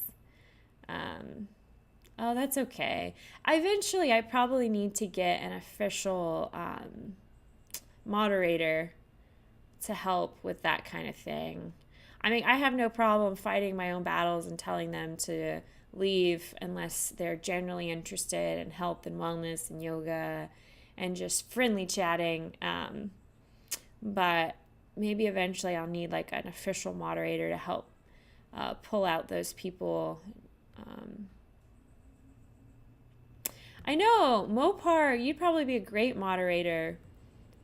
Oh, that's okay. Eventually, I probably need to get an official moderator to help with that kind of thing. I mean, I have no problem fighting my own battles and telling them to leave unless they're generally interested in health and wellness and yoga and just friendly chatting. But maybe eventually I'll need like an official moderator to help pull out those people. I know, Mopar, you'd probably be a great moderator.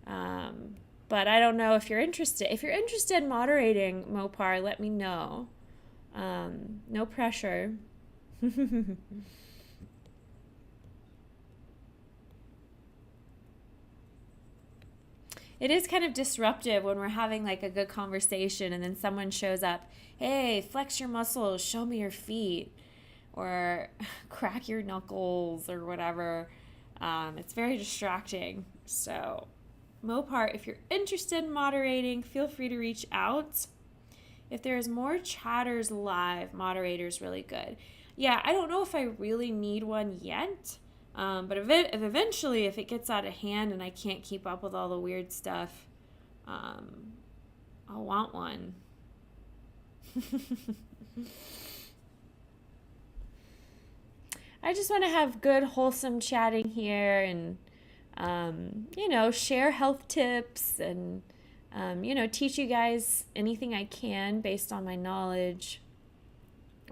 But I don't know if you're interested. If you're interested in moderating, Mopar, let me know. No pressure. It is kind of disruptive when we're having like a good conversation and then someone shows up, hey, flex your muscles, show me your feet, or crack your knuckles or whatever. It's very distracting. So Mopar, if you're interested in moderating, feel free to reach out. If there's more chatters live, moderator's really good. Yeah, I don't know if I really need one yet, but eventually, if it gets out of hand and I can't keep up with all the weird stuff, I'll want one. I just want to have good, wholesome chatting here and share health tips and, teach you guys anything I can based on my knowledge.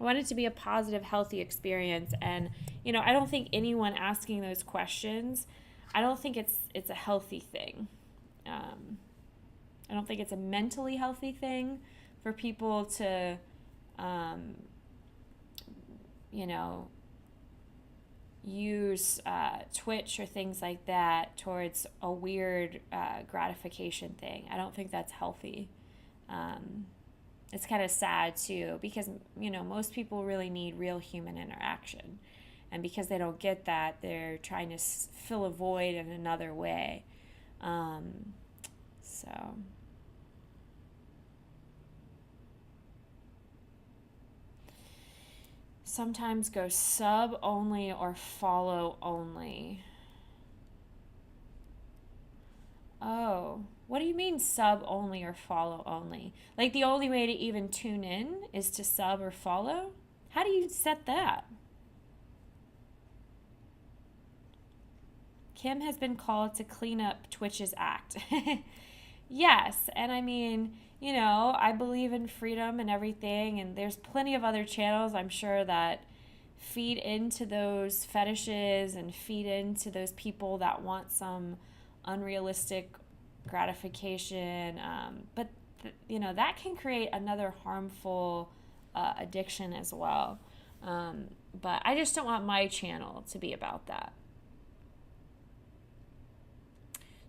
I want it to be a positive, healthy experience. And, I don't think anyone asking those questions, I don't think it's a healthy thing. I don't think it's a mentally healthy thing for people to, use Twitch or things like that towards a weird gratification thing. I don't think that's healthy. It's kind of sad too, because most people really need real human interaction, and because they don't get that, they're trying to fill a void in another way. So sometimes go sub only or follow only. Oh, what do you mean sub only or follow only? Like the only way to even tune in is to sub or follow? How do you set that? Kim has been called to clean up Twitch's act. Yes, and I mean, I believe in freedom and everything, and there's plenty of other channels, I'm sure, that feed into those fetishes and feed into those people that want some unrealistic gratification. But that can create another harmful addiction as well. But I just don't want my channel to be about that.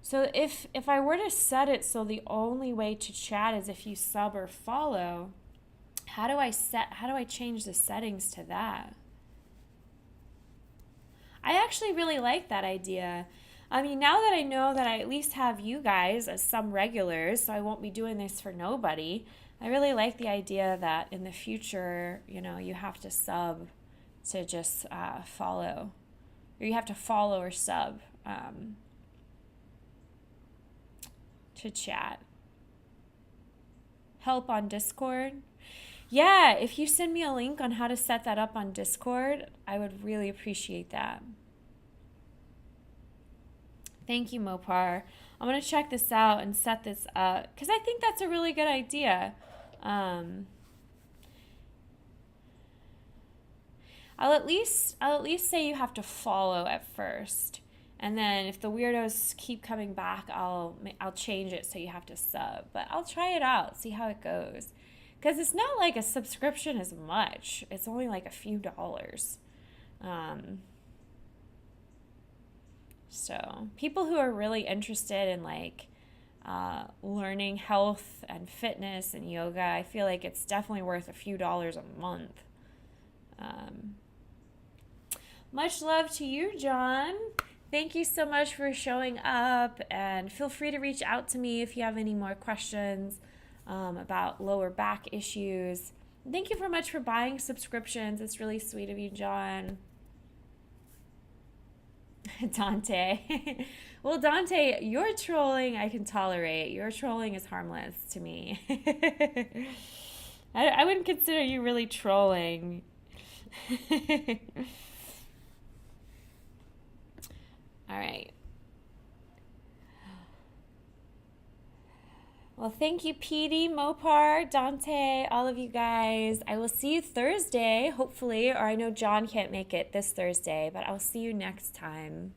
So if I were to set it so the only way to chat is if you sub or follow, how do I change the settings to that? I actually really like that idea. I mean, now that I know that I at least have you guys as some regulars, so I won't be doing this for nobody, I really like the idea that in the future, you have to sub to just follow. Or you have to follow or sub to chat. Help on Discord. Yeah, if you send me a link on how to set that up on Discord, I would really appreciate that. Thank you, Mopar. I'm going to check this out and set this up because I think that's a really good idea. Um, I'll at least say you have to follow at first. And then if the weirdos keep coming back, I'll change it so you have to sub. But I'll try it out, see how it goes. Cuz it's not like a subscription is much. It's only like a few dollars. Um, so people who are really interested in like learning health and fitness and yoga, I feel like it's definitely worth a few dollars a month. Um, Much love to you, John. Thank you so much for showing up, and feel free to reach out to me if you have any more questions about lower back issues. Thank you so much for buying subscriptions. It's really sweet of you, John. Dante. Well, Dante, your trolling I can tolerate. Your trolling is harmless to me. I wouldn't consider you really trolling. All right. Well, thank you, Petey, Mopar, Dante, all of you guys. I will see you Thursday, hopefully, or I know John can't make it this Thursday, but I'll see you next time.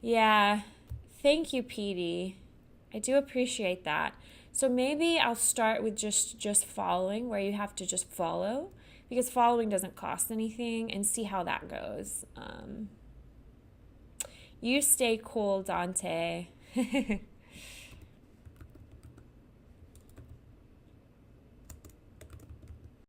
Yeah, thank you, Petey. I do appreciate that. So maybe I'll start with just following, where you have to just follow, because following doesn't cost anything, and see how that goes. You stay cool, Dante.